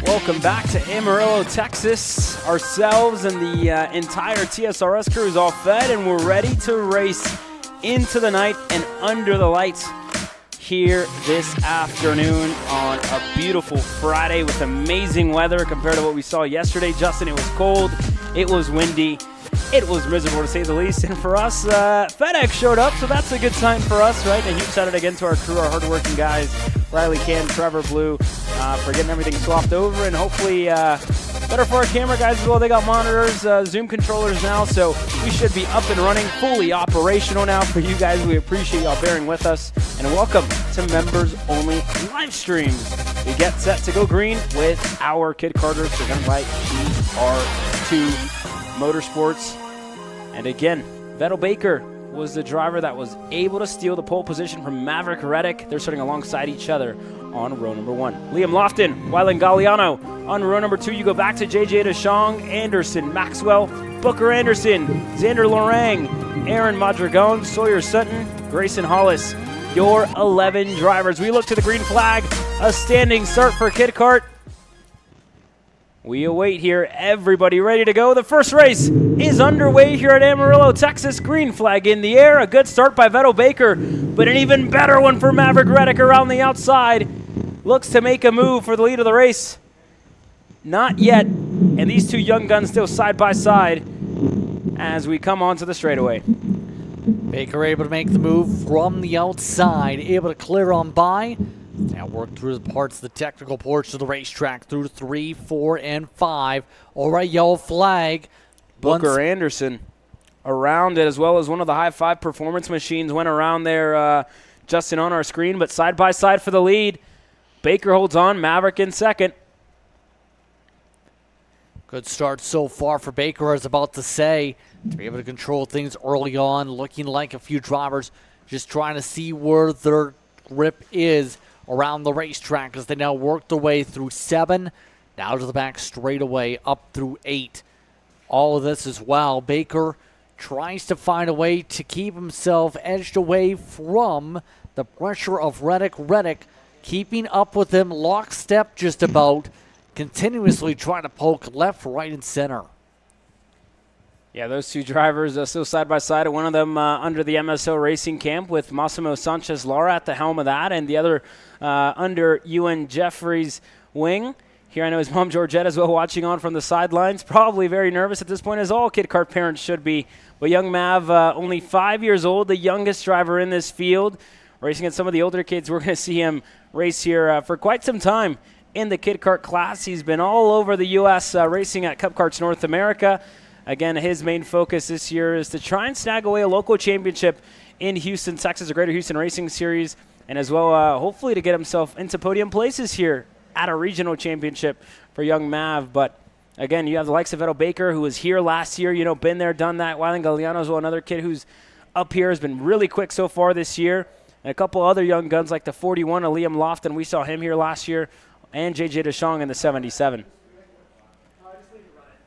Welcome back to Amarillo, Texas. Ourselves and the entire TSRS crew is all fed, and we're ready to race into the night and under the lights here this afternoon on a beautiful Friday with amazing weather compared to what we saw yesterday. Justin, it was cold, it was windy, it was miserable to say the least, and for us, FedEx showed up, so that's a good sign for us, right? And a huge shout out again to our crew, our hardworking guys, Riley, Cam, Trevor, Blue, for getting everything swapped over, and hopefully better for our camera guys as well. They got monitors, Zoom controllers now, so we should be up and running, fully operational now for you guys. We appreciate y'all bearing with us, and welcome to members-only live streams. We get set to go green with our Kid Carters presented by GR2 Motorsports. And again, Vettel Baker was the driver that was able to steal the pole position from Maverick Reddick. They're starting alongside each other on row number 1. Liam Lofton, Wylan Galliano. On row number 2, you go back to JJ DeShong, Anderson, Maxwell, Booker Anderson, Xander Lorang, Aaron Madragon, Sawyer Sutton, Grayson Hollis. Your 11 drivers. We look to the green flag. A standing start for Kid Kart. We await here. Everybody ready to go. The first race is underway here at Amarillo, Texas. Green flag in the air. A good start by Vettel Baker, but an even better one for Maverick Reddick around the outside. Looks to make a move for the lead of the race. Not yet. And these two young guns still side by side as we come onto the straightaway. Baker able to make the move from the outside, able to clear on by. Now work through the parts of the technical portion of the racetrack through 3, 4, and 5. All right, yellow flag. Booker Anderson around it, as well as one of the high five performance machines went around there, Justin, on our screen, but side by side for the lead. Baker holds on, Maverick in second. Good start so far for Baker, I was about to say, to be able to control things early on, looking like a few drivers just trying to see where their grip is around the racetrack as they now work their way through 7, now to the back straightaway up through 8. All of this as well. Baker tries to find a way to keep himself edged away from the pressure of Reddick. Reddick keeping up with him, lockstep just about, continuously trying to poke left, right, and center. Yeah, those two drivers still side by side. One of them under the MSO Racing Camp with Massimo Sanchez-Lara at the helm of that, and the other under Ewan Jeffrey's wing. Here I know his mom, Georgette, as well, watching on from the sidelines. Probably very nervous at this point, as all kid kart parents should be. But young Mav, only 5 years old, the youngest driver in this field, racing against some of the older kids. We're going to see him race here for quite some time in the kid kart class. He's been all over the U.S. Racing at Cup Karts North America. Again, his main focus this year is to try and snag away a local championship in Houston, Texas, the Greater Houston Racing Series, and as well, hopefully, to get himself into podium places here at a regional championship for young Mav. But again, you have the likes of Edo Baker, who was here last year, been there, done that. Wyland Galliano as well, another kid who's up here, has been really quick so far this year. And a couple other young guns like the 41, Liam Lofton, we saw him here last year, and JJ DeShong in the 77.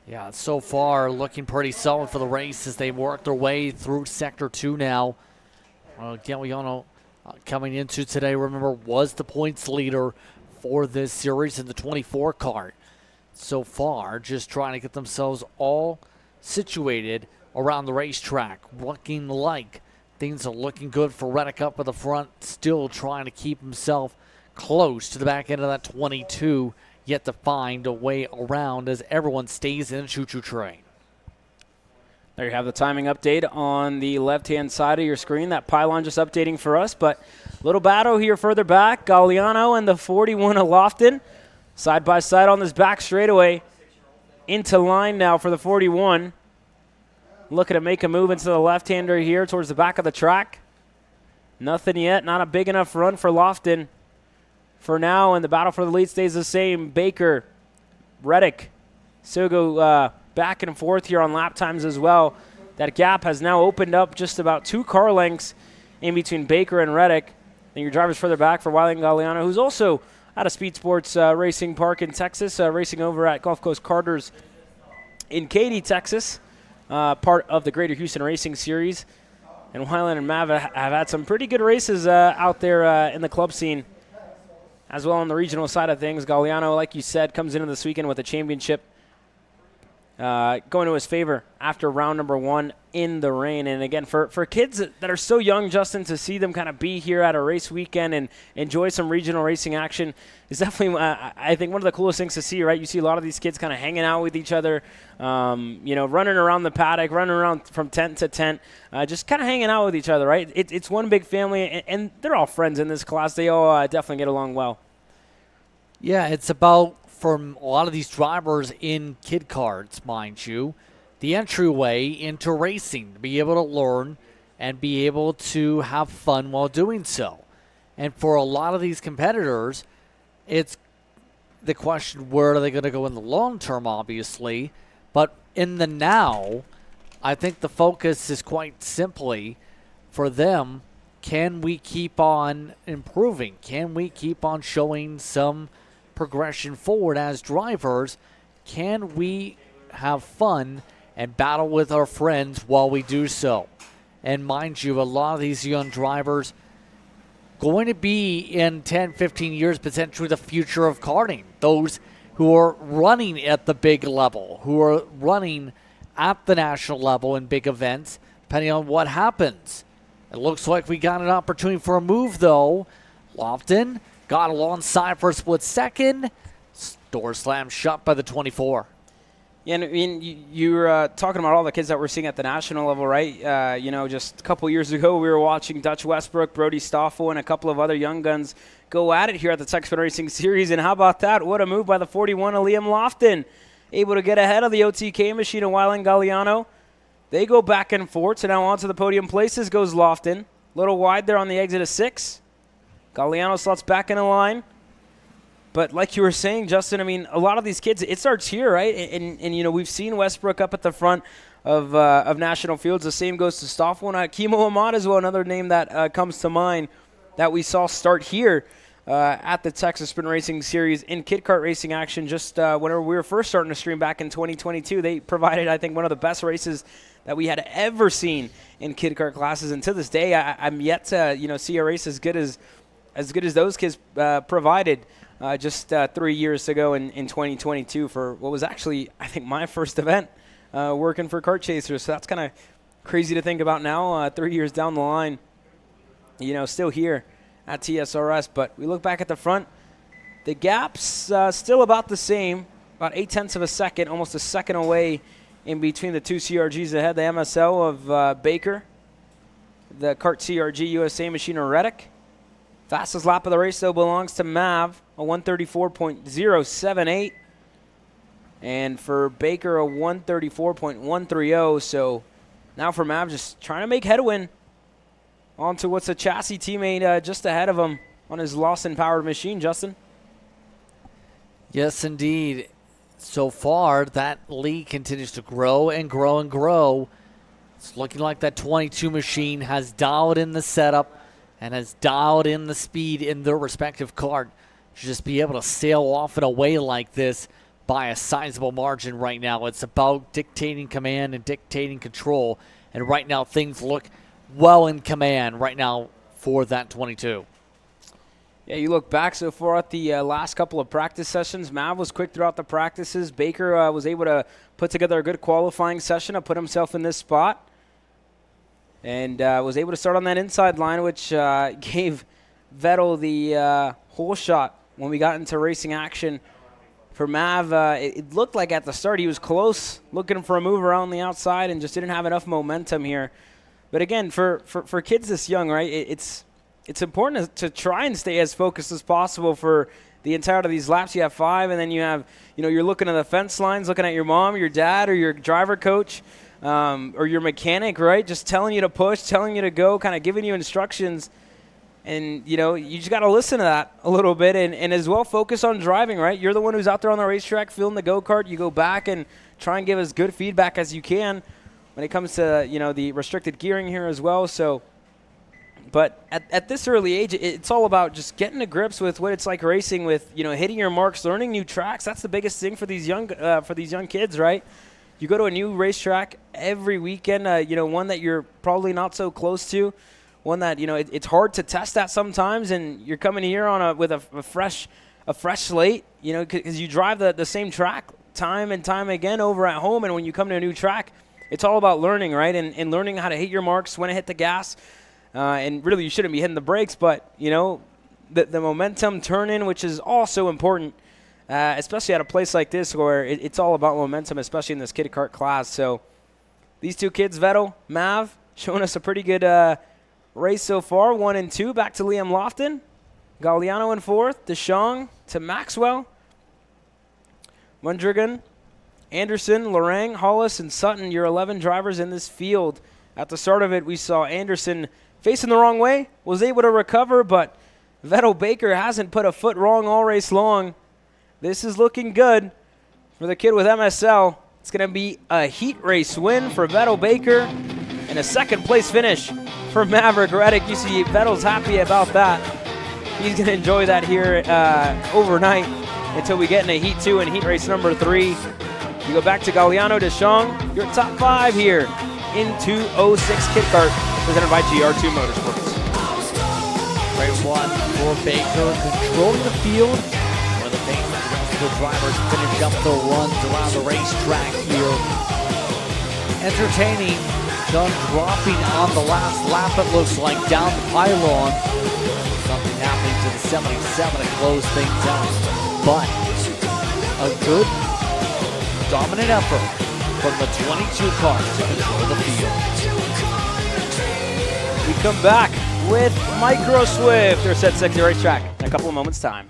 Yeah, so far looking pretty solid for the race as they work their way through Sector 2 now. Galliano coming into today, remember, was the points leader for this series in the 24 kart. So far, just trying to get themselves all situated around the racetrack. Looking like things are looking good for Reddick up at the front, still trying to keep himself close to the back end of that 22, yet to find a way around as everyone stays in a choo-choo train. There you have the timing update on the left-hand side of your screen. That pylon just updating for us, but little battle here further back. Galliano and the 41 of Lofton side by side on this back straightaway. Into line now for the 41. Looking to make a move into the left-hander here towards the back of the track. Nothing yet. Not a big enough run for Lofton for now, and the battle for the lead stays the same. Baker, Reddick, still go back and forth here on lap times as well. That gap has now opened up just about 2 car lengths in between Baker and Reddick. And your driver's further back for Wyland Galliano, who's also at a Speed Sports Racing Park in Texas, racing over at Gulf Coast Karters in Katy, Texas, part of the Greater Houston Racing Series. And Wyland and Mav have had some pretty good races out there in the club scene. As well on the regional side of things, Galliano, like you said, comes into this weekend with a championship going to his favor after round number 1 in the rain. And again, for kids that are so young, Justin, to see them kind of be here at a race weekend and enjoy some regional racing action is definitely, I think, one of the coolest things to see, right? You see a lot of these kids kind of hanging out with each other, running around the paddock, running around from tent to tent, just kind of hanging out with each other, right? It's one big family, and they're all friends in this class. They all definitely get along well. Yeah, it's about, for a lot of these drivers in kid karts, mind you, the entryway into racing, to be able to learn and be able to have fun while doing so. And for a lot of these competitors, it's the question, where are they going to go in the long term, obviously. But in the now, I think the focus is quite simply for them, can we keep on improving? Can we keep on showing some progression forward as drivers? Can we have fun and battle with our friends while we do so? And mind you, a lot of these young drivers going to be in 10, 15 years potentially the future of karting. Those who are running at the big level, who are running at the national level in big events, depending on what happens. It looks like we got an opportunity for a move, though. Lofton got alongside for a split second. Door slam shut by the 24. Yeah, and I mean, you were talking about all the kids that we're seeing at the national level, right? Just a couple years ago, we were watching Dutch Westbrook, Brody Stoffel, and a couple of other young guns go at it here at the Texas Racing Series. And how about that? What a move by the 41 of Liam Lofton. Able to get ahead of the OTK machine of Wyland Galliano. They go back and forth, so now onto the podium places goes Lofton. A little wide there on the exit of 6. Galliano slots back in the line. But like you were saying, Justin, I mean, a lot of these kids, it starts here, right? And we've seen Westbrook up at the front of National Fields. The same goes to Stoffel and Kimo Ahmad as well, another name that comes to mind that we saw start here at the Texas Sprint Racing Series in kid kart racing action just whenever we were first starting to stream back in 2022. They provided, I think, one of the best races that we had ever seen in kid kart classes. And to this day, I'm yet to see a race as good as those kids provided just 3 years ago in 2022 for what was actually, I think, my first event working for Kart Chasers. So that's kind of crazy to think about now, 3 years down the line, still here at TSRS. But we look back at the front, the gap's still about the same, about 0.8 of a second, almost a second away in between the two CRGs ahead, the MSL of Baker, the Kart CRG USA machine of Reddick. Fastest lap of the race, though, belongs to Mav, a 134.078. And for Baker, a 134.130. So now for Mav, just trying to make headwind onto what's a chassis teammate just ahead of him on his Lawson-powered machine, Justin. Yes, indeed. So far, that lead continues to grow and grow and grow. It's looking like that 22 machine has dialed in the setup and has dialed in the speed in their respective kart to just be able to sail off and away like this by a sizable margin right now. It's about dictating command and dictating control, and right now things look well in command right now for that 22. Yeah, you look back so far at the last couple of practice sessions. Mav was quick throughout the practices. Baker was able to put together a good qualifying session to put himself in this spot, and was able to start on that inside line, which gave Vettel the whole shot when we got into racing action. For Mav, it looked like at the start he was close, looking for a move around the outside and just didn't have enough momentum here. But again, for kids this young, right, it's important to try and stay as focused as possible for the entirety of these laps. You have 5, and then you have, you're looking at the fence lines, looking at your mom, your dad, or your driver coach, or your mechanic, right, just telling you to push, telling you to go, kind of giving you instructions. And, you just got to listen to that a little bit and as well focus on driving, right? You're the one who's out there on the racetrack feeling the go-kart. You go back and try and give as good feedback as you can when it comes to, the restricted gearing here as well. So, but at this early age, it's all about just getting to grips with what it's like racing with, hitting your marks, learning new tracks. That's the biggest thing for these young kids, right? You go to a new racetrack every weekend, one that you're probably not so close to. One that, it's hard to test at sometimes, and you're coming here with a fresh slate, because you drive the same track time and time again over at home, and when you come to a new track, it's all about learning, right, and learning how to hit your marks, when to hit the gas, and really you shouldn't be hitting the brakes, but, the momentum turn-in, which is also important, especially at a place like this where it's all about momentum, especially in this kid kart class. So these two kids, Vettel, Mav, showing us a pretty good race so far, 1 and 2. Back to Liam Lofton. Galliano in 4th. DeShong to Maxwell. Mundrigan, Anderson, Lorang, Hollis, and Sutton, your 11 drivers in this field. At the start of it, we saw Anderson facing the wrong way, was able to recover, but Vettel Baker hasn't put a foot wrong all race long. This is looking good for the kid with MSL. It's going to be a heat race win for Vettel Baker and a second-place finish for Maverick Reddick. You see Vettel's happy about that. He's going to enjoy that here overnight until we get into Heat 2 and Heat Race number 3. You go back to Galliano, DeShong, your top 5 here in 206 Kit Kart, presented by GR2 Motorsports. Great one for Baker, controlling the field, where the rest of the drivers finish up the runs around the racetrack here. Entertaining. Done dropping on the last lap, it looks like, down the pylon. Something happening to the 77 to close things out. But a good, dominant effort from the 22 cars to control the field. We come back with Micro Swift, their Set 60 racetrack, in a couple of moments' time.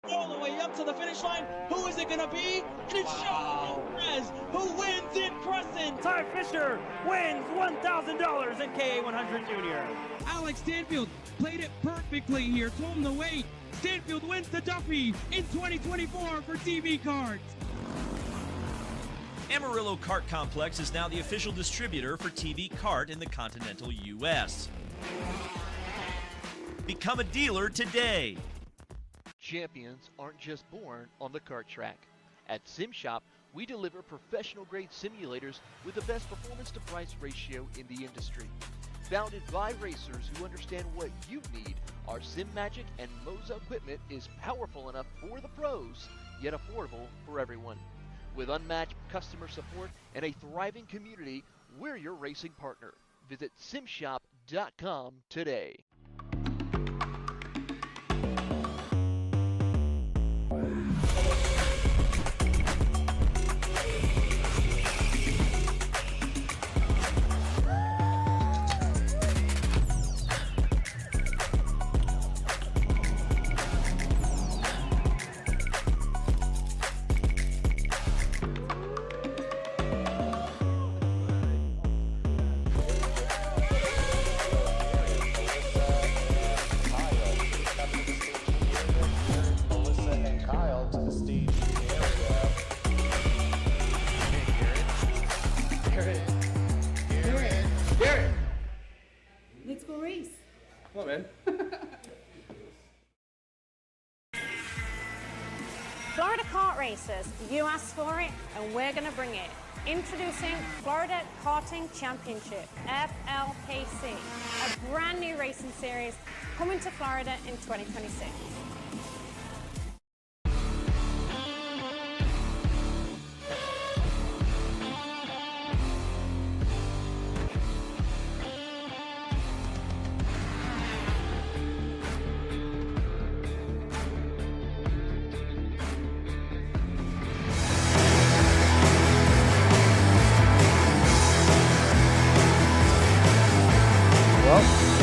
All the way up to the finish line. Who is it going to be? And it's Sean Perez who wins in Crescent. Ty Fisher wins $1,000 in KA100 Junior. Alex Stanfield played it perfectly here. Told him to wait. Stanfield wins the Duffy in 2024 for TV Cards. Amarillo Kart Complex is now the official distributor for TV Kart in the continental U.S. Become a dealer today. Champions aren't just born on the kart track. At SimShop, we deliver professional-grade simulators with the best performance-to-price ratio in the industry. Founded by racers who understand what you need, our SimMagic and Moza equipment is powerful enough for the pros, yet affordable for everyone. With unmatched customer support and a thriving community, we're your racing partner. Visit simshop.com today. Let's go race. Come on, man. Florida Kart Racers, you asked for it and we're going to bring it. Introducing Florida Karting Championship, FLKC, a brand new racing series coming to Florida in 2026.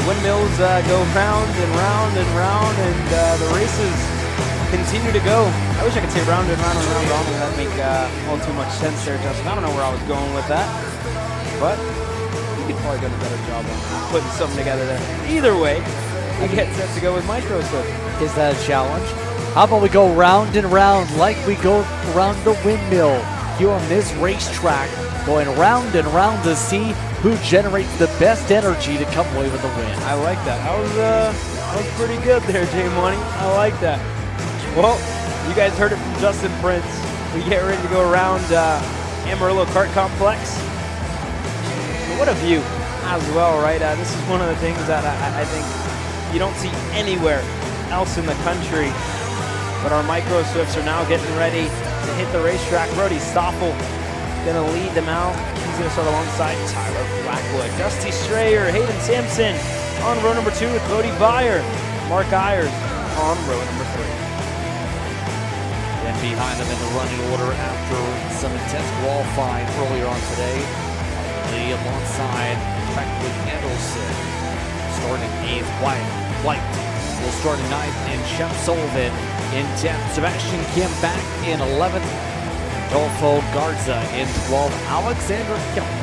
Windmills go round and round and round, and the races continue to go. I wish I could say round and round and round and round, and that'd make all too much sense there, Justin. I don't know where I was going with that, but you could probably do a better job on putting something together there. Either way, we get set to go with Microsoft. Is that a challenge? How about we go round and round like we go around the windmill here on this racetrack, going round and round to see who generates the best energy to come away with the win. I like that. That was pretty good there, Jay Money. I like that. Well, you guys heard it from Justin Prince. We get ready to go around Amarillo Kart Complex. What a view as well, right? This is one of the things that I think you don't see anywhere else in the country. But our Micro Swifts are now getting ready to hit the racetrack. Brody Stoffel gonna lead them out. He's gonna start alongside Tyler Blackwood, Dusty Strayer, Hayden Sampson on row number 2 with Bodie Byer, Mark Ayers on row number 3. And behind them in the running order after some intense qualifying earlier on today, Lee alongside Beckley Anderson. Starting 8th, White will start in 9th, and Shep Sullivan in 10th. Sebastian Kim back in 11th. Adolfo Garza in 12th. Alexander Kelly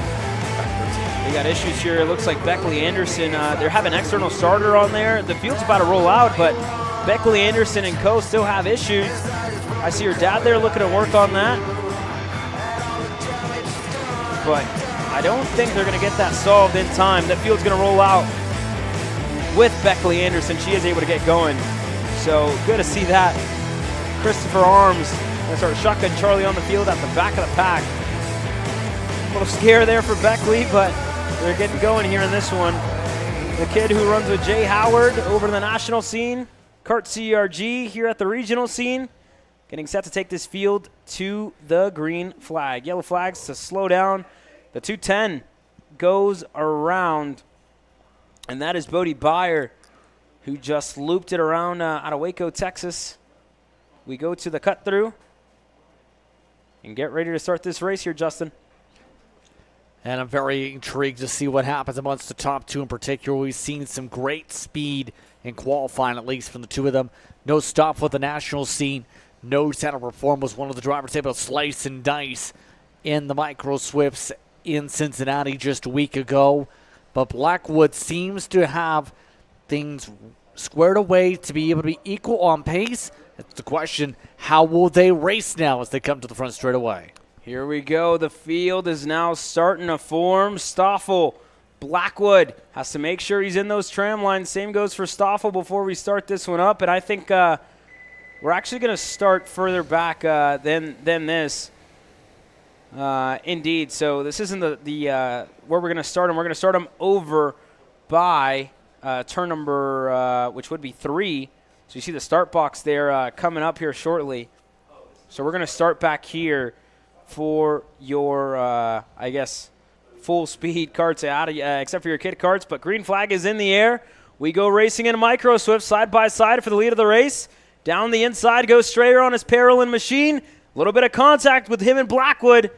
back 13th. They got issues here. It looks like Beckley Anderson, they're having an external starter on there. The field's about to roll out, but Beckley Anderson and co still have issues. I see your dad there looking to work on that. But I don't think they're going to get that solved in time. That field's going to roll out with Beckley Anderson. She is able to get going. So good to see that. Christopher Arms going to start shotgun Charlie on the field at the back of the pack. A little scare there for Beckley, but they're getting going here in this one. The kid who runs with Jay Howard over the national scene, Kart CRG here at the regional scene, getting set to take this field to the green flag. Yellow flags to slow down. The 210 goes around, and that is Bodie Byer, who just looped it around out of Waco, Texas. We go to the cut through and get ready to start this race here, Justin. And I'm very intrigued to see what happens amongst the top two in particular. We've seen some great speed in qualifying, at least from the two of them. No stop with the national scene. No center perform was one of the drivers able to slice and dice in the micro swifts in Cincinnati just a week ago. But Blackwood seems to have things squared away to be able to be equal on pace. It's the question, how will they race now as they come to the front straight away? Here we go. The field is now starting to form. Stoffel, Blackwood has to make sure he's in those tram lines. Same goes for Stoffel before we start this one up. And I think we're actually going to start further back than this. Indeed. So this isn't the where we're going to start them. We're going to start them over by turn number, which would be 3. So you see the start box there coming up here shortly. So we're going to start back here for your, I guess, full-speed karts, except for your kit karts. But green flag is in the air. We go racing in a micro swift side by side for the lead of the race. Down the inside goes Strayer on his Parolin machine. A little bit of contact with him and Blackwood.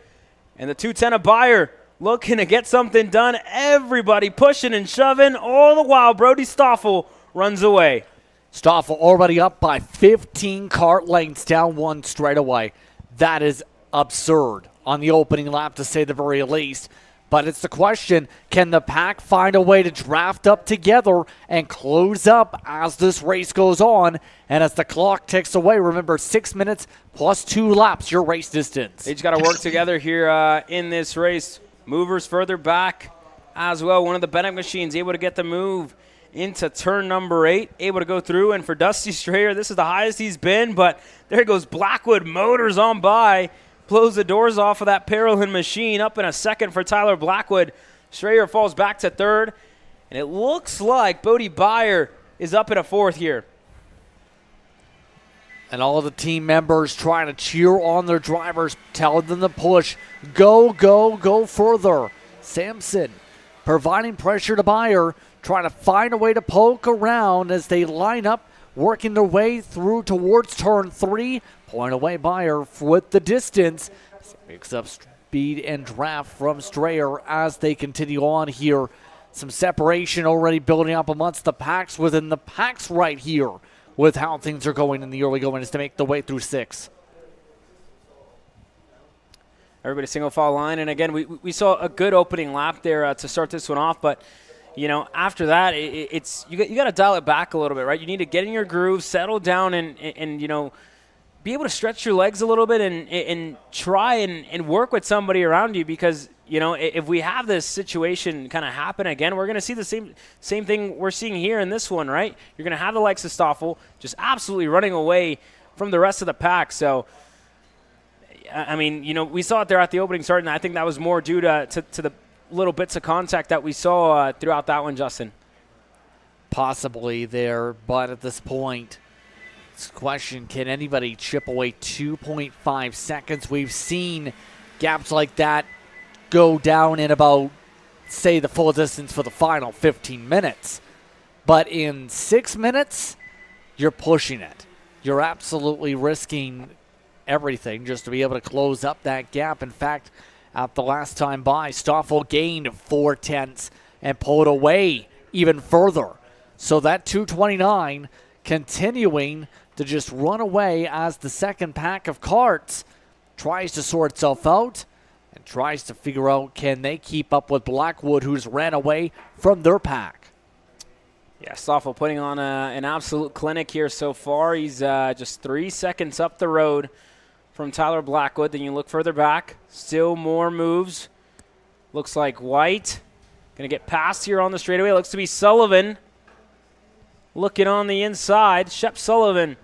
And the 210 of Beyer looking to get something done. Everybody pushing and shoving. All the while, Brody Stoffel runs away. Stoffel already up by 15 kart lengths down one straightaway. That is absurd on the opening lap, to say the very least. But it's the question, can the pack find a way to draft up together and close up as this race goes on? And as the clock ticks away, remember, 6 minutes plus 2 laps, your race distance. They just got to work together here in this race. Movers further back as well. One of the Bennett machines able to get the move into turn number 8, able to go through. And for Dusty Strayer, this is the highest he's been. But there goes Blackwood, motors on by. Blows the doors off of that Parolin machine. Up in a second for Tyler Blackwood. Strayer falls back to 3rd. And it looks like Bodie Beyer is up in a 4th here. And all of the team members trying to cheer on their drivers, telling them to push. Go, go, go further. Sampson providing pressure to Beyer, trying to find a way to poke around as they line up, working their way through towards turn 3. Point away Beyer with the distance. Picks up speed and draft from Strayer as they continue on here. Some separation already building up amongst the packs within the packs right here with how things are going in the early going is to make the way through 6. Everybody single file line. And again, we saw a good opening lap there to start this one off. But, you know, after that, it's you got to dial it back a little bit, right? You need to get in your groove, settle down, and you know, be able to stretch your legs a little bit and try and work with somebody around you, because, you know, if we have this situation kind of happen again, we're going to see the same thing we're seeing here in this one, right? You're going to have the likes of Stoffel just absolutely running away from the rest of the pack. So, I mean, you know, we saw it there at the opening start, and I think that was more due to the little bits of contact that we saw throughout that one, Justin. Possibly there, but at this point, question, can anybody chip away 2.5 seconds? We've seen gaps like that go down in about, say, the full distance for the final 15 minutes. But in 6 minutes, you're pushing it. You're absolutely risking everything just to be able to close up that gap. In fact, at the last time by, Stoffel gained 4 tenths and pulled away even further. So that 229 continuing to just run away as the second pack of karts tries to sort itself out and tries to figure out, can they keep up with Blackwood, who's ran away from their pack. Yeah, Stoffel putting on an absolute clinic here so far. He's just 3 seconds up the road from Tyler Blackwood. Then you look further back, still more moves. Looks like White going to get past here on the straightaway. Looks to be Sullivan looking on the inside. Shep Sullivan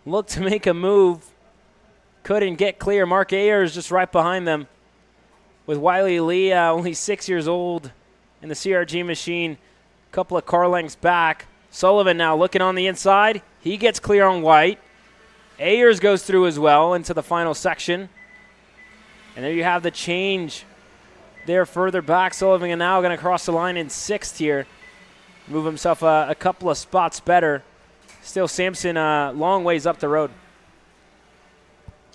looked to make a move. Couldn't get clear. Mark Ayers just right behind them with Wiley Lee, only 6 years old in the CRG machine. A couple of car lengths back. Sullivan now looking on the inside. He gets clear on White. Ayers goes through as well into the final section. And there you have the change there further back. Sullivan now going to cross the line in 6th here. Move himself a couple of spots better. Still Sampson long ways up the road.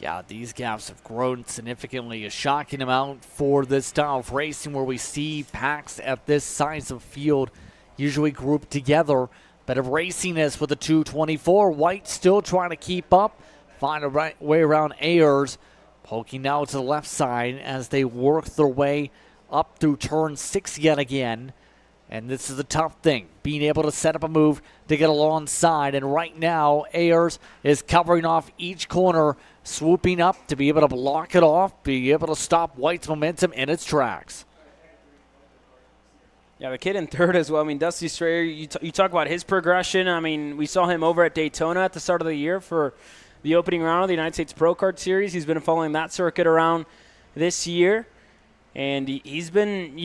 Yeah, these gaps have grown significantly, a shocking amount for this style of racing where we see packs at this size of field usually grouped together. Bit of raciness with the 224. White still trying to keep up, find a right way around Ayers, poking now to the left side as they work their way up through turn 6 yet again. And this is the tough thing, being able to set up a move to get alongside. And right now, Ayers is covering off each corner, swooping up to be able to block it off, be able to stop White's momentum in its tracks. Yeah, the kid in third as well. I mean, Dusty Strayer, you talk about his progression. I mean, we saw him over at Daytona at the start of the year for the opening round of the United States Pro Kart Series. He's been following that circuit around this year. And he's been,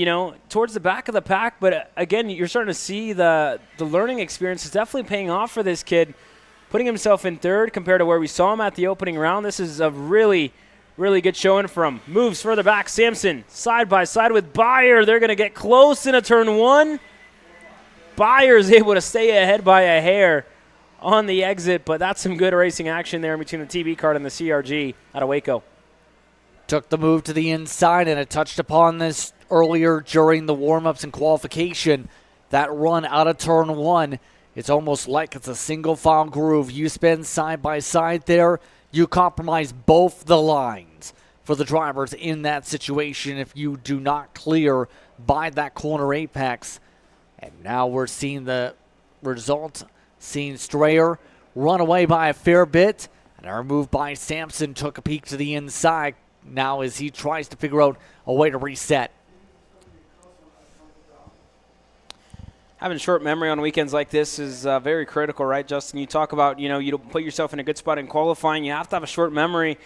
towards the back of the pack. But, again, you're starting to see the learning experience is definitely paying off for this kid, putting himself in third compared to where we saw him at the opening round. This is a really, really good showing from moves further back. Sampson side by side with Beyer. They're going to get close into turn 1. Beyer's able to stay ahead by a hair on the exit. But that's some good racing action there between the TB Kart and the CRG out of Waco. Took the move to the inside, and it touched upon this earlier during the warm-ups and qualification. That run out of turn 1, it's almost like it's a single file groove. You spin side by side there, you compromise both the lines for the drivers in that situation if you do not clear by that corner apex. And now we're seeing the result, seeing Strayer run away by a fair bit, and our move by Sampson took a peek to the inside. Now as he tries to figure out a way to reset. Having short memory on weekends like this is very critical, right, Justin? You talk about, you don't put yourself in a good spot in qualifying. You have to have a short memory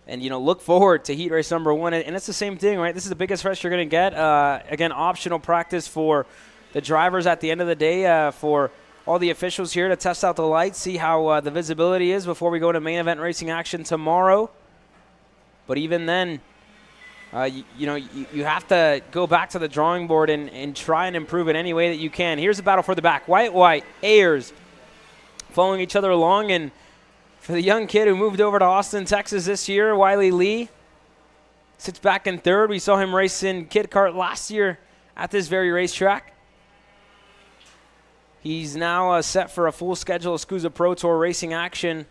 and, look forward to heat race number 1. And it's the same thing, right? This is the biggest rest you're going to get. Again, optional practice for the drivers at the end of the day, for all the officials here to test out the lights, see how the visibility is before we go to main event racing action tomorrow. But even then, you have to go back to the drawing board and try and improve it any way that you can. Here's the battle for the back. White, Ayers following each other along. And for the young kid who moved over to Austin, Texas this year, Wiley Lee sits back in third. We saw him race in Kid Kart last year at this very racetrack. He's now set for a full schedule of SCUSA Pro Tour racing action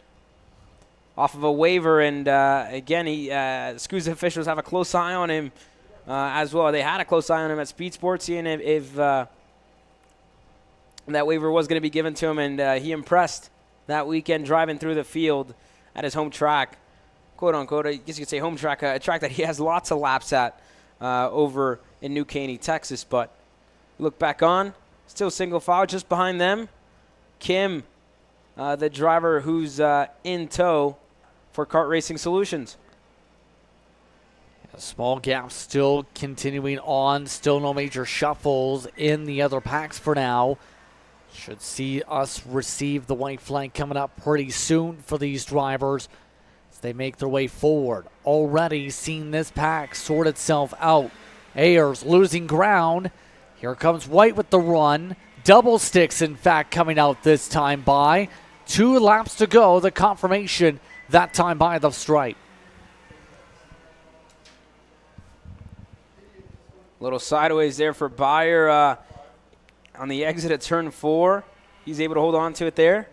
off of a waiver, and again, SCUSA officials have a close eye on him as well. They had a close eye on him at Speed Sports, seeing if that waiver was going to be given to him, and he impressed that weekend driving through the field at his home track, quote-unquote. I guess you could say home track, a track that he has lots of laps at over in New Caney, Texas. But look back on, still single file just behind them. Kim, the driver who's in tow for Kart Racing Solutions. A small gap still continuing on. Still no major shuffles in the other packs for now. Should see us receive the white flag coming up pretty soon for these drivers as they make their way forward. Already seen this pack sort itself out. Ayers losing ground. Here comes White with the run. Double sticks, in fact, coming out this time by. 2 laps to go. The confirmation that time by the stripe. Little sideways there for Beyer on the exit at turn 4. He's able to hold on to it there.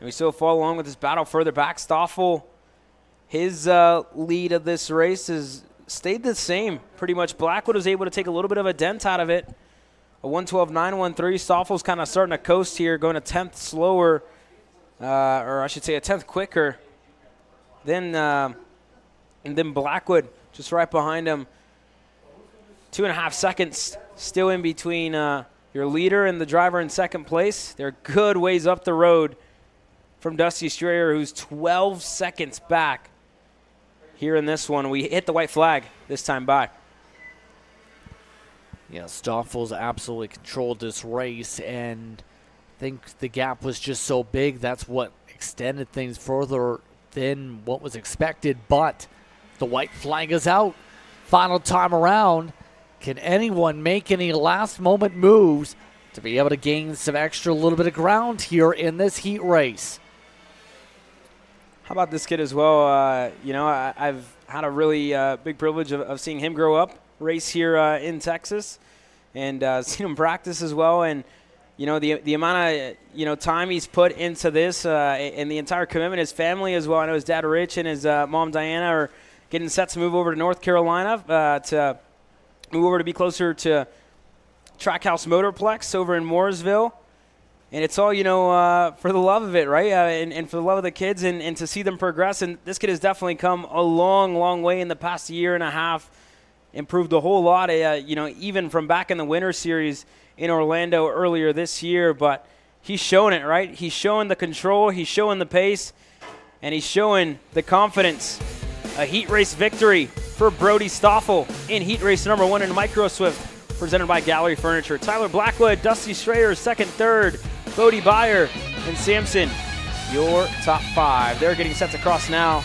And we still follow along with this battle further back. Stoffel, his lead of this race has stayed the same pretty much. Blackwood was able to take a little bit of a dent out of it. A 112.913. Stoffel's kind of starting to coast here, going a 10th slower, or I should say a 10th quicker than Blackwood, just right behind him. 2.5 seconds still in between your leader and the driver in second place. They're good ways up the road from Dusty Strayer, who's 12 seconds back here in this one. We hit the white flag this time by. Yeah, Stoffel's absolutely controlled this race, and I think the gap was just so big. That's what extended things further than what was expected, but the white flag is out. Final time around. Can anyone make any last-moment moves to be able to gain some extra little bit of ground here in this heat race? How about this kid as well? I've had a really big privilege of seeing him grow up, race here in Texas, and seen him practice as well. And the amount of time he's put into this and the entire commitment, his family as well. I know his dad Rich and his mom Diana are getting set to move over to North Carolina to move over to be closer to Trackhouse Motorplex over in Mooresville. And it's all, for the love of it, right? And for the love of the kids and to see them progress. And this kid has definitely come a long, long way in the past year and a half. Improved a whole lot, even from back in the Winter Series in Orlando earlier this year. But he's showing it, right? He's showing the control. He's showing the pace. And he's showing the confidence. A heat race victory for Brody Stoffel in heat race number 1 in Micro Swift, presented by Gallery Furniture. Tyler Blackwood, Dusty Strayer, second, third. Bodie Beyer and Sampson, your top 5. They're getting set to cross now.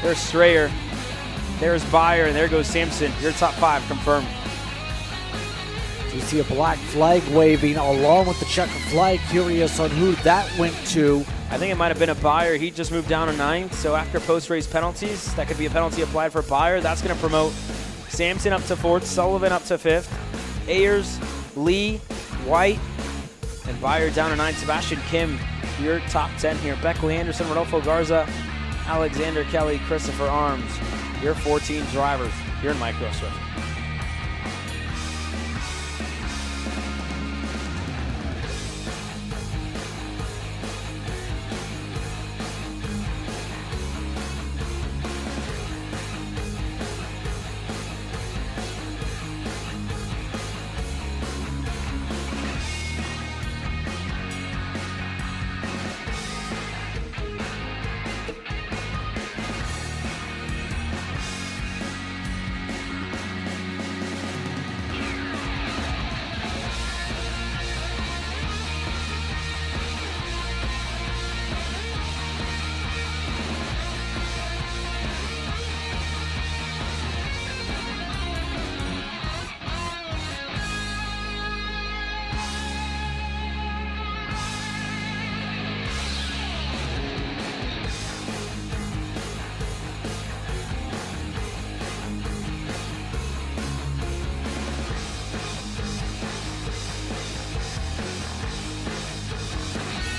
There's Strayer, there's Beyer, and there goes Sampson. Your top 5 confirmed. You see a black flag waving along with the checker flag. Curious on who that went to. I think it might have been a Beyer. He just moved down to 9th, so after post-race penalties, that could be a penalty applied for Beyer. That's going to promote Sampson up to 4th, Sullivan up to 5th, Ayers, Lee, White, and Beyer down to 9. Sebastian Kim, your top 10 here. Beckley Anderson, Rodolfo Garza, Alexander Kelly, Christopher Arms, your 14 drivers here in Micro Swift.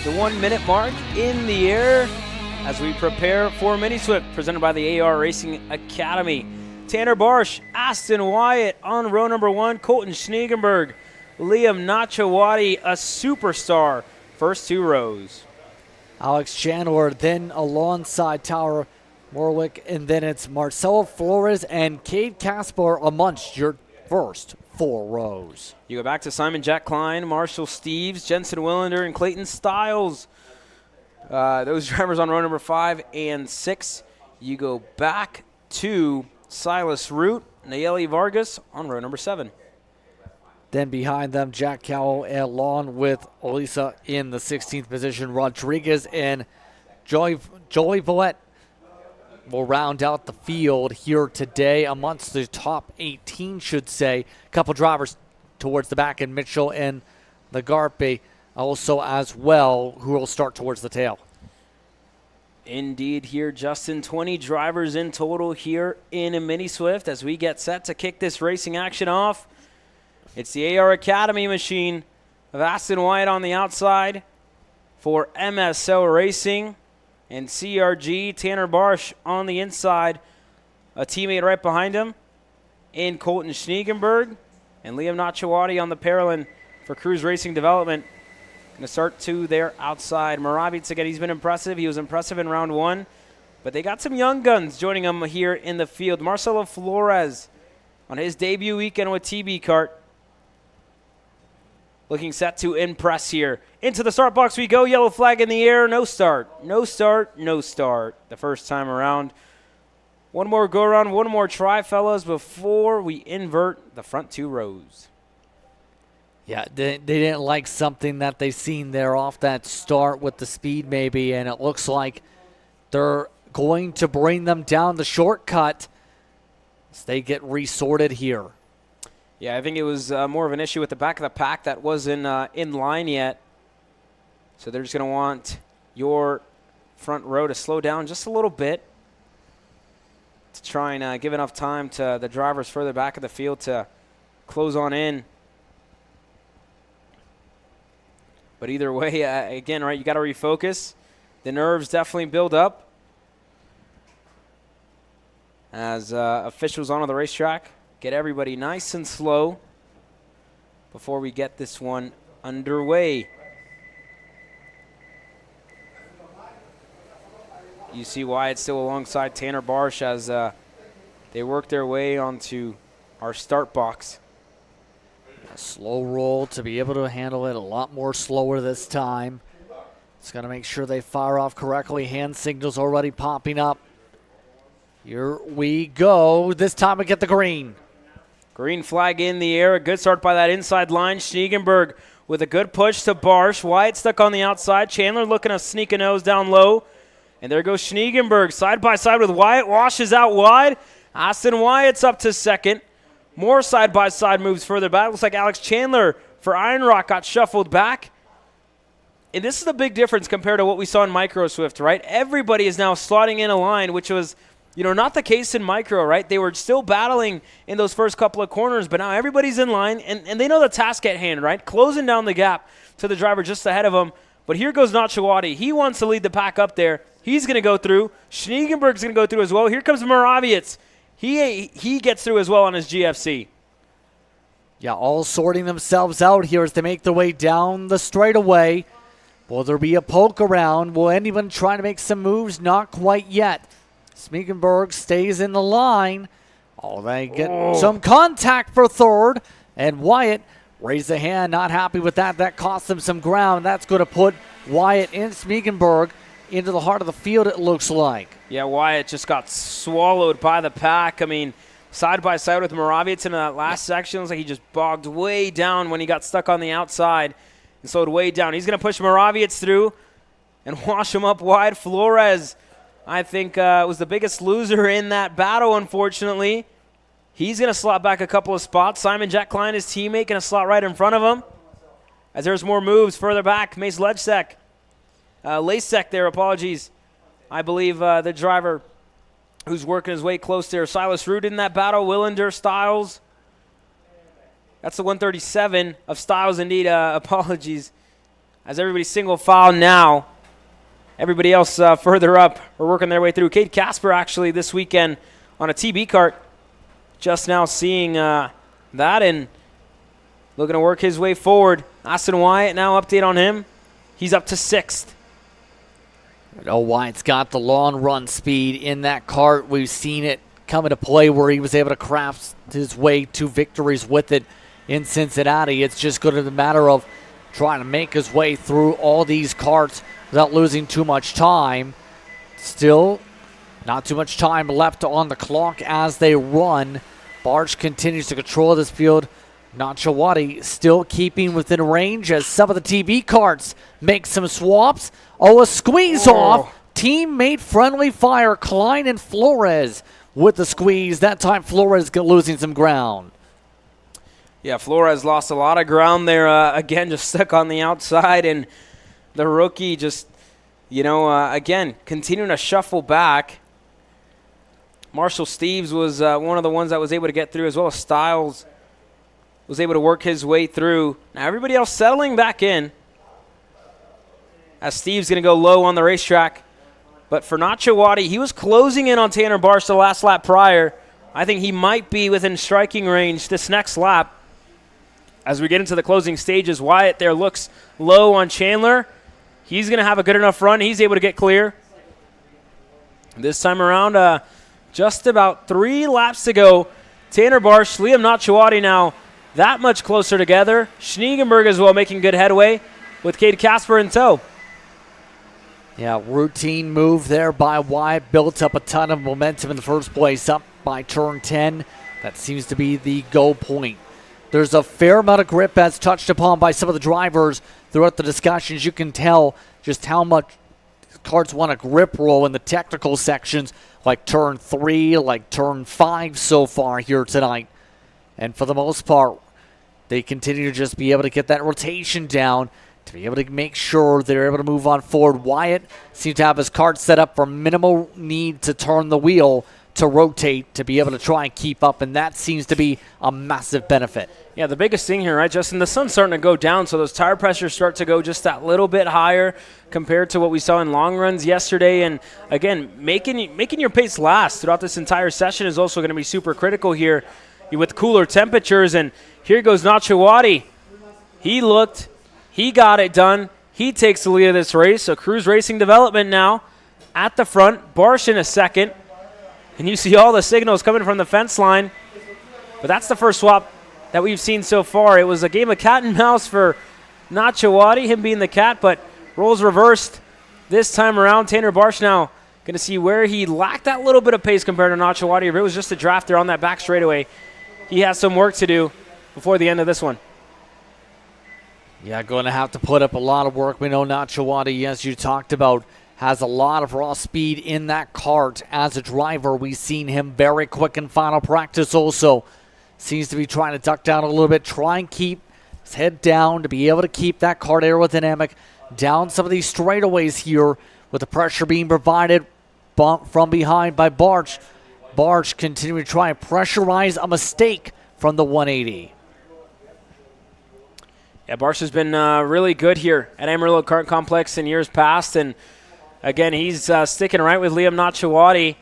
The 1 minute mark in the air as we prepare for Mini Swift, presented by the AR Racing Academy. Tanner Barsh, Aston Wyatt on row number 1, Colton Schneegenberg, Liam Nachawati, a superstar, first 2 rows. Alex Chandler then alongside Tower Morwick, and then it's Marcelo Flores and Cade Casper amongst your first 4 rows. You go back to Simon Jack Klein, Marshall Steves, Jensen Willender, and Clayton Stiles. Those drivers on row number 5 and 6. You go back to Silas Root, Nayeli Vargas on row number 7. Then behind them, Jack Cowell along with Elisa in the 16th position. Rodriguez and Joey Villette will round out the field here today amongst the top 18, should say. A couple drivers towards the back, and Mitchell and the Garpe also as well, who will start towards the tail. Indeed here, Justin. 20 drivers in total here in a Mini Swift as we get set to kick this racing action off. It's the AR Academy machine of Aston Wyatt on the outside for MSO Racing, and CRG, Tanner Barsh on the inside. A teammate right behind him in Colton Schneegenberg, and Liam Nachawati on the Paralin for Cruise Racing Development. Going to start to their outside. Moravitz, again, he's been impressive. He was impressive in round 1, but they got some young guns joining them here in the field. Marcelo Flores on his debut weekend with TB Kart, looking set to impress here. Into the start box we go. Yellow flag in the air. No start. No start. No start. The first time around. One more go around. One more try, fellas, before we invert the front 2 rows. Yeah, they didn't like something that they seen there off that start with the speed maybe, and it looks like they're going to bring them down the shortcut as they get resorted here. Yeah, I think it was more of an issue with the back of the pack that wasn't in line yet. So they're just going to want your front row to slow down just a little bit to try and give enough time to the drivers further back of the field to close on in. But either way, again, right, you got to refocus. The nerves definitely build up as officials onto the racetrack get everybody nice and slow before we get this one underway. You see Wyatt still alongside Tanner Barsh as they work their way onto our start box. A slow roll to be able to handle it a lot more slower this time. It's going to make sure they fire off correctly. Hand signals already popping up. Here we go. This time we get the green. Green flag in the air. A good start by that inside line. Schniegenberg with a good push to Barsh. Wyatt stuck on the outside. Chandler looking to sneak a nose down low. And there goes Schniegenberg side by side with Wyatt. Washes out wide. Austin Wyatt's up to second. More side by side moves further back. Looks like Alex Chandler for Iron Rock got shuffled back. And this is the big difference compared to what we saw in Micro Swift, right? Everybody is now slotting in a line, which was, not the case in Micro, right? They were still battling in those first couple of corners, but now everybody's in line, and they know the task at hand, right? Closing down the gap to the driver just ahead of them. But here goes Nachawati. He wants to lead the pack up there. He's going to go through. Schniegenberg's going to go through as well. Here comes Moraviec. He gets through as well on his GFC. Yeah, all sorting themselves out here as they make their way down the straightaway. Will there be a poke around? Will anyone try to make some moves? Not quite yet. Schniegenberg stays in the line. Oh, they get some contact for third. And Wyatt raised a hand, not happy with that. That cost them some ground. That's going to put Wyatt and Schniegenberg into the heart of the field, it looks like. Yeah, Wyatt just got swallowed by the pack. I mean, side by side with Moraviec in that last section. It looks like he just bogged way down when he got stuck on the outside and slowed way down. He's going to push Moraviec through and wash him up wide. Flores, I think, was the biggest loser in that battle, unfortunately. He's going to slot back a couple of spots. Simon Jack Klein, his teammate, going to slot right in front of him. As there's more moves further back, Mace Lecek there, apologies. I believe the driver who's working his way close there. Silas Root in that battle. Willender, Styles. That's the 137 of Styles indeed. Apologies. As everybody's single file now. Everybody else further up are working their way through. Cade Casper actually this weekend on a TB kart. Just now seeing that and looking to work his way forward. Austin Wyatt now update on him. He's up to 6th. Wyatt's got the long run speed in that kart. We've seen it come into play where he was able to craft his way to victories with it in Cincinnati. It's just going to be a matter of trying to make his way through all these karts without losing too much time. Still, not too much time left on the clock as they run. Barsh continues to control this field. Nachawati still keeping within range as some of the TB karts make some swaps. Oh, a squeeze off. Teammate friendly fire. Klein and Flores with the squeeze. That time Flores losing some ground. Yeah, Flores lost a lot of ground there. Again, just stuck on the outside. And the rookie just, again, continuing to shuffle back. Marshall Steves was one of the ones that was able to get through, as well as Styles was able to work his way through. Now everybody else settling back in as Steve's going to go low on the racetrack. But for Nachawati, he was closing in on Tanner Barsh the last lap prior. I think he might be within striking range this next lap. As we get into the closing stages, Wyatt there looks low on Chandler. He's going to have a good enough run. He's able to get clear. This time around, just about 3 laps to go. Tanner Barsh, Liam Nachawati now that much closer together. Schniegenberg as well making good headway with Cade Casper in tow. Yeah, routine move there by Wyatt. Built up a ton of momentum in the first place up by turn 10. That seems to be the go point. There's a fair amount of grip as touched upon by some of the drivers throughout the discussions. You can tell just how much karts want a grip roll in the technical sections, like turn 3, like turn 5 so far here tonight. And for the most part, they continue to just be able to get that rotation down, to be able to make sure they're able to move on forward. Wyatt seems to have his cart set up for minimal need to turn the wheel to rotate to be able to try and keep up, and that seems to be a massive benefit. Yeah, the biggest thing here, right, Justin, the sun's starting to go down, so those tire pressures start to go just that little bit higher compared to what we saw in long runs yesterday. And, again, making your pace last throughout this entire session is also going to be super critical here with cooler temperatures. And here goes Nachawati. He looked. He got it done. He takes the lead of this race. So Cruise Racing Development now at the front. Barsh in a second. And you see all the signals coming from the fence line. But that's the first swap that we've seen so far. It was a game of cat and mouse for Nachawati, him being the cat, but roles reversed this time around. Tanner Barsh now going to see where he lacked that little bit of pace compared to Nachawati. If it was just a draft there on that back straightaway, he has some work to do before the end of this one. Yeah, going to have to put up a lot of work. We know Nachawati, as you talked about, has a lot of raw speed in that cart as a driver. We've seen him very quick in final practice also. Seems to be trying to duck down a little bit, try and keep his head down to be able to keep that cart aerodynamic down some of these straightaways here with the pressure being provided from behind by Barsh. Barsh continuing to try and pressurize a mistake from the 180. Yeah, Barsh has been really good here at Amarillo Kart Complex in years past, and again, he's sticking right with Liam Nachawati.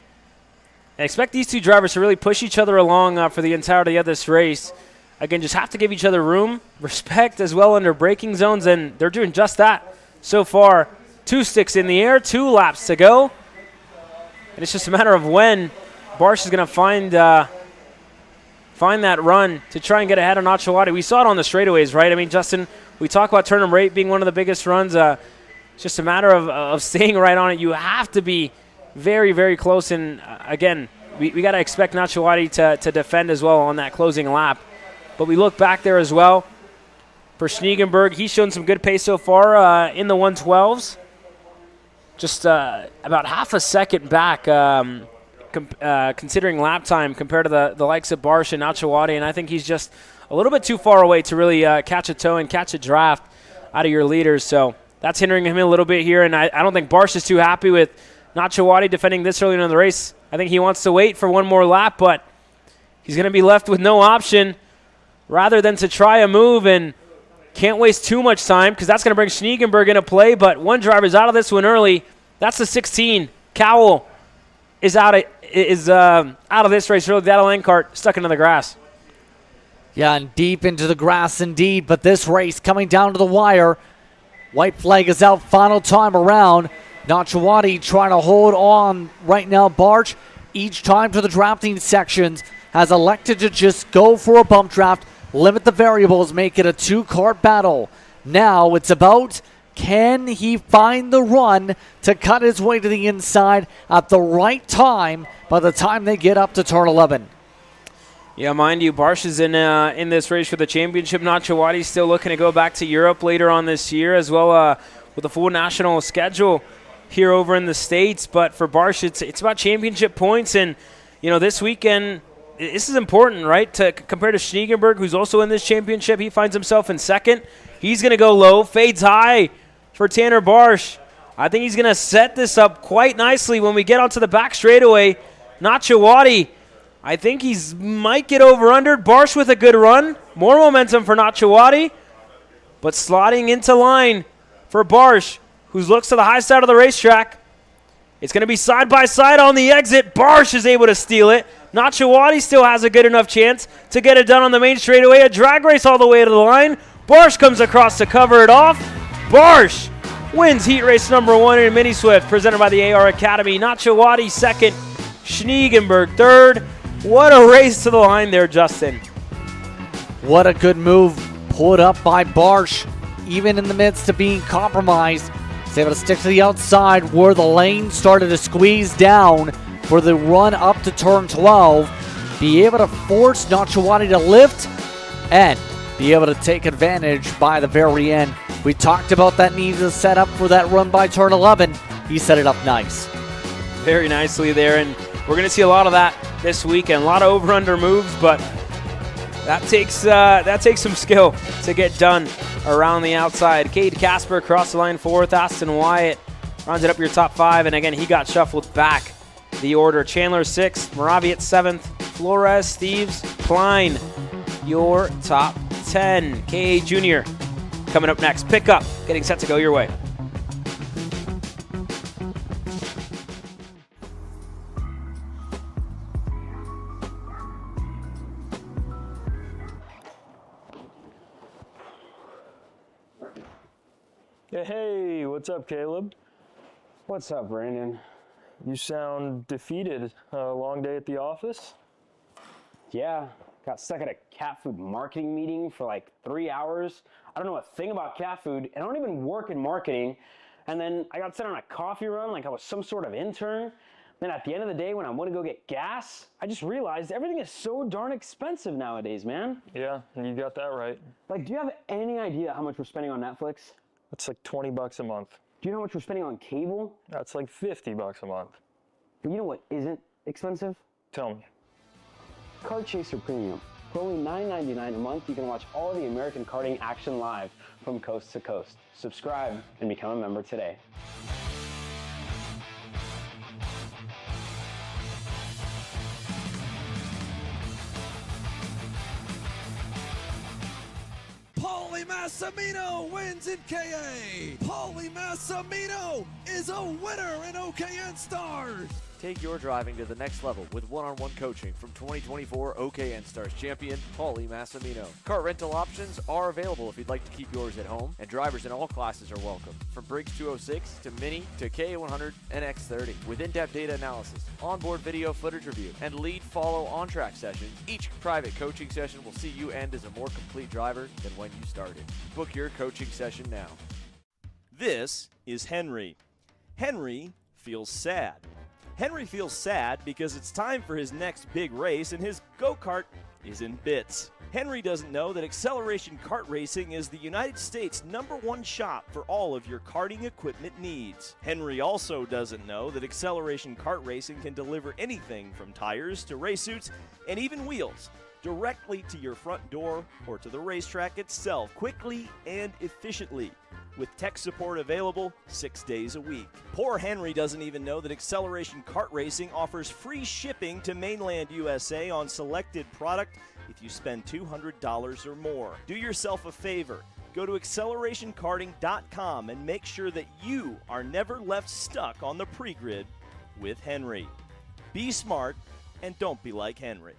I expect these two drivers to really push each other along for the entirety of this race. Again, just have to give each other room, respect as well under braking zones, and they're doing just that so far. 2 sticks in the air, 2 laps to go. And it's just a matter of when Barsh is going to find that run to try and get ahead of Nachawati. We saw it on the straightaways, right? I mean, Justin, we talk about turn and rate being one of the biggest runs. It's just a matter of staying right on it. You have to be very, very close. And, again, we got to expect Nachawati to defend as well on that closing lap. But we look back there as well. For Schniegenberg, he's shown some good pace so far in the 112s. Just about half a second back considering lap time compared to the likes of Barsh and Nachawati. And I think he's just a little bit too far away to really catch a toe and catch a draft out of your leaders. So that's hindering him a little bit here. And I don't think Barsh is too happy with Nachawati defending this early in the race. I think he wants to wait for one more lap, but he's going to be left with no option rather than to try a move, and can't waste too much time because that's going to bring Schniegenberg into play. But one driver's out of this one early. That's the 16. Cowell is out of this race early. That lane cart stuck into the grass. Yeah, and deep into the grass indeed. But this race coming down to the wire. White flag is out final time around. Nachawati trying to hold on right now. Barsh, each time to the drafting sections, has elected to just go for a bump draft, limit the variables, make it a 2-cart battle. Now it's about, can he find the run to cut his way to the inside at the right time by the time they get up to turn 11? Yeah, mind you, Barsh is in this race for the championship. Nachawati's still looking to go back to Europe later on this year, as well with a full national schedule here over in the States. But for Barsh, it's about championship points, and this weekend, this is important, right? To compare to Schniegenberg, who's also in this championship, he finds himself in second. He's going to go low, fades high for Tanner Barsh. I think he's going to set this up quite nicely when we get onto the back straightaway. Nachawati, I think he's might get over under. Barsh with a good run. More momentum for Nachawati. But slotting into line for Barsh, who looks to the high side of the racetrack. It's going to be side by side on the exit. Barsh is able to steal it. Nachawati still has a good enough chance to get it done on the main straightaway. A drag race all the way to the line. Barsh comes across to cover it off. Barsh wins heat race number 1 in Mini Swift, presented by the AR Academy. Nachawati second, Schniegenberg third. What a race to the line there, Justin. What a good move put up by Barsh, even in the midst of being compromised. He's able to stick to the outside where the lane started to squeeze down for the run up to turn 12. Be able to force Nachawati to lift and be able to take advantage by the very end. We talked about that need to set up for that run by turn 11. He set it up nice. Very nicely there, and we're going to see a lot of that this weekend. A lot of over-under moves, but that takes some skill to get done around the outside. Cade Casper across the line 4th. Aston Wyatt rounded up your top 5, and again, he got shuffled back the order. Chandler 6th, Moravian 7th, Flores, Steves, Klein, your top 10. KA Jr. coming up next. Pick up, getting set to go your way. Hey, what's up, Caleb? What's up, Brandon? You sound defeated. A long day at the office? Yeah, got stuck at a cat food marketing meeting for like 3 hours. I don't know a thing about cat food, and I don't even work in marketing. And then I got sent on a coffee run like I was some sort of intern. Then at the end of the day, when I want to go get gas, I just realized everything is so darn expensive nowadays, man. Yeah, you got that right. Like, do you have any idea how much we're spending on Netflix? That's like 20 bucks a month. Do you know how much we're spending on cable? That's like 50 bucks a month. But you know what isn't expensive? Tell me. Kart Chaser Premium. For only $9.99 a month, you can watch all the American karting action live from coast to coast. Subscribe and become a member today. Paulie Massimino wins in KA. Paulie Massimino is a winner in OKN Stars. Take your driving to the next level with one-on-one coaching from 2024 OKN Stars champion, Paulie Massimino. Car rental options are available if you'd like to keep yours at home, and drivers in all classes are welcome, from Briggs 206 to Mini to K100 and X30. With in-depth data analysis, onboard video footage review, and lead follow on-track sessions, each private coaching session will see you end as a more complete driver than when you started. Book your coaching session now. This is Henry. Henry feels sad. Henry feels sad because it's time for his next big race and his go-kart is in bits. Henry doesn't know that Acceleration Kart Racing is the United States' #1 shop for all of your karting equipment needs. Henry also doesn't know that Acceleration Kart Racing can deliver anything from tires to race suits and even wheels directly to your front door or to the racetrack itself, quickly and efficiently, with tech support available 6 days a week. Poor Henry doesn't even know that Acceleration Kart Racing offers free shipping to mainland USA on selected product if you spend $200 or more. Do yourself a favor. Go to accelerationkarting.com and make sure that you are never left stuck on the pre-grid with Henry. Be smart and don't be like Henry.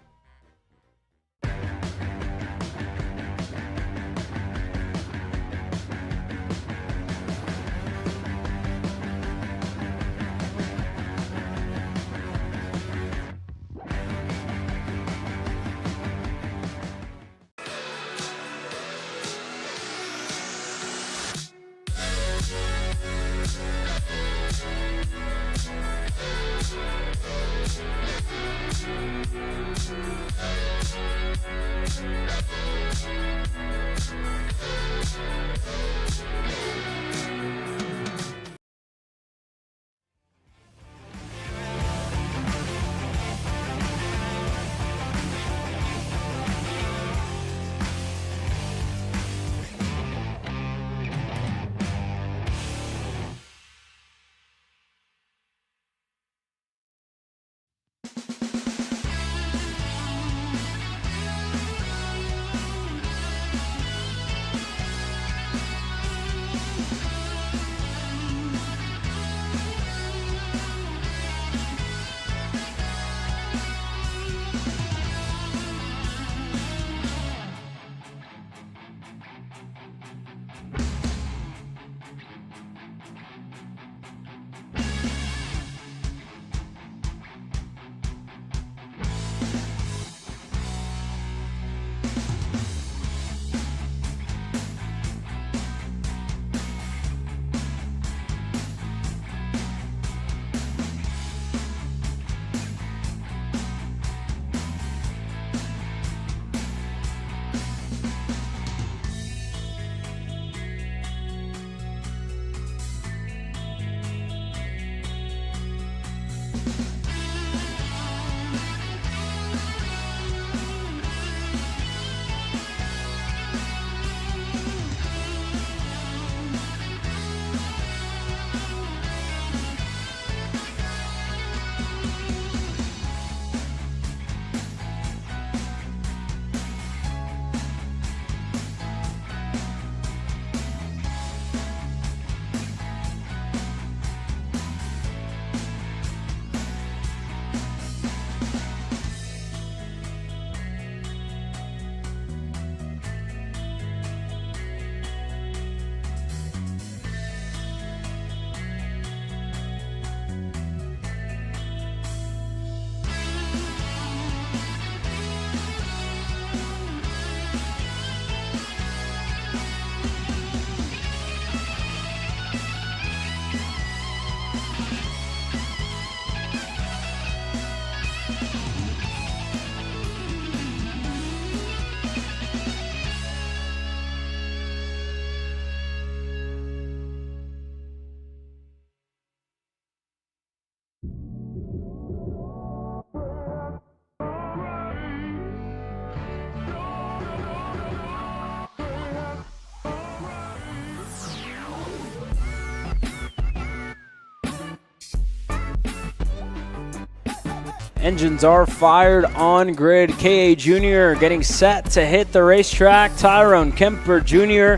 Engines are fired on grid. KA Jr. getting set to hit the racetrack. Tyrone Kemper Jr.,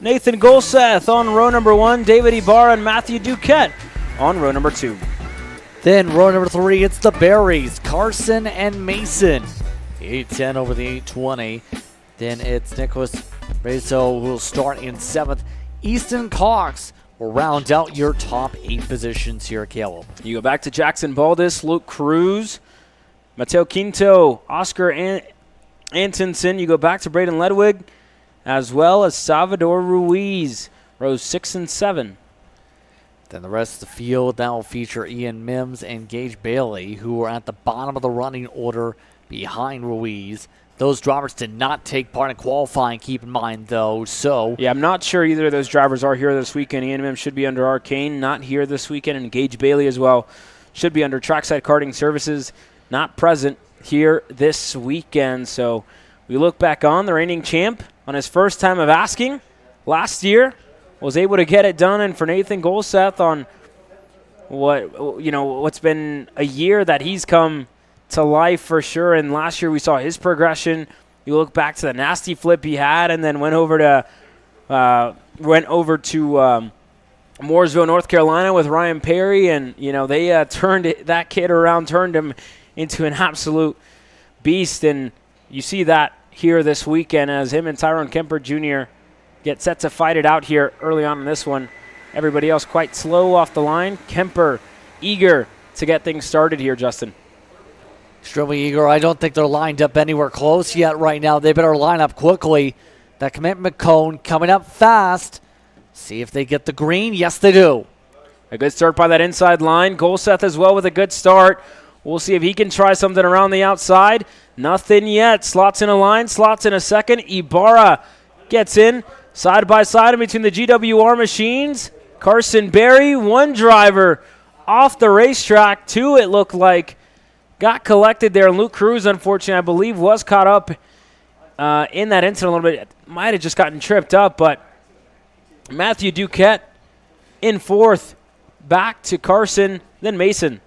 Nathan Golseth on row number 1. David Ibarra and Matthew Duquette on row number 2. Then row number 3, it's the Berries, Carson and Mason. 810 over the 820. Then it's Nicholas Rezo who will start in 7th. Easton Cox will round out your top 8 positions here, Caleb. You go back to Jackson Baldus, Luke Cruz, Mateo Quinto, Oscar Antonson. You go back to Braden Ledwig, as well as Salvador Ruiz, rows 6 and 7. Then the rest of the field now will feature Ian Mims and Gage Bailey, who are at the bottom of the running order behind Ruiz. Those drivers did not take part in qualifying, keep in mind, though. So yeah, I'm not sure either of those drivers are here this weekend. Ian Mims should be under Arcane, not here this weekend, and Gage Bailey as well should be under Trackside Karting Services, not present here this weekend. So we look back on the reigning champ on his first time of asking last year, was able to get it done, and for Nathan Golseth on what's been a year that he's come to life for sure. And last year we saw his progression. You look back to the nasty flip he had, and then went over to Mooresville, North Carolina with Ryan Perry, and they turned that kid around, turned him into an absolute beast. And you see that here this weekend as him and Tyrone Kemper Jr. get set to fight it out here early on in this one. Everybody else quite slow off the line. Kemper eager to get things started here, Justin. Extremely eager. I don't think they're lined up anywhere close yet right now. They better line up quickly. That commitment cone coming up fast. See if they get the green. Yes, they do. A good start by that inside line. Golseth as well with a good start. We'll see if he can try something around the outside. Nothing yet. Slots in a line, slots in a second. Ibarra gets in side by side in between the GWR machines. Carson Berry, one driver off the racetrack. 2, it looked like, got collected there. Luke Cruz, unfortunately, I believe, was caught up in that incident a little bit. Might have just gotten tripped up, but Matthew Duquette in 4th. Back to Carson, then Mason.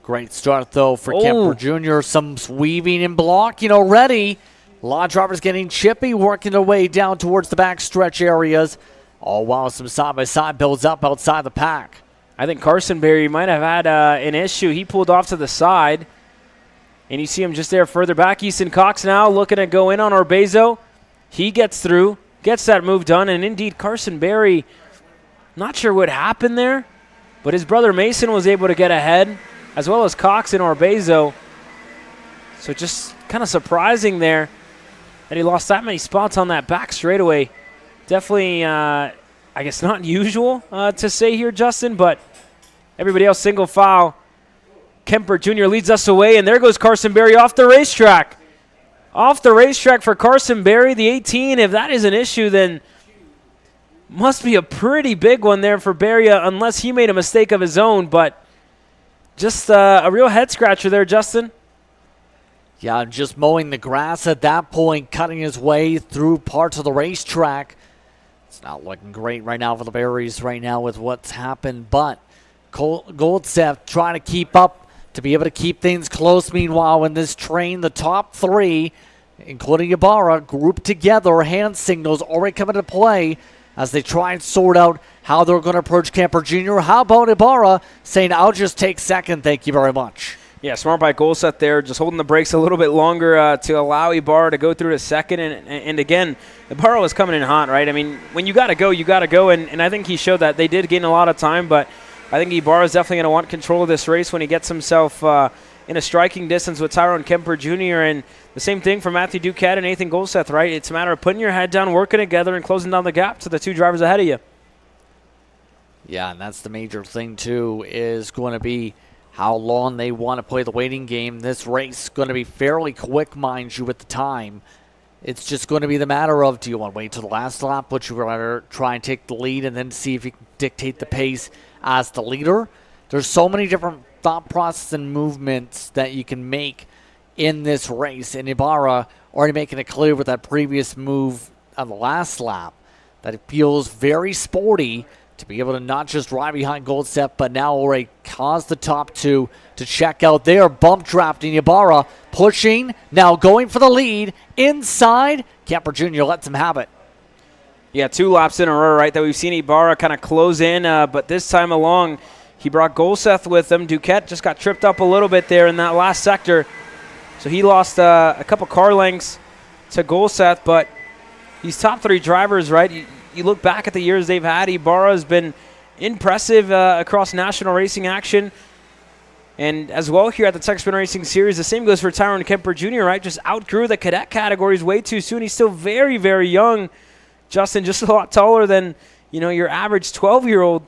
Great start, though, for Kemper Jr. Some weaving and blocking already. A lot of drivers getting chippy, working their way down towards the backstretch areas. All while some side-by-side builds up outside the pack. I think Carson Berry might have had an issue. He pulled off to the side, and you see him just there further back. Easton Cox now looking to go in on Orbezo. He gets through, gets that move done, and indeed Carson Berry, not sure what happened there, but his brother Mason was able to get ahead, as well as Cox and Orbezo. So just kind of surprising there that he lost that many spots on that back straightaway. Definitely, I guess, not usual to say here, Justin, but everybody else single file. Kemper Jr. leads us away, and there goes Carson Berry off the racetrack. Off the racetrack for Carson Berry, the 18. If that is an issue, then must be a pretty big one there for Berry, unless he made a mistake of his own, but just a real head-scratcher there, Justin. Yeah, just mowing the grass at that point, cutting his way through parts of the racetrack. It's not looking great right now for the Berries right now with what's happened, but Goldseth trying to keep up to be able to keep things close. Meanwhile, in this train, the top 3, including Ibarra, grouped together, hand signals already come into play as they try and sort out how they're going to approach Kemper Jr. How about Ibarra saying, I'll just take second, thank you very much. Yeah, smart by Golseth there, just holding the brakes a little bit longer to allow Ibarra to go through to second. And again, Ibarra was coming in hot, right? I mean, when you got to go, you got to go. And I think he showed that. They did gain a lot of time, but I think Ibarra is definitely going to want control of this race when he gets himself in a striking distance with Tyrone Kemper Jr. And the same thing for Matthew Duquette and Nathan Golseth, right? It's a matter of putting your head down, working together, and closing down the gap to the 2 drivers ahead of you. Yeah, and that's the major thing, too, is going to be how long they want to play the waiting game. This race is going to be fairly quick, mind you, at the time. It's just going to be the matter of, do you want to wait till the last lap, would you rather try and take the lead and then see if you can dictate the pace as the leader? There's so many different thought processes and movements that you can make in this race. And Ibarra already making it clear with that previous move on the last lap that it feels very sporty to be able to not just ride behind Goldseth, but now already cause the top two to check out there. Bump drafting Ibarra, pushing, now going for the lead. Inside, Kemper Jr. lets him have it. Yeah, 2 laps in a row, right, that we've seen Ibarra kind of close in, but this time along, he brought Goldseth with him. Duquette just got tripped up a little bit there in that last sector, so he lost a couple car lengths to Goldseth, but these top 3 drivers, right, you look back at the years they've had, Ibarra has been impressive across national racing action. And as well here at the Tech Spin Racing Series, the same goes for Tyrone Kemper Jr., right? Just outgrew the cadet categories way too soon. He's still very, very young. Justin, just a lot taller than, your average 12-year-old.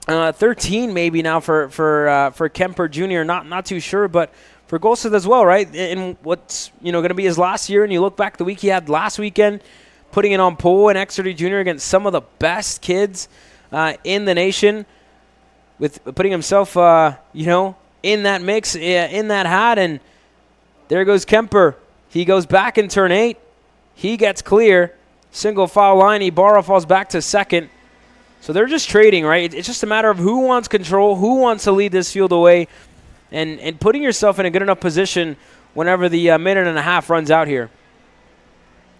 13 maybe now for Kemper Jr., not too sure, but for Goldseth as well, right? In what's, going to be his last year, and you look back the week he had last weekend, putting it on pole in Exeter Jr. against some of the best kids in the nation, with putting himself, in that mix, in that hat. And there goes Kemper. He goes back in turn 8. He gets clear. Single file line. Ibarra falls back to second. So they're just trading, right? It's just a matter of who wants control, who wants to lead this field away, and putting yourself in a good enough position whenever the minute and a half runs out here.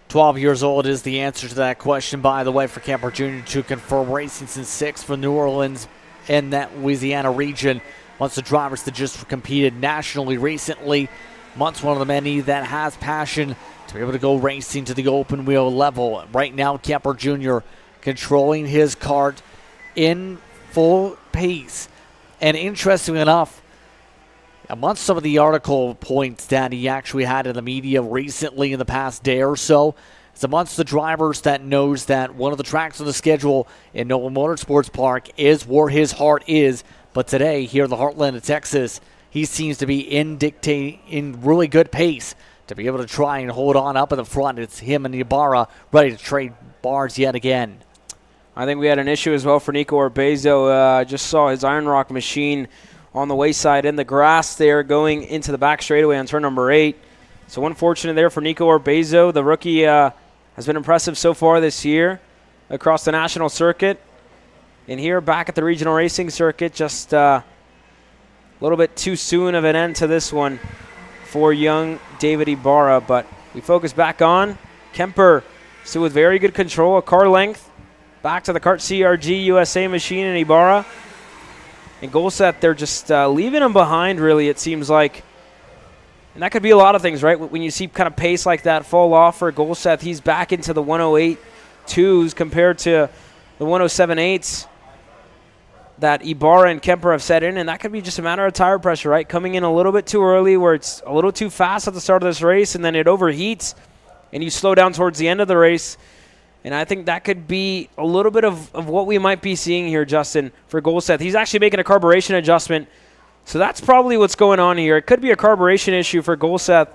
12 years old is the answer to that question, by the way, for Kemper Jr. to confirm racing since 6 for New Orleans and that Louisiana region. Once the drivers that just competed nationally recently. Once one of the many that has passion to be able to go racing to the open wheel level. Right now, Kemper Jr. controlling his kart in full pace. And interestingly enough, amongst some of the article points that he actually had in the media recently in the past day or so, it's amongst the drivers that knows that one of the tracks on the schedule in Noble Motorsports Park is where his heart is. But today, here in the heartland of Texas, he seems to be in really good pace to be able to try and hold on up in the front. It's him and Ibarra ready to trade bars yet again. I think we had an issue as well for Nico Urbezo. Just saw his Iron Rock machine on the wayside in the grass there going into the back straightaway on turn number 8. So unfortunate there for Nico Urbezo. The rookie has been impressive so far this year across the national circuit. And here back at the regional racing circuit, just a little bit too soon of an end to this one for young David Ibarra. But we focus back on Kemper, still with very good control, a car length. Back to the Kart CRG USA machine and Ibarra. And Goldseth, they're just leaving him behind, really, it seems like. And that could be a lot of things, right? When you see kind of pace like that fall off for Goldseth, he's back into the 108 2s compared to the 107 8s that Ibarra and Kemper have set in. And that could be just a matter of tire pressure, right? Coming in a little bit too early where it's a little too fast at the start of this race, and then it overheats, and you slow down towards the end of the race. And I think that could be a little bit of what we might be seeing here, Justin, for Goldseth. He's actually making a carburation adjustment. So that's probably what's going on here. It could be a carburation issue for Goldseth.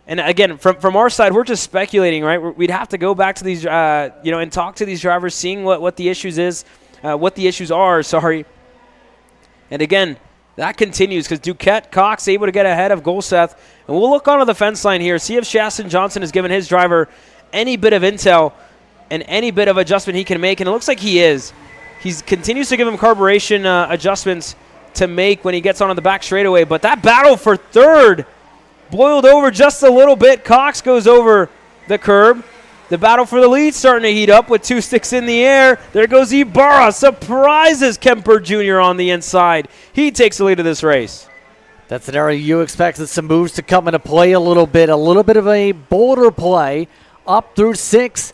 And again, from our side, we're just speculating, right? We'd have to go back to these, and talk to these drivers, seeing what the issues are, sorry. And again, that continues because Duquette Cox able to get ahead of Goldseth. And we'll look onto the fence line here, see if Shaston Johnson has given his driver any bit of intel and any bit of adjustment he can make, and it looks like he is. He continues to give him carburation adjustments to make when he gets onto the back straightaway, but that battle for third boiled over just a little bit. Cox goes over the curb. The battle for the lead starting to heat up with 2 sticks in the air. There goes Ibarra, surprises Kemper Jr. on the inside. He takes the lead of this race. That's an area you expected some moves to come into play a little bit of a bolder play up through 6.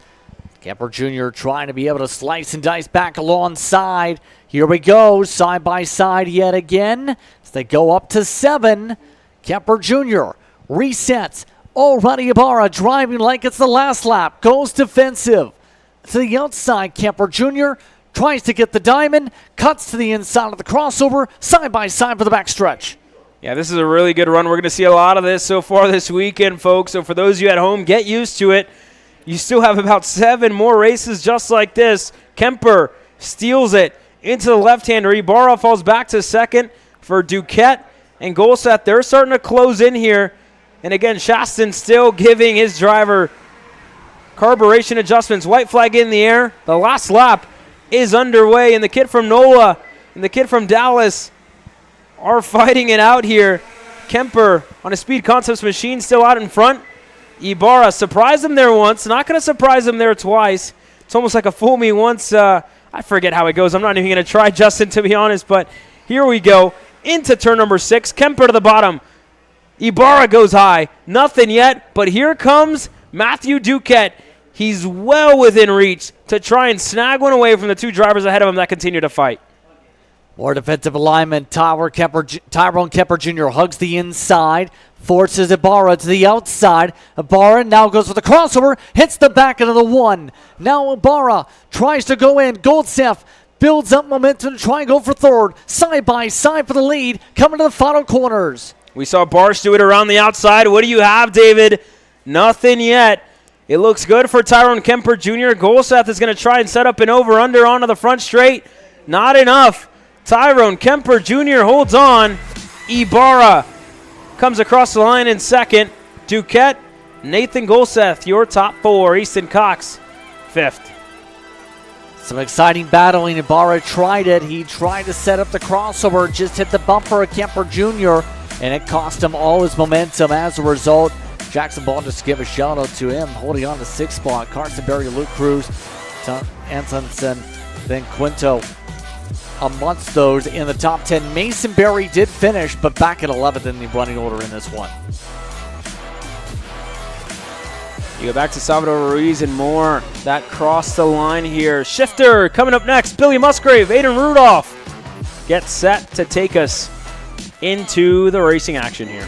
Kemper Jr. trying to be able to slice and dice back alongside. Here we go, side by side yet again. As they go up to 7. Kemper Jr. resets. Already Ibarra driving like it's the last lap. Goes defensive. To the outside, Kemper Jr. tries to get the diamond. Cuts to the inside of the crossover. Side by side for the backstretch. Yeah, this is a really good run. We're going to see a lot of this so far this weekend, folks. So for those of you at home, get used to it. You still have about 7 more races just like this. Kemper steals it into the left-hander. Ibarra falls back to second for Duquette and Goldseth. They're starting to close in here. And again, Shaston still giving his driver carburation adjustments. White flag in the air. The last lap is underway, and the kid from NOLA and the kid from Dallas are fighting it out here. Kemper on a Speed Concepts machine still out in front. Ibarra surprised him there once. Not going to surprise him there twice. It's almost like a fool me once. I forget how it goes. I'm not even going to try, Justin, to be honest. But here we go. Into turn number 6. Kemper to the bottom. Ibarra goes high. Nothing yet. But here comes Matthew Duquette. He's well within reach to try and snag one away from the 2 drivers ahead of him that continue to fight. More defensive alignment. Tyrone Kemper Jr. hugs the inside, forces Ibarra to the outside. Ibarra now goes for the crossover, hits the back end of the 1. Now Ibarra tries to go in. Goldstaff builds up momentum to try and go for third. Side by side for the lead, coming to the final corners. We saw Barsh do it around the outside. What do you have, David? Nothing yet. It looks good for Tyrone Kemper Jr. Goldstaff is going to try and set up an over-under onto the front straight. Not enough. Tyrone Kemper Jr. holds on. Ibarra comes across the line in second. Duquette, Nathan Goldstaff, your top 4. Easton Cox, 5th. Some exciting battling. Ibarra tried it. He tried to set up the crossover, just hit the bumper of Kemper Jr., and it cost him all his momentum. As a result, Jackson Ball, just give a shout out to him, holding on to 6th spot. Carson Berry, Luke Cruz, Antonsen, then Quinto amongst those in the top 10. Mason Berry did finish, but back at 11th in the running order in this one. You go back to Salvador Ruiz and more. That crossed the line here. Shifter coming up next. Billy Musgrave, Aiden Rudolph get set to take us into the racing action here.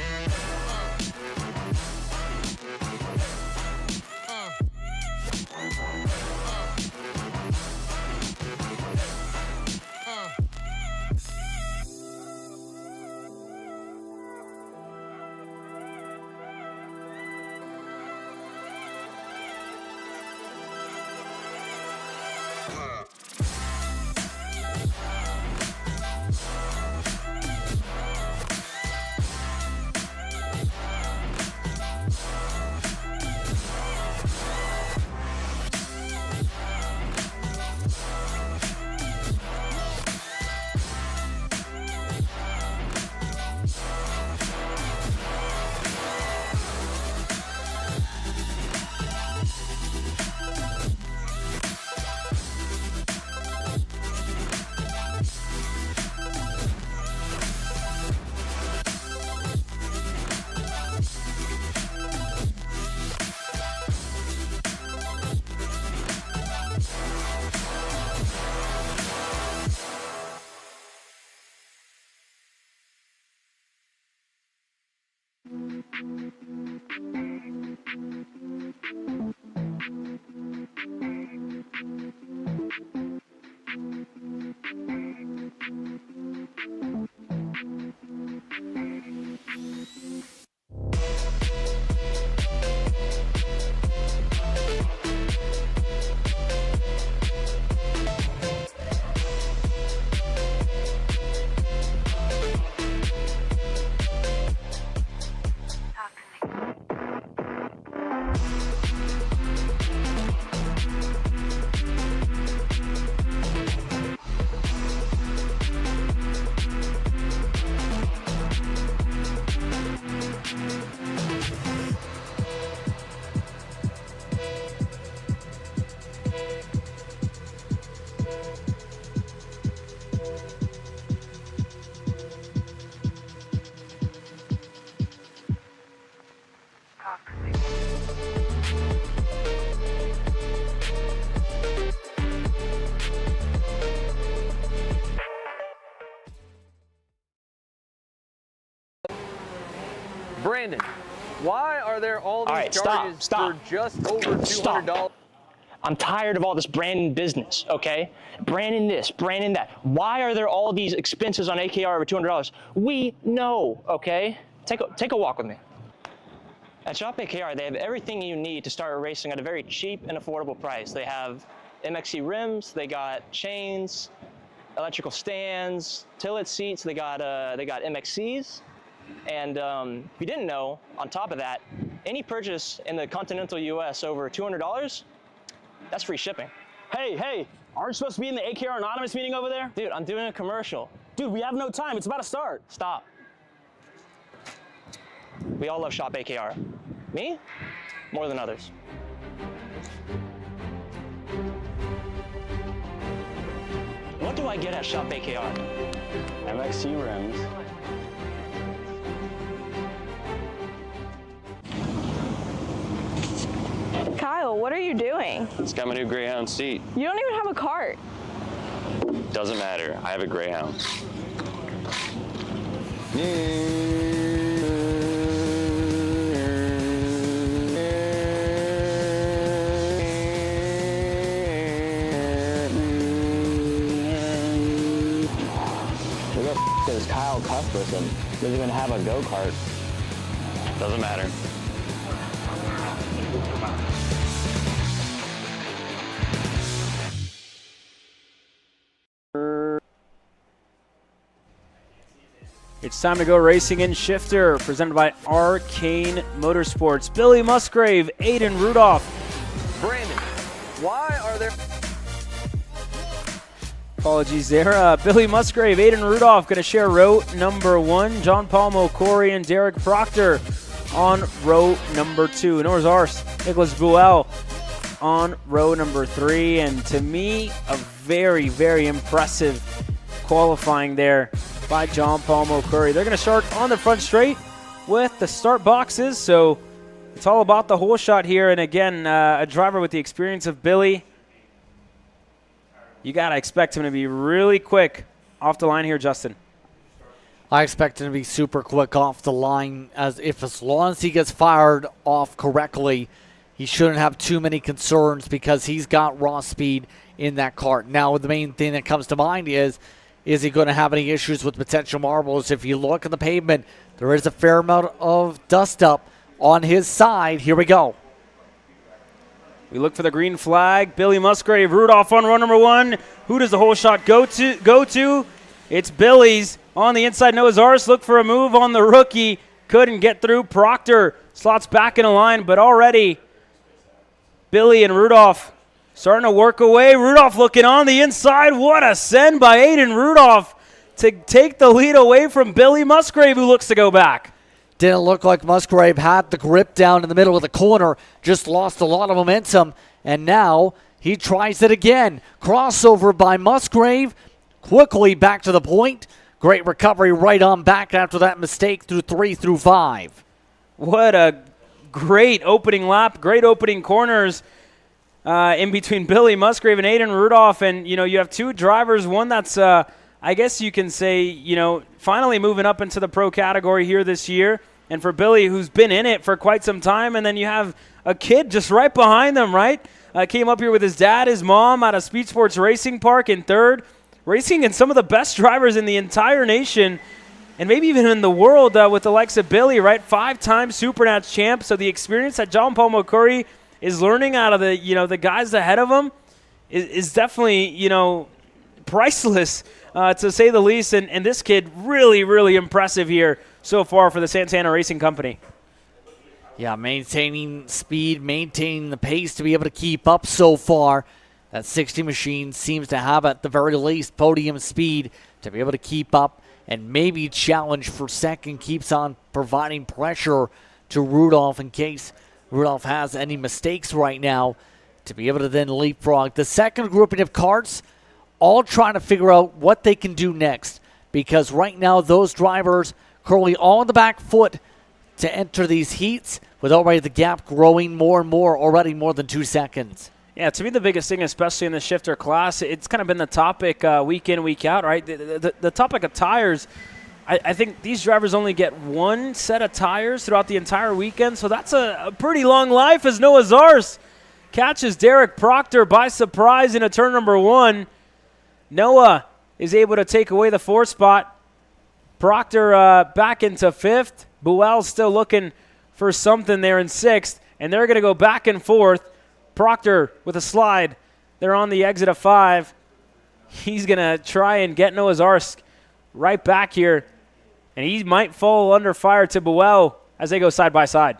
Brandon, why are there all these charges for just over $200? I'm tired of all this Brandon business, okay? Brandon this, Brandon that. Why are there all these expenses on AKR over $200? We know, okay? Take a walk with me. At Shop AKR, they have everything you need to start racing at a very cheap and affordable price. They have MXC rims, they got chains, electrical stands, tilt seats, they got MXCs. And if you didn't know, on top of that, any purchase in the continental US over $200, that's free shipping. Hey, Aren't you supposed to be in the AKR Anonymous meeting over there? Dude, I'm doing a commercial. Dude, we have no time. It's about to start. Stop. We all love Shop AKR. Me? More than others. What do I get at Shop AKR? MXC rims. Kyle, what are you doing? It's got my new Greyhound seat. You don't even have a cart. Doesn't matter. I have a Greyhound. Who the f is Kyle Cuthbertson? Doesn't even have a go-kart. Doesn't matter. It's time to go racing in Shifter, presented by Arcane Motorsports. Billy Musgrave, Aiden Rudolph. Brandon, why are there... Apologies there. Billy Musgrave, Aiden Rudolph going to share row number 1. John Paul Mokori and Derek Proctor on row number 2. Norris Ars, Nicholas Buell on row number 3. And to me, a very, very impressive qualifying there by John Paul Mokori. They're going to start on the front straight with the start boxes. So it's all about the whole shot here. And again, a driver with the experience of Billy. You got to expect him to be really quick off the line here, Justin. I expect him to be super quick off the line, as long as he gets fired off correctly, he shouldn't have too many concerns because he's got raw speed in that kart. Now, the main thing that comes to mind is he going to have any issues with potential marbles? If you look at the pavement, there is a fair amount of dust up on his side. Here we go. We look for the green flag. Billy Musgrave, Rudolph on run number 1. Who does the whole shot go to? It's Billy's on the inside. Noah's Ars look for a move on the rookie. Couldn't get through. Proctor slots back in a line, but already Billy and Rudolph starting to work away. Rudolph looking on the inside. What a send by Aiden Rudolph to take the lead away from Billy Musgrave, who looks to go back. Didn't look like Musgrave had the grip down in the middle of the corner. Just lost a lot of momentum. And now he tries it again. Crossover by Musgrave. Quickly back to the point. Great recovery right on back after that mistake through 3 through 5. What a great opening lap. Great opening corners in between Billy Musgrave and Aiden Rudolph. And, you have two drivers. One that's, I guess you can say, finally moving up into the pro category here this year. And for Billy, who's been in it for quite some time. And then you have a kid just right behind them, right? Came up here with his dad, his mom out of Speed Sports Racing Park in third. Racing in some of the best drivers in the entire nation. And maybe even in the world with the likes of Billy, right? 5-time Supernats champ. So the experience that John Paul Mokori is learning out of the guys ahead of him is definitely, priceless, to say the least. And this kid really, really impressive here so far for the Santana Racing Company. Yeah, maintaining speed, maintaining the pace to be able to keep up so far. That 60 machine seems to have, at the very least, podium speed to be able to keep up and maybe challenge for second. Keeps on providing pressure to Rudolph in case Rudolph has any mistakes right now to be able to then leapfrog. The second grouping of karts all trying to figure out what they can do next, because right now those drivers currently all on the back foot to enter these heats, with already the gap growing more and more, already more than 2 seconds. Yeah, to me the biggest thing, especially in the shifter class, it's kind of been the topic week in, week out, right? The topic of tires. I think these drivers only get one set of tires throughout the entire weekend, so that's a pretty long life as Noah Zars catches Derek Proctor by surprise in a turn number 1. Noah is able to take away the 4th spot. Proctor back into 5th. Buell's still looking for something there in 6th, and they're going to go back and forth. Proctor with a slide. They're on the exit of 5. He's going to try and get Noah Zarsk right back here, and he might fall under fire to Buell as they go side by side.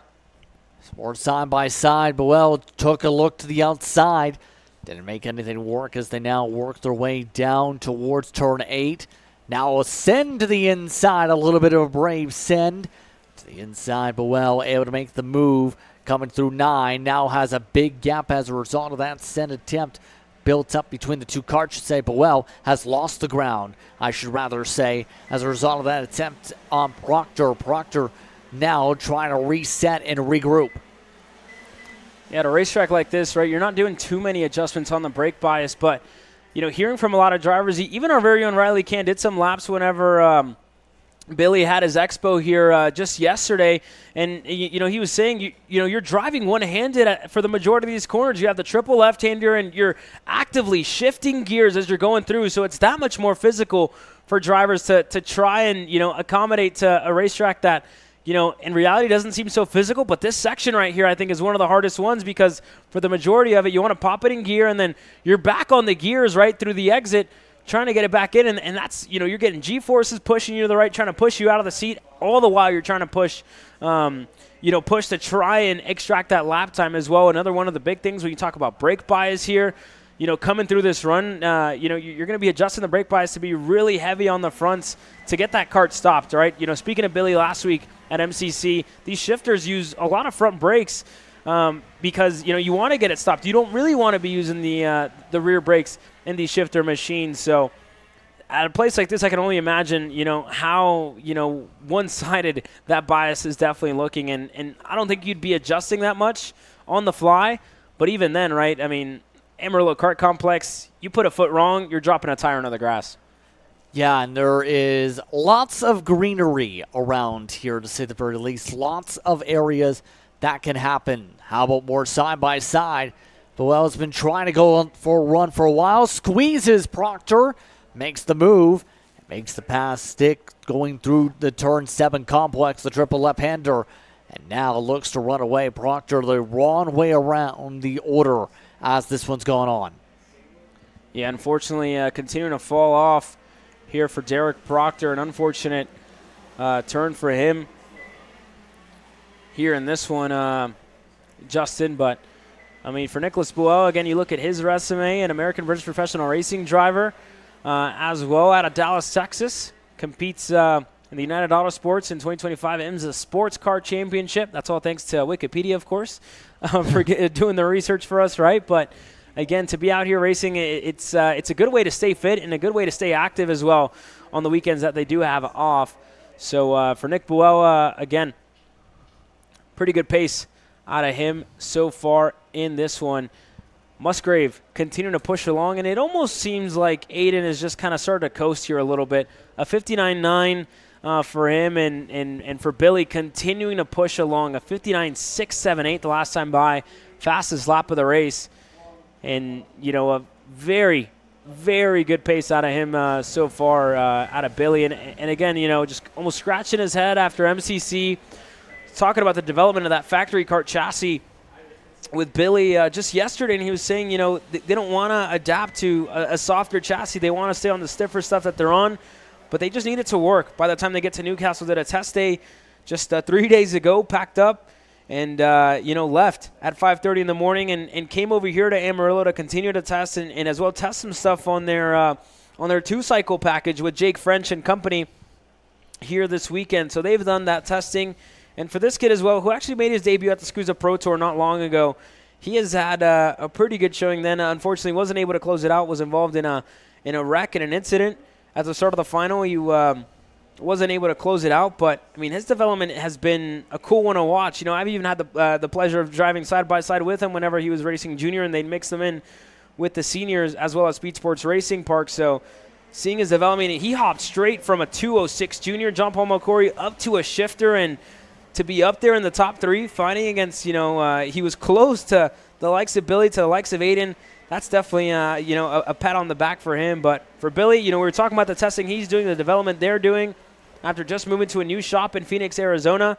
Sport side by side. Buell took a look to the outside. Didn't make anything work as they now work their way down towards turn 8. Now a send to the inside, a little bit of a brave send to the inside, but well able to make the move. Coming through 9, now has a big gap as a result of that send attempt built up between the two carts, should say. Boel has lost the ground, I should rather say, as a result of that attempt on Proctor. Proctor now trying to reset and regroup. Yeah, at a racetrack like this, right, you're not doing too many adjustments on the brake bias, but, you know, hearing from a lot of drivers, even our very own Riley Can did some laps whenever Billy had his expo here just yesterday, and you know he was saying you're driving one-handed for the majority of these corners. You have the triple left-hander, and you're actively shifting gears as you're going through. So it's that much more physical for drivers to try and accommodate to a racetrack that in reality doesn't seem so physical. But this section right here, I think, is one of the hardest ones because for the majority of it, you want to pop it in gear, and then you're back on the gears right through the exit, trying to get it back in, and that's, you're getting G-forces pushing you to the right, trying to push you out of the seat, all the while you're trying to push, push to try and extract that lap time as well. Another one of the big things when you talk about brake bias here, coming through this run, you're going to be adjusting the brake bias to be really heavy on the fronts to get that kart stopped, right? Speaking of Billy last week at MCC, these shifters use a lot of front brakes because, you want to get it stopped. You don't really want to be using the rear brakes in these shifter machines. So at a place like this, I can only imagine, how, one-sided that bias is definitely looking. And I don't think you'd be adjusting that much on the fly. But even then, right, I mean, Amarillo Kart Complex, you put a foot wrong, you're dropping a tire into the grass. Yeah, and there is lots of greenery around here, to say the very least. Lots of areas that can happen. How about more side-by-side? Boel's been trying to go for a run for a while. Squeezes Proctor. Makes the move. Makes the pass stick going through the turn 7 complex, the triple left-hander. And now looks to run away. Proctor the wrong way around the order as this one's going on. Yeah, unfortunately, continuing to fall off here for Derek Proctor. An unfortunate turn for him here in this one, Justin. But, I mean, for Nicholas Boel, again, you look at his resume, an American British professional racing driver as well out of Dallas, Texas. Competes in the United Auto Sports in 2025 IMSA Sports Car Championship. That's all thanks to Wikipedia, of course, for doing the research for us, right? But, again, to be out here racing, it's a good way to stay fit and a good way to stay active as well on the weekends that they do have off. So for Nick Boel, again, pretty good pace out of him so far in this one. Musgrave continuing to push along, and it almost seems like Aiden is just kind of starting to coast here a little bit. A 59.9 for him, and for Billy continuing to push along. A 59.678 the last time by, fastest lap of the race. And, a very, very good pace out of him so far out of Billy. And again, just almost scratching his head after MCC, talking about the development of that factory kart chassis with Billy just yesterday. And he was saying, they don't want to adapt to a softer chassis. They want to stay on the stiffer stuff that they're on. But they just need it to work. By the time they get to Newcastle, did a test day just 3 days ago, packed up. And, left at 5:30 in the morning and came over here to Amarillo to continue to test and as well test some stuff on their 2-cycle package with Jake French and company here this weekend. So they've done that testing. And for this kid as well, who actually made his debut at the SCUSA Pro Tour not long ago, he has had a pretty good showing then. Unfortunately, wasn't able to close it out, was involved in a wreck and an incident at the start of the final. He wasn't able to close it out, but I mean his development has been a cool one to watch. I've even had the pleasure of driving side by side with him whenever he was racing junior, and they'd mix them in with the seniors as well as Speed Sports Racing Park. So seeing his development, he hopped straight from a 206 junior John Paul McCory up to a shifter, and to be up there in the top 3 fighting against he was close to the likes of Billy, to the likes of Aiden. That's definitely a pat on the back for him. But for Billy, we were talking about the testing he's doing, the development they're doing. After just moving to a new shop in Phoenix, Arizona,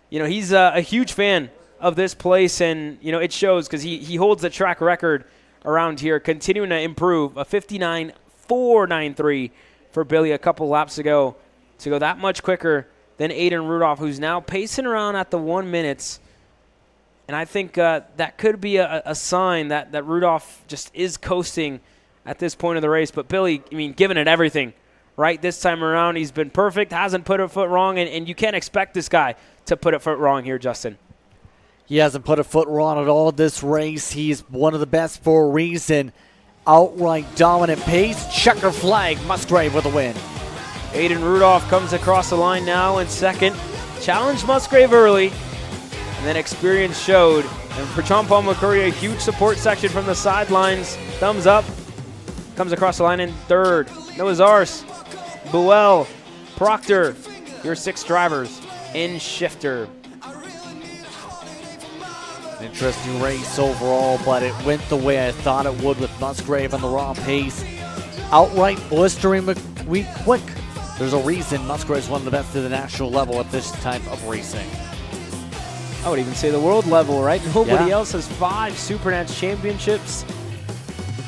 he's a huge fan of this place, and, it shows because he holds the track record around here, continuing to improve. A 59.493 for Billy a couple laps ago to go that much quicker than Aiden Rudolph, who's now pacing around at the 1 minutes. And I think that could be a sign that Rudolph just is coasting at this point of the race. But Billy, I mean, giving it everything, right? This time around, he's been perfect, hasn't put a foot wrong, and you can't expect this guy to put a foot wrong here, Justin. He hasn't put a foot wrong at all this race. He's one of the best for a reason. Outright dominant pace. Checker flag. Musgrave with a win. Aiden Rudolph comes across the line now in second. Challenged Musgrave early, and then experience showed. And for John Paul McCurry, a huge support section from the sidelines. Thumbs up. Comes across the line in third. Noah Zars, Buell, Proctor, your 6 drivers in shifter. Interesting race overall, but it went the way I thought it would with Musgrave on the raw pace. Outright blistering quick. There's a reason Musgrave's one of the best at the national level at this type of racing. I would even say the world level, right? Nobody else has 5 Supernats championships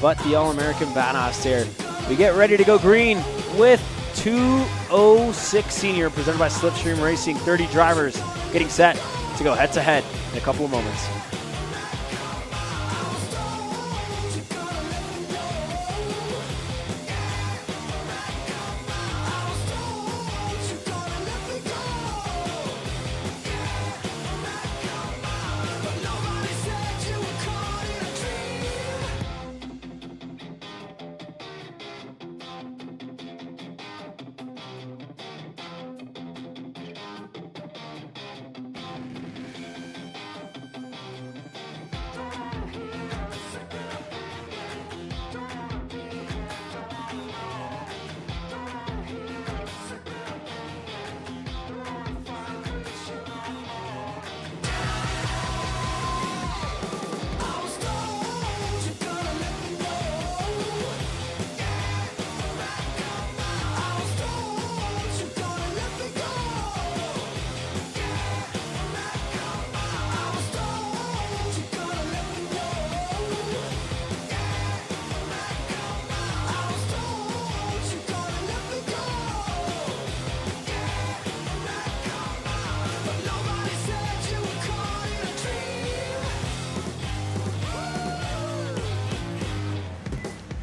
but the All-American Badass there. We get ready to go green with 206 Senior, presented by Slipstream Racing. 30 drivers getting set to go head-to-head in a couple of moments.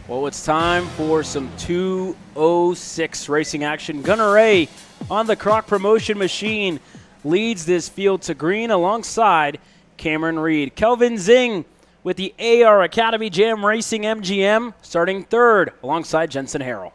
Well, it's time for some 206 racing action. Gunnar Ray on the Croc Promotion machine leads this field to green alongside Cameron Reed. Kelvin Zing with the AR Academy Jam Racing MGM starting third alongside Jensen Harrell.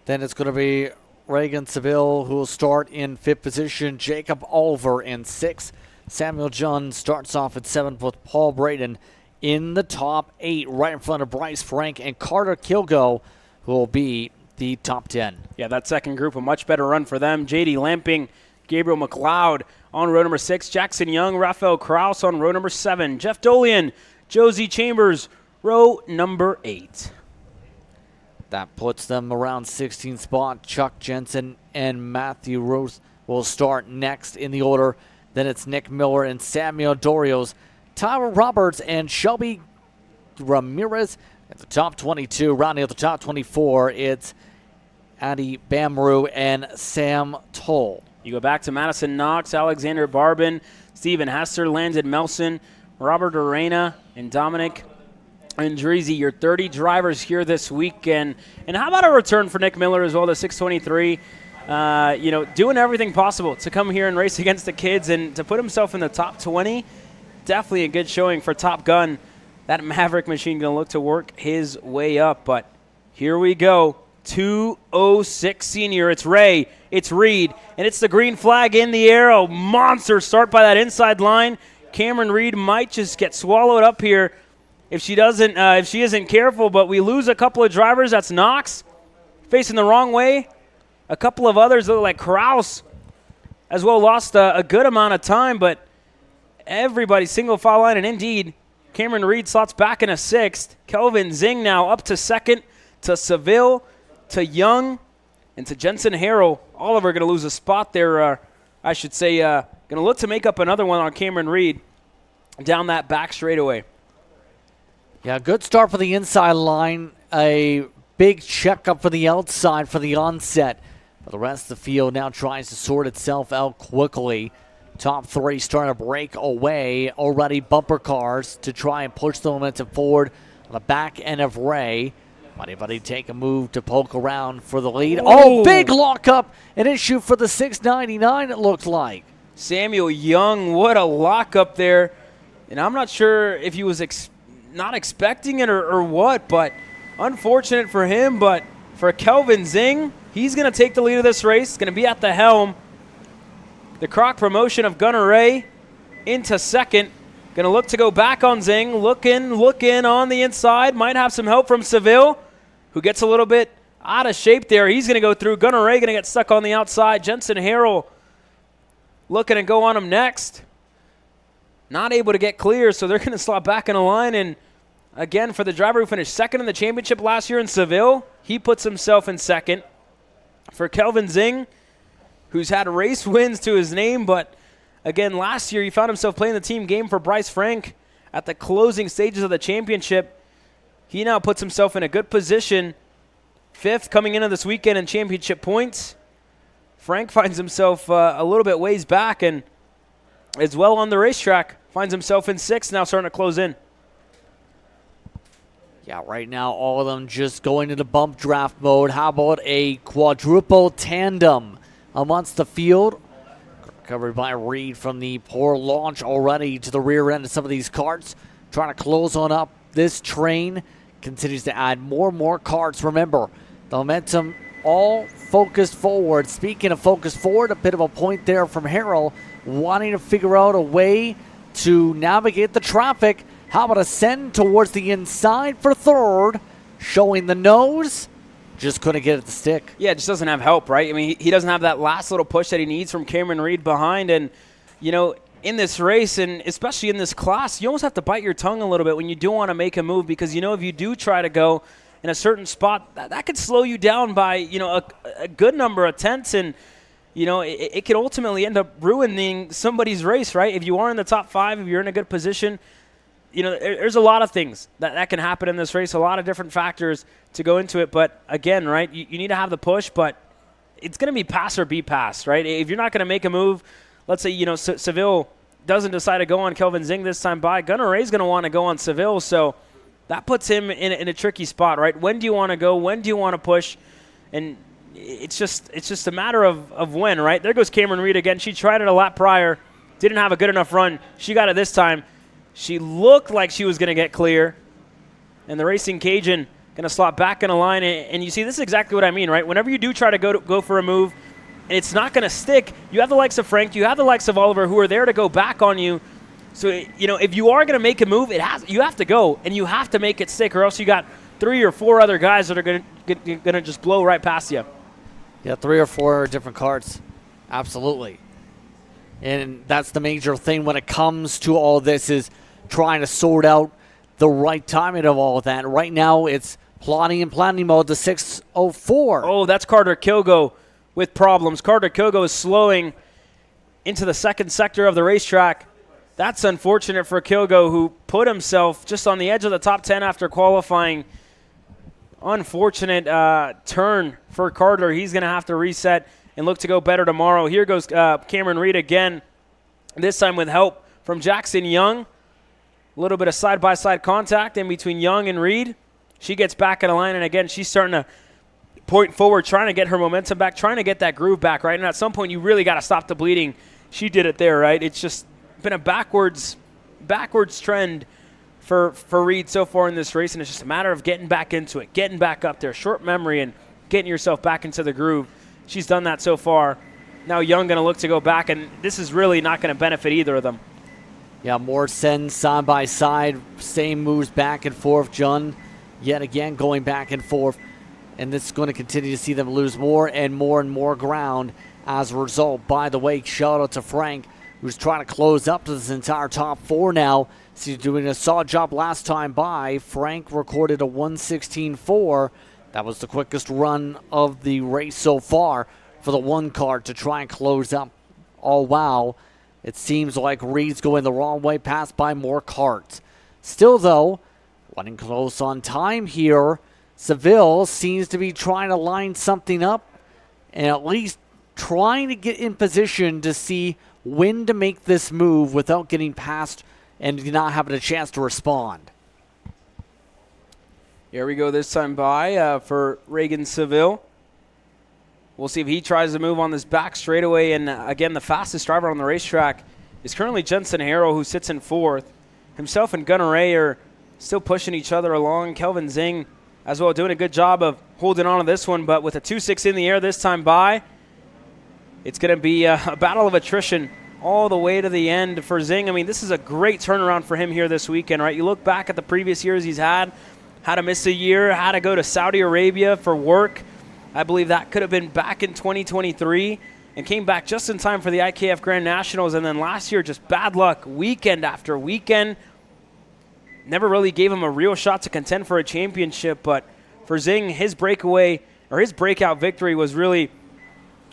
Then it's going to be Reagan Seville who will start in 5th position. Jacob Oliver in 6th. Samuel John starts off at 7th with Paul Braden in the top 8, right in front of Bryce Frank and Carter Kilgo, who will be the top 10. Yeah, that second group, a much better run for them. J.D. Lamping, Gabriel McLeod on row number 6. Jackson Young, Rafael Kraus on row number 7. Jeff Dolian, Josie Chambers, row number 8. That puts them around 16th spot. Chuck Jensen and Matthew Rose will start next in the order. Then it's Nick Miller and Samuel Dorios. Tyler Roberts and Shelby Ramirez at the top 22. Rounding out the top 24, it's Adi Bamru and Sam Toll. You go back to Madison Knox, Alexander Barbin, Stephen Hester, Landon Melson, Robert Arena, and Dominic Andrezi. Your 30 drivers here this weekend. And how about a return for Nick Miller as well, the 623? Doing everything possible to come here and race against the kids and to put himself in the top 20. Definitely a good showing for Top Gun. That Maverick machine going to look to work his way up. But here we go. 206 Senior. It's Ray. It's Reed. And it's the green flag in the air. A monster start by that inside line. Cameron Reed might just get swallowed up here if she isn't careful. But we lose a couple of drivers. That's Knox facing the wrong way. A couple of others look like Kraus as well lost a good amount of time, but everybody single file line, and indeed, Cameron Reed slots back in a 6th. Kelvin Zing now up to 2nd, to Seville, to Young, and to Jensen Harrell. Oliver going to lose a spot there, going to look to make up another one on Cameron Reed down that back straightaway. Yeah, good start for the inside line. A big checkup for the outside for the onset. But the rest of the field now tries to sort itself out quickly. top three starting to break away. Already bumper cars to try and push the momentum forward on the back end of Ray. Anybody take a move to poke around for the lead? Oh, big lockup. An issue for the 699, it looked like. Samuel Young, what a lockup there. And I'm not sure if he was not expecting it or what, but unfortunate for him. But for Kelvin Zing, he's going to take the lead of this race. Going to be at the helm. The Croc promotion of Gunnar Ray into second. Going to look to go back on Zing. Look in on the inside. Might have some help from Seville, who gets a little bit out of shape there. He's going to go through. Gunnar Ray going to get stuck on the outside. Jensen Harrell looking to go on him next. Not able to get clear, so they're going to slot back in a line. And again, for the driver who finished second in the championship last year in Seville, he puts himself in second. For Kelvin Zing, who's had race wins to his name, but again, last year he found himself playing the team game for Bryce Frank at the closing stages of the championship. He now puts himself in a good position, fifth coming into this weekend in championship points. Frank finds himself a little bit ways back and as well on the racetrack. Finds himself in sixth, now starting to close in. Yeah, right now all of them just going into bump draft mode. How about a quadruple tandem amongst the field? Covered by Reed from the poor launch already to the rear end of some of these carts. Trying to close on up this train. Continues to add more and more carts. Remember, the momentum all focused forward. Speaking of focus forward, a bit of a point there from Harrell, wanting to figure out a way to navigate the traffic. How about a send towards the inside for third, showing the nose. Just couldn't get it to stick. Yeah, just doesn't have help, right? I mean, he doesn't have that last little push that he needs from Cameron Reed behind. And, you know, in this race, and especially in this class, you almost have to bite your tongue a little bit when you do want to make a move, because, you know, if you do try to go in a certain spot, that could slow you down by, you know, a good number of tenths. And, you know, it could ultimately end up ruining somebody's race, right? If you are in the top five, if you're in a good position, you know, there's a lot of things that can happen in this race, a lot of different factors to go into it. But, again, right, you need to have the push, but it's going to be pass or be pass, right? If you're not going to make a move, let's say, you know, Seville doesn't decide to go on Kelvin Zing this time by, Gunnar Ray's going to want to go on Seville, so that puts him in a tricky spot, right? When do you want to go? When do you want to push? And it's just a matter of when, right? There goes Cameron Reed again. She tried it a lap prior, didn't have a good enough run. She got it this time. She looked like she was going to get clear, and the Racing Cajun going to slot back in a line. And you see, this is exactly what I mean, right? Whenever you do try to go for a move, and it's not going to stick, you have the likes of Frank, you have the likes of Oliver who are there to go back on you. So, you know, if you are going to make a move, you have to go, and you have to make it stick, or else you got 3 or 4 other guys that are going to just blow right past you. Yeah, 3 or 4 different carts. Absolutely. And that's the major thing when it comes to all this, is trying to sort out the right timing of all of that. Right now, it's plotting and planning mode to 6:04. Oh, that's Carter Kilgo with problems. Carter Kilgo is slowing into the second sector of the racetrack. That's unfortunate for Kilgo, who put himself just on the edge of the top 10 after qualifying. Unfortunate turn for Carter. He's going to have to reset and look to go better tomorrow. Here goes Cameron Reed again, this time with help from Jackson Young. A little bit of side-by-side contact in between Young and Reed. She gets back in the line, and again, she's starting to point forward, trying to get her momentum back, trying to get that groove back, right? And at some point, you really got to stop the bleeding. She did it there, right? It's just been a backwards trend for Reed so far in this race, and it's just a matter of getting back into it, getting back up there, short memory, and getting yourself back into the groove. She's done that so far. Now Young going to look to go back, and this is really not going to benefit either of them. Yeah, more sends side by side, same moves back and forth. John, yet again, going back and forth. And this is going to continue to see them lose more and more ground as a result. By the way, shout out to Frank, who's trying to close up to this entire top 4 now. He's doing a solid job last time by. Frank recorded a 1:16.4. That was the quickest run of the race so far for the one car to try and close up. Oh, wow. It seems like Reed's going the wrong way, passed by more carts. Still, though, running close on time here. Seville seems to be trying to line something up and at least trying to get in position to see when to make this move without getting past and not having a chance to respond. Here we go this time by for Reagan Seville. We'll see if he tries to move on this back straightaway. And again, the fastest driver on the racetrack is currently Jensen Harrell, who sits in 4th. Himself and Gunnar Ray are still pushing each other along. Kelvin Zing as well doing a good job of holding on to this one, but with a 2-6 in the air this time by, it's going to be a battle of attrition all the way to the end for Zing. I mean, this is a great turnaround for him here this weekend, right? You look back at the previous years he's had to miss a year, had to go to Saudi Arabia for work. I believe that could have been back in 2023, and came back just in time for the IKF Grand Nationals. And then last year, just bad luck weekend after weekend. Never really gave him a real shot to contend for a championship. But for Zing, his breakout victory was really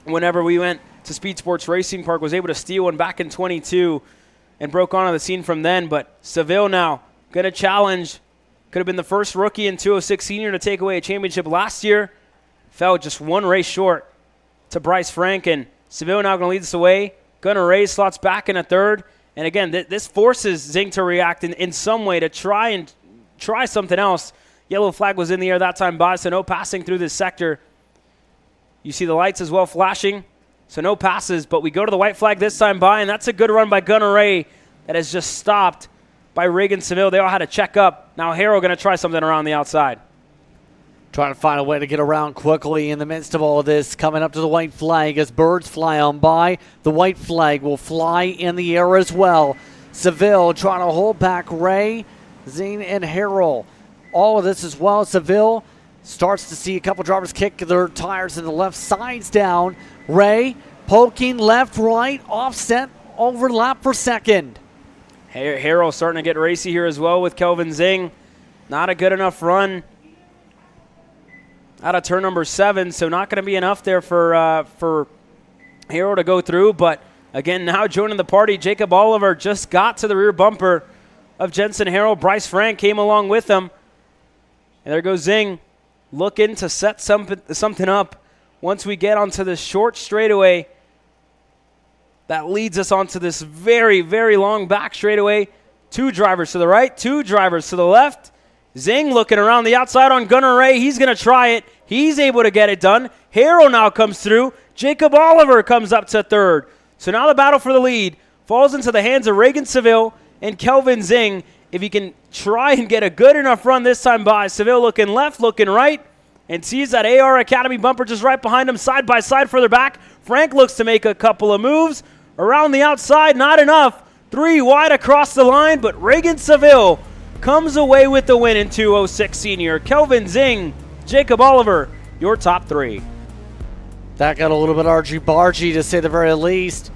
whenever we went to Speed Sports Racing Park, was able to steal one back in 22 and broke onto the scene from then. But Seville now going to challenge. Could have been the first rookie in 206 senior to take away a championship last year. Fell just one race short to Bryce Frank, and Seville now going to lead this away. Gunnar Ray slots back in a 3rd. And again, this forces Zing to react in some way to try something else. Yellow flag was in the air that time by, so no passing through this sector. You see the lights as well flashing, so no passes. But we go to the white flag this time by, and that's a good run by Gunnar Ray that has just stopped by Reagan Seville. They all had to check up. Now Harrell going to try something around the outside. Trying to find a way to get around quickly in the midst of all of this. Coming up to the white flag as birds fly on by. The white flag will fly in the air as well. Seville trying to hold back Ray, Zing, and Harrell. All of this as well. Seville starts to see a couple drivers kick their tires in the left sides down. Ray poking left, right, offset, overlap for second. Harrell starting to get racy here as well with Kelvin Zing. Not a good enough run out of turn number 7, so not going to be enough there for Harrell to go through. But again, now joining the party, Jacob Oliver just got to the rear bumper of Jensen Harrell. Bryce Frank came along with him. And there goes Zing, looking to set something up once we get onto the short straightaway. That leads us onto this very, very long back straightaway. 2 drivers to the right, 2 drivers to the left. Zing looking around the outside on Gunnar Ray. He's going to try it. He's able to get it done. Harrell now comes through. Jacob Oliver comes up to 3rd. So now the battle for the lead falls into the hands of Reagan Seville and Kelvin Zing. If he can try and get a good enough run this time by, Seville looking left, looking right, and sees that AR Academy bumper just right behind him, side by side further back. Frank looks to make a couple of moves. Around the outside, not enough. 3 wide across the line, but Reagan Seville comes away with the win in 206 senior. Kelvin Zing, Jacob Oliver, your top 3. That got a little bit argy-bargy to say the very least,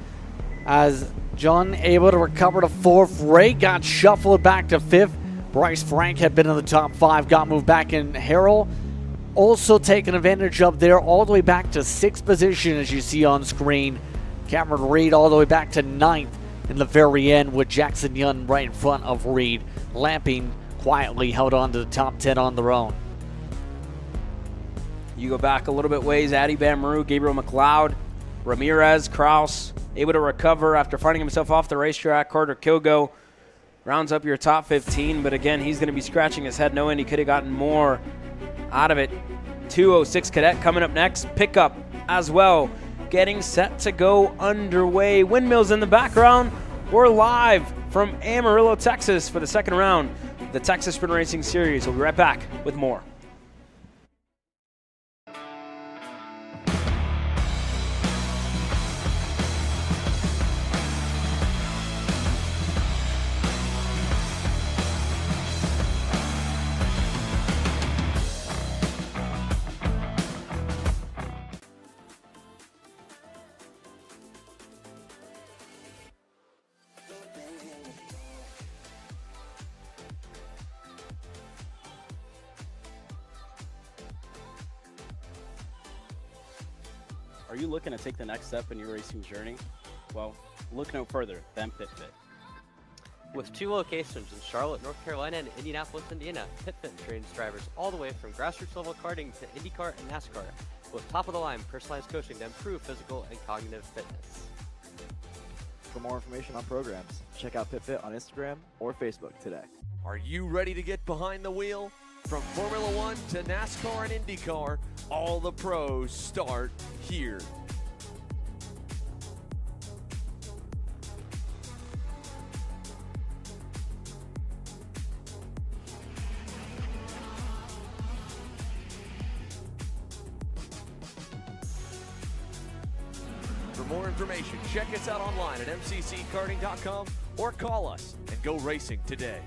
as John able to recover to 4th. Ray got shuffled back to 5th. Bryce Frank had been in the top 5, got moved back in. Harrell also taking advantage of there all the way back to 6th position, as you see on screen. Cameron Reed all the way back to 9th in the very end, with Jackson Young right in front of Reed. Lamping quietly held on to the top 10 on their own. You go back a little bit ways, Addy Bamaru, Gabriel McLeod, Ramirez, Kraus, able to recover after finding himself off the racetrack. Carter Kilgo rounds up your top 15, but again, he's going to be scratching his head knowing he could have gotten more out of it. 206 Cadet coming up next. Pickup as well, getting set to go underway. Windmills in the background. We're live from Amarillo, Texas for the second round of the Texas Sprint Racing Series. We'll be right back with more. Are you looking to take the next step in your racing journey? Well, look no further than PitFit. With 2 locations in Charlotte, North Carolina and Indianapolis, Indiana, PitFit trains drivers all the way from grassroots level karting to IndyCar and NASCAR, with top-of-the-line personalized coaching to improve physical and cognitive fitness. for more information on programs. Check out PitFit on Instagram or Facebook today. Are you ready to get behind the wheel? From Formula One to NASCAR and IndyCar, all the pros start here. For more information, check us out online at mcckarting.com or call us and go racing today.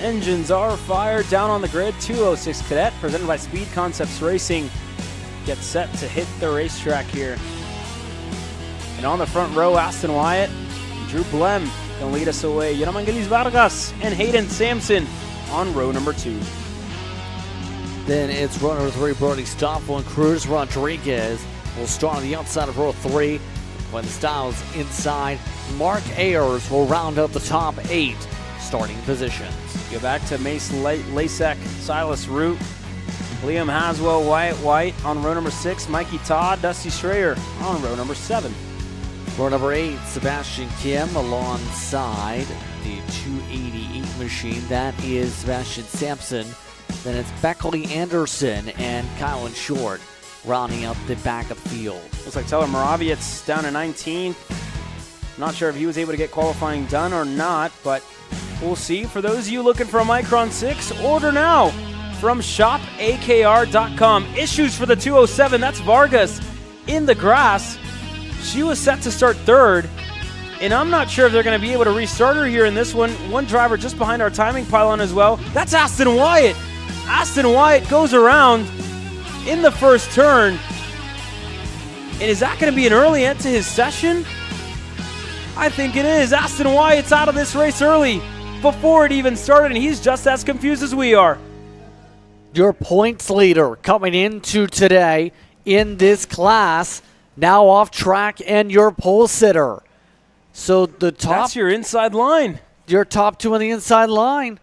Engines are fired down on the grid. 206 Cadet, presented by Speed Concepts Racing, gets set to hit the racetrack here. And on the front row, Aston Wyatt, Drew Blem going to lead us away. Yanamangelis Vargas and Hayden Sampson on row number 2. Then it's row number 3, Brody Stoffel and Cruz Rodriguez will start on the outside of row 3. When Styles inside, Mark Ayers will round up the top 8 starting positions. Go back to Mace Lasek, Silas Root, Liam Haswell, Wyatt White on row number 6, Mikey Todd, Dusty Schrayer on row number 7. Row number 8, Sebastian Kim alongside the 288 machine. That is Sebastian Sampson. Then it's Beckley Anderson and Kylan Short rounding up the back of the field. Looks like Tyler Moraviet's down to 19th. Not sure if he was able to get qualifying done or not, but we'll see. For those of you looking for a Micron 6, order now from shopakr.com. Issues for the 207, that's Vargas in the grass. She was set to start 3rd, and I'm not sure if they're going to be able to restart her here in this one. One driver just behind our timing pylon as well. That's Aston Wyatt. Aston Wyatt goes around in the first turn. And is that going to be an early end to his session? I think it is. Aston Wyatt's out of this race early before it even started, and he's just as confused as we are. Your points leader coming into today in this class, now off track, and your pole sitter. So the top... That's your inside line. Your top 2 on the inside line.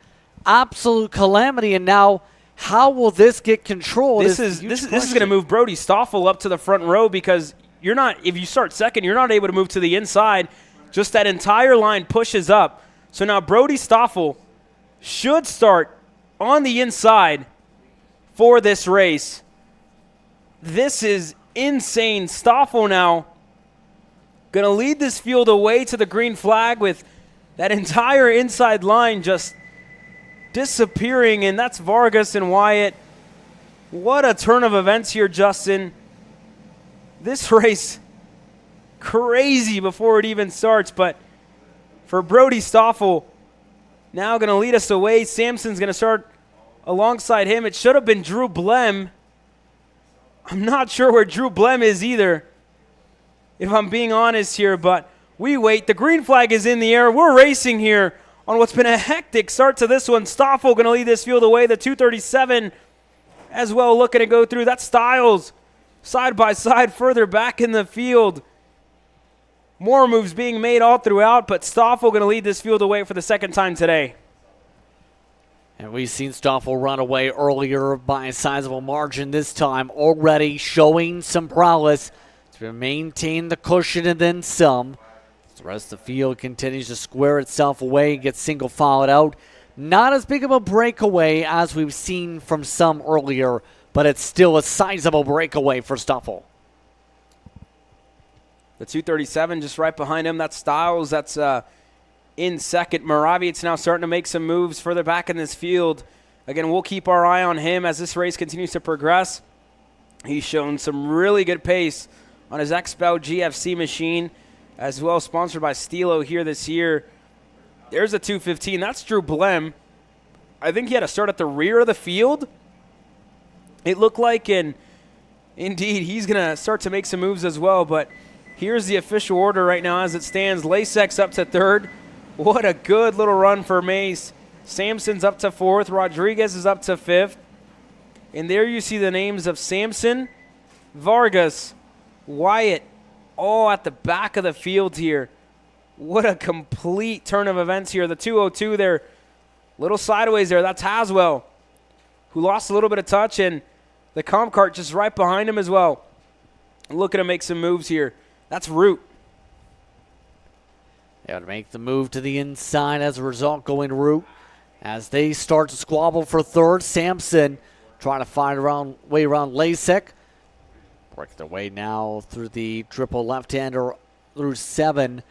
Absolute calamity, and now how will this get controlled? This is going to move Brody Stoffel up to the front row, because you're not, if you start second, you're not able to move to the inside. Just that entire line pushes up. So now Brody Stoffel should start on the inside for this race. This is insane. Stoffel now going to lead this field away to the green flag with that entire inside line just disappearing, and that's Vargas and Wyatt. What a turn of events here, Justin. this race crazy before it even starts. But for Brody Stoffel, now going to lead us away. Samson's going to start alongside him. It should have been Drew Blem. I'm not sure where Drew Blem is either, if I'm being honest here, but we wait. The green flag is in the air. We're racing here on what's been a hectic start to this one. Stoffel going to lead this field away. The 237 as well looking to go through. That's Styles side by side further back in the field. More moves being made all throughout, but Stoffel going to lead this field away for the second time today. And we've seen Stoffel run away earlier by a sizable margin. This time already showing some prowess to maintain the cushion and then some. The rest of the field continues to square itself away and get single filed out. Not as big of a breakaway as we've seen from some earlier, but it's still a sizable breakaway for Stoffel. The 237 just right behind him. That's Styles. That's in second. Moraviec now starting to make some moves further back in this field. Again, we'll keep our eye on him as this race continues to progress. He's shown some really good pace on his XPEL GFC machine, as well sponsored by Stilo here this year. There's a 215. That's Drew Blem. I think he had to start at the rear of the field, it looked like, and indeed he's going to start to make some moves as well. But here's the official order right now as it stands. Lasek's up to third. What a good little run for Mace. Samson's up to fourth. Rodriguez is up to fifth. And there you see the names of Samson, Vargas, Wyatt, all at the back of the field here. What a complete turn of events here. The 202 there, little sideways there. That's Haswell, who lost a little bit of touch, and the comp cart just right behind him as well. Looking to make some moves here. That's Root. They got to make the move to the inside as a result, going Root. As they start to squabble for third, Samson trying to find way around Lasek. Work their way now through the triple left-hander through 7.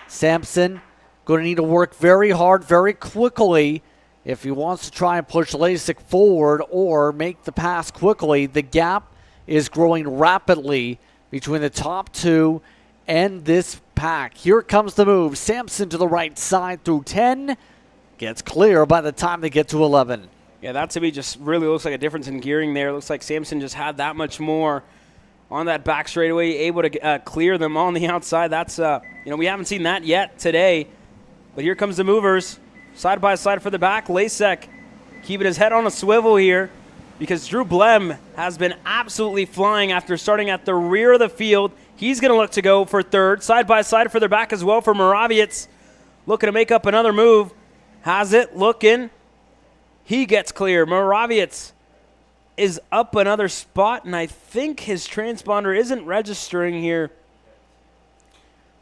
Samson going to need to work very hard, very quickly if he wants to try and push Lasek forward or make the pass quickly. The gap is growing rapidly between the top two and this pack. Here comes the move. Samson to the right side through 10. Gets clear by the time they get to 11. Yeah, that to me just really looks like a difference in gearing there. It looks like Samson just had that much more on that back straightaway, able to clear them on the outside. That's, we haven't seen that yet today. But here comes the movers. Side by side for the back. Lasek keeping his head on a swivel here because Drew Blem has been absolutely flying after starting at the rear of the field. He's going to look to go for third. Side by side for the back as well for Moraviec. Looking to make up another move. Has it, looking. He gets clear. Moraviec is up another spot, and I think his transponder isn't registering here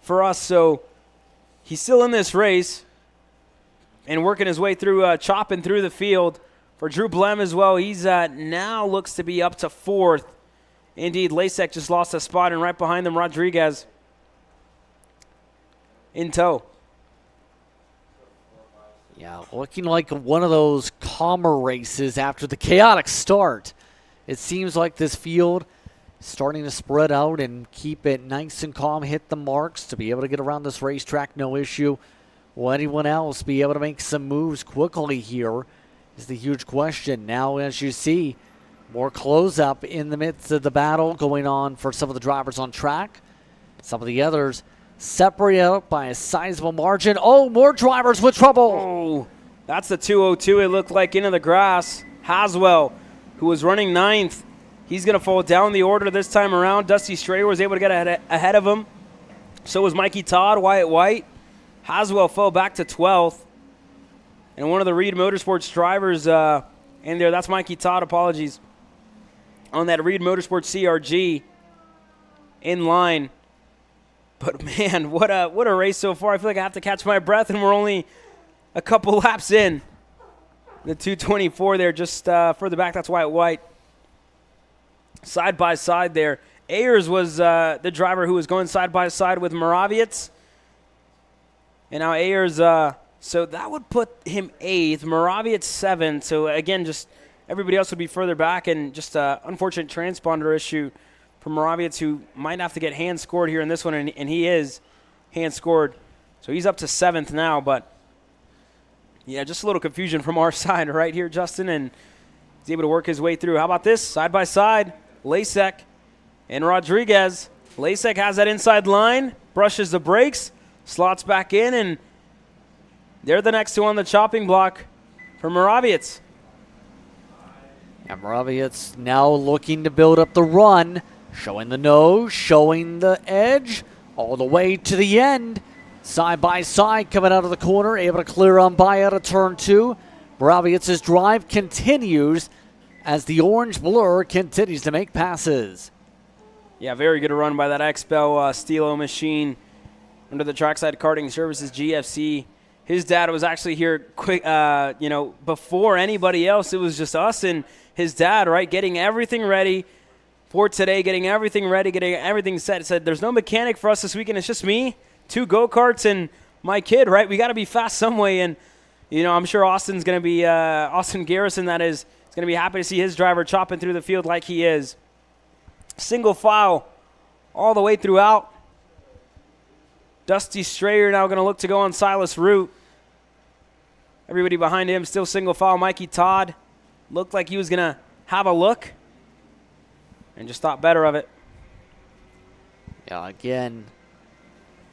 for us, so he's still in this race and working his way through, chopping through the field. For Drew Blem as well, he's now looks to be up to fourth. Indeed, Lasek just lost a spot, and right behind them, Rodriguez in tow. Yeah, looking like one of those calmer races after the chaotic start. It seems like this field is starting to spread out and keep it nice and calm, hit the marks to be able to get around this racetrack, no issue. Will anyone else be able to make some moves quickly here is the huge question. Now, as you see, more close-up in the midst of the battle going on for some of the drivers on track. Some of the others separated out by a sizable margin. Oh, more drivers with trouble. Oh, that's the 202. It looked like into the grass. Haswell, who was running 9th, he's going to fall down the order this time around. Dusty Strader was able to get ahead of him. So was Mikey Todd, Wyatt White. Haswell fell back to 12th. And one of the Reed Motorsports drivers in there, that's Mikey Todd, apologies, on that Reed Motorsports CRG in line. But, man, what a race so far. I feel like I have to catch my breath, and we're only a couple laps in. The 224 there just further back, that's Wyatt White. Side by side there. Ayers was the driver who was going side by side with Moraviec. And now Ayers, so that would put him 8th, Moraviec 7th. So, again, just everybody else would be further back, and just an unfortunate transponder issue for Moraviec, who might have to get hand scored here in this one, and he is hand scored. So he's up to 7th now, but yeah, just a little confusion from our side right here, Justin, and he's able to work his way through. How about this? Side by side, Lasek and Rodriguez. Lasek has that inside line, brushes the brakes, slots back in, and they're the next two on the chopping block for Moraviec. And Moraviec now looking to build up the run, showing the nose, showing the edge, all the way to the end. Side by side, coming out of the corner, able to clear on by out of turn 2. Moraviec's drive continues as the orange blur continues to make passes. Yeah, very good run by that XPEL Stilo machine under the Trackside Karting Services GFC. His dad was actually here quick, before anybody else. It was just us and his dad, right, getting everything ready for today, getting everything ready, getting everything set. Said, there's no mechanic for us this weekend. It's just me, 2 go-karts, and my kid, right? We got to be fast some way. And, I'm sure Austin's going to be, Austin Garrison, that is going to be happy to see his driver chopping through the field like he is. Single file all the way throughout. Dusty Strayer now going to look to go on Silas Root. Everybody behind him still single file. Mikey Todd looked like he was going to have a look and just thought better of it. Yeah, again,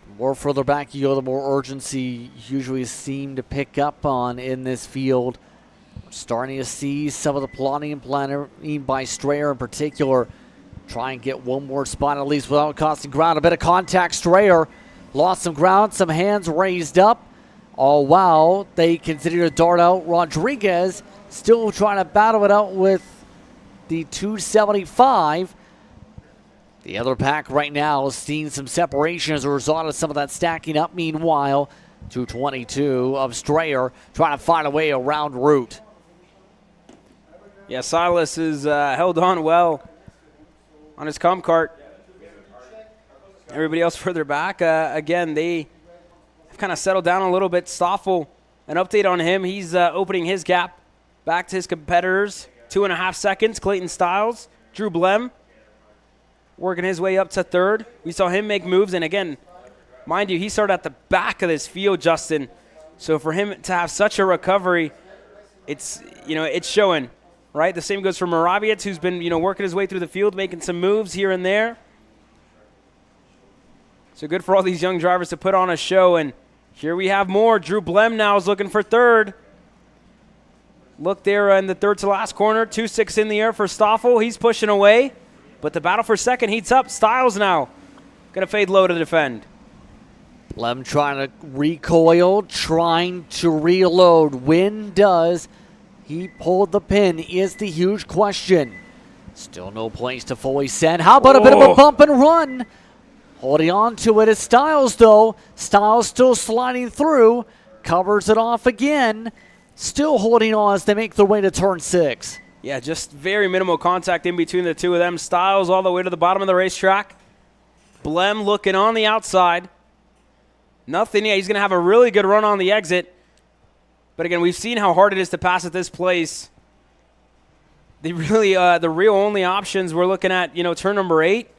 the more further back you go, the more urgency you usually seem to pick up on in this field. We're starting to see some of the plotting and planning by Strayer in particular. Try and get one more spot at least without costing ground. A bit of contact. Strayer lost some ground, some hands raised up. All while they continue to dart out. Rodriguez still trying to battle it out with the 275. The other pack right now is seeing some separation as a result of some of that stacking up. Meanwhile, 222 of Strayer trying to find a way around Root. Yeah, Silas is held on well on his comp cart. Everybody else further back, again, they have kind of settled down a little bit. Stoffel, an update on him. He's opening his gap back to his competitors. 2.5 seconds. Clayton Stiles, Drew Blem working his way up to 3rd. We saw him make moves, and again, mind you, he started at the back of this field, Justin. So for him to have such a recovery, it's showing, right? The same goes for Moraviec, who's been working his way through the field, making some moves here and there. So good for all these young drivers to put on a show, and here we have more. Drew Blem now is looking for 3rd. Look there in the 3rd to last corner. 2.6 in the air for Stoffel. He's pushing away, but the battle for 2nd heats up. Stiles now going to fade low to defend. Blem trying to recoil, trying to reload. When does he pull the pin is the huge question. Still no place to fully send. How about a bit of a bump and run? Holding on to it is Stiles, though. Stiles still sliding through. Covers it off again. Still holding on as they make their way to turn 6. Yeah, just very minimal contact in between the two of them. Stiles all the way to the bottom of the racetrack. Blem looking on the outside. Nothing yet. He's going to have a really good run on the exit. But again, we've seen how hard it is to pass at this place. The real only options we're looking at, turn number 8.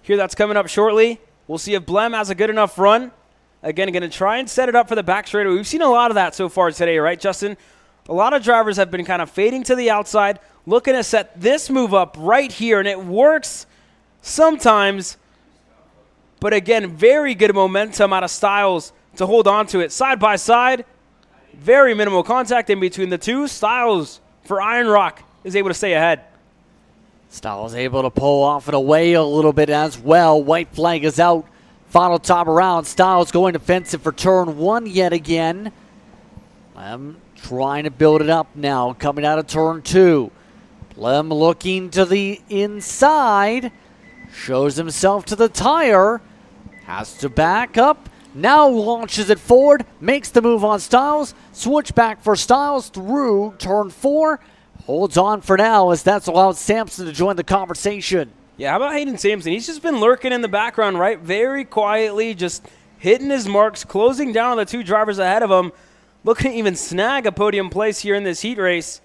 Here, that's coming up shortly. We'll see if Blem has a good enough run. Again, going to try and set it up for the back straightaway. We've seen a lot of that so far today, right, Justin? A lot of drivers have been kind of fading to the outside, looking to set this move up right here, and it works sometimes. But again, very good momentum out of Stiles to hold on to it. Side by side, very minimal contact in between the two. Stiles for Iron Rock is able to stay ahead. Stiles able to pull off and away a little bit as well. White flag is out. Final time around. Stiles going defensive for turn 1 yet again. Blem trying to build it up now. Coming out of turn 2. Blem looking to the inside. Shows himself to the tire. Has to back up. Now launches it forward. Makes the move on Stiles. Switch back for Stiles through turn 4. Holds on for now as that's allowed Sampson to join the conversation. Yeah, how about Hayden Sampson? He's just been lurking in the background, right? Very quietly, just hitting his marks, closing down on the two drivers ahead of him, looking to even snag a podium place here in this heat race.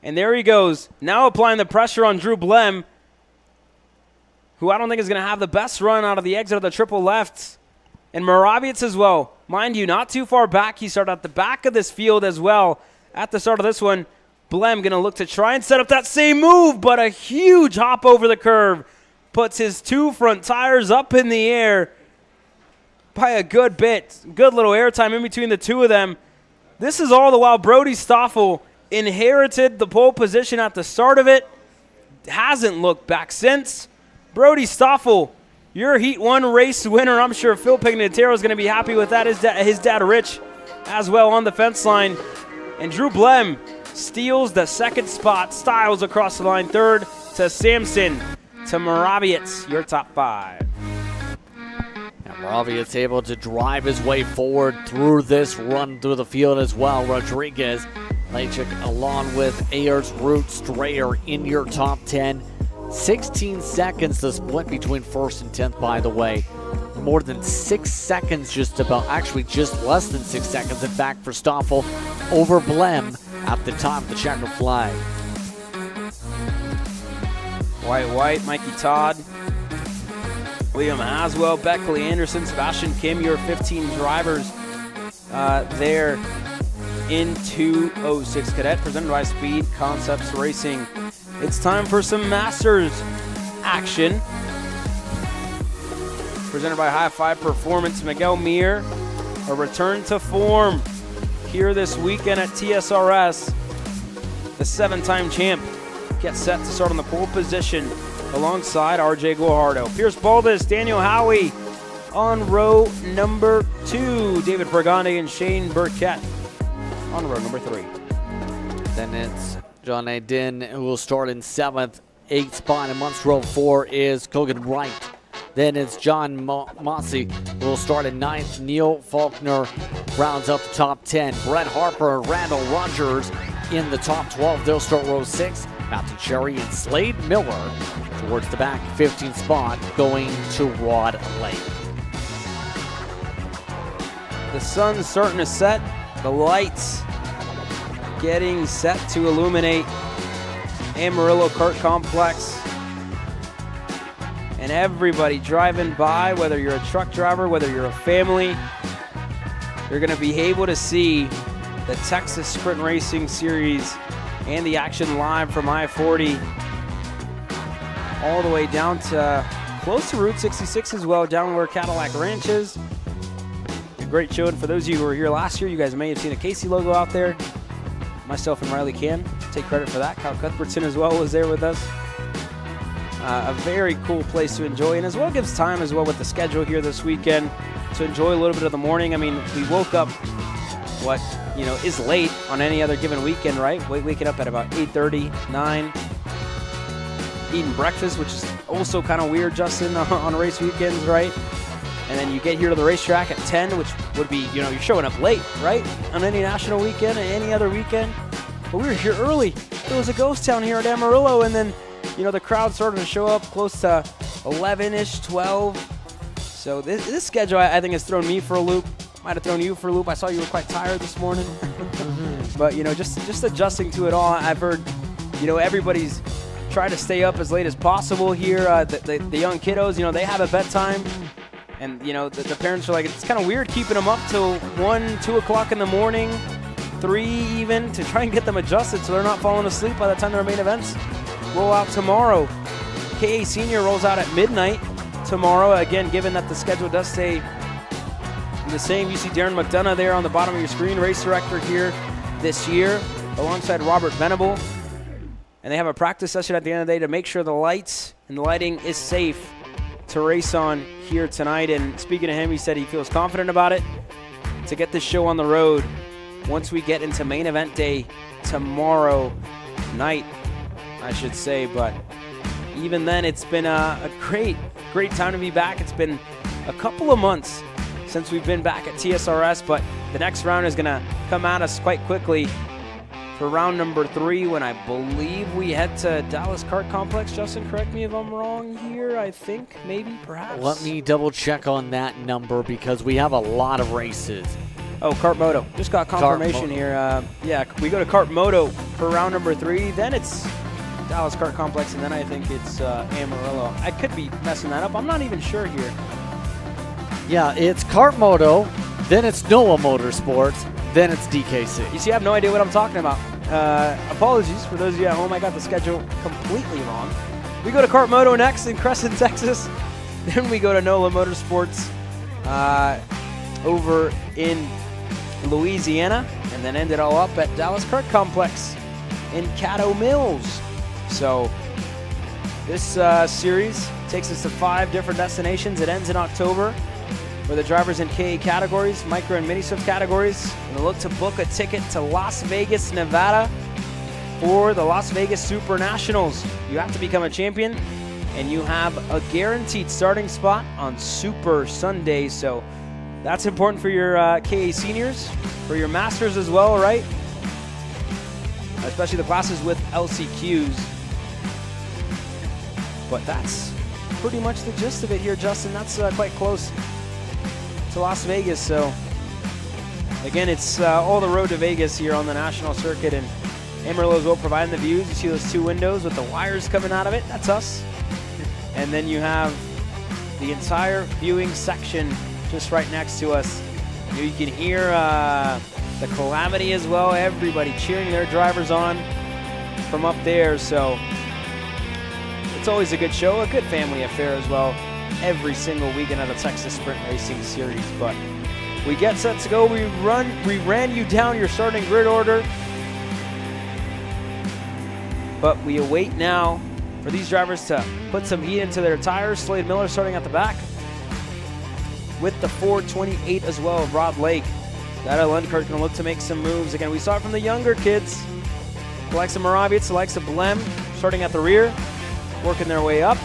And there he goes, now applying the pressure on Drew Blem. who I don't think is going to have the best run out of the exit of the triple left. And Moraviec as well. Mind you, not too far back. He started at the back of this field as well at the start of this one. Blem going to look to try and set up that same move, but a huge hop over the curve. Puts his 2 front tires up in the air by a good bit. Good little airtime in between the two of them. This is all the while Brody Stoffel inherited the pole position at the start of it. Hasn't looked back since. Brody Stoffel, your Heat 1 race winner. I'm sure Phil Pignataro is going to be happy with that. His dad, Rich, as well on the fence line. And Drew Blem steals the second spot. Styles across the line. Third to Samson. To Moraviec, your top 5. And Moraviec able to drive his way forward through this run through the field as well. Rodriguez, Lachik, along with Ayers, Root, Strayer in your top 10. 16 seconds to split between first and 10th, by the way. More than 6 seconds, just less than 6 seconds, in fact, for Stoffel over Blem at the top of the checker flag. White, Mikey Todd, Liam Haswell, Beckley Anderson, Sebastian Kim, your 15 drivers there in 206 Cadet, presented by Speed Concepts Racing. It's time for some Masters action. Presented by High Five Performance. Miguel Mir, a return to form here this weekend at TSRS. The 7-time champ gets set to start on the pole position alongside RJ Guajardo. Pierce Baldus, Daniel Howie on row number 2. David Pregande and Shane Burkett on row number 3. Then it's John A. Din, who will start in 7th. 8th spot in months row 4 is Kogan Wright. Then it's John Mossy, who will start in 9th. Neil Faulkner rounds up the top 10. Brett Harper and Randall Rogers in the top 12. They'll start row 6. Mountain Cherry and Slade Miller towards the back 15th spot, going to Rod Lake. The sun's starting to set. The lights getting set to illuminate Amarillo Kart Complex. And everybody driving by, whether you're a truck driver, whether you're a family, you're going to be able to see the Texas Sprint Racing Series and the action live from I-40 all the way down to close to Route 66 as well, down where Cadillac Ranch is. A great show, and for those of you who were here last year, you guys may have seen a Casey logo out there. Myself and Riley can take credit for that. Kyle Cuthbertson as well was there with us. A very cool place to enjoy, and as well gives time as well with the schedule here this weekend to enjoy a little bit of the morning. I mean, we woke up what is late on any other given weekend, right? Waking up at about 8:30, 9, eating breakfast, which is also kind of weird, Justin, on race weekends, right? And then you get here to the racetrack at 10, which would be, you're showing up late, right? On any national weekend, any other weekend. But we were here early. It was a ghost town here at Amarillo, and then, the crowd started to show up close to 11-ish, 12. So this schedule, I think, has thrown me for a loop. Might have thrown you for a loop. I saw you were quite tired this morning. But, just adjusting to it all. I've heard, everybody's trying to stay up as late as possible here. The young kiddos, they have a bedtime. And, the parents are like, it's kind of weird keeping them up till 1, 2 o'clock in the morning, 3 even, to try and get them adjusted so they're not falling asleep by the time their main events roll out tomorrow. KA Senior rolls out at midnight tomorrow. Again, given that the schedule does stay the same, you see Darren McDonough there on the bottom of your screen, race director here this year, alongside Robert Venable. And they have a practice session at the end of the day to make sure the lights and the lighting is safe to race on here tonight. And speaking of him, he said he feels confident about it to get this show on the road once we get into main event day tomorrow night, I should say. But even then, it's been a great time to be back. It's been a couple of months since we've been back at TSRS, but the next round is going to come at us quite quickly for round number 3, when I believe we head to Dallas Kart Complex. Justin, correct me if I'm wrong here. I think, maybe, perhaps. Let me double check on that number because we have a lot of races. Oh, Kart Moto. Just got confirmation here. Yeah, we go to Kart Moto for round number 3. Then it's Dallas Kart Complex, and then I think it's Amarillo. I could be messing that up. I'm not even sure here. Yeah, it's Kart Moto, then it's NOAA Motorsports, then it's DKC. You see, I have no idea what I'm talking about. Apologies for those of you at home. I got the schedule completely wrong. We go to Kart Moto next in Crescent, Texas. Then we go to NOLA Motorsports over in Louisiana, and then end it all up at Dallas Kart Complex in Caddo Mills. So this series takes us to 5 different destinations. It ends in October, where the drivers in KA categories, micro and mini Swift categories, and look to book a ticket to Las Vegas, Nevada for the Las Vegas Super Nationals. You have to become a champion, and you have a guaranteed starting spot on Super Sunday. So that's important for your KA seniors, for your masters as well, right? Especially the classes with LCQs. But that's pretty much the gist of it here, Justin. That's quite close to Las Vegas. So again, it's all the road to Vegas here on the national circuit, and Amarillo as well providing the views. You see those 2 windows with the wires coming out of it. That's us. And then you have the entire viewing section just right next to us. You can hear the calamity as well. Everybody cheering their drivers on from up there. So it's always a good show, a good family affair as well, every single weekend of the Texas Sprint Racing Series. But we get set to go. We ran you down your starting grid order. But we await now for these drivers to put some heat into their tires. Slade Miller starting at the back with the 428 as well of Rod Lake. Dada Lundkart going to look to make some moves. Again, we saw it from the younger kids. The likes of Moravец, the likes of Blem starting at the rear, working their way up.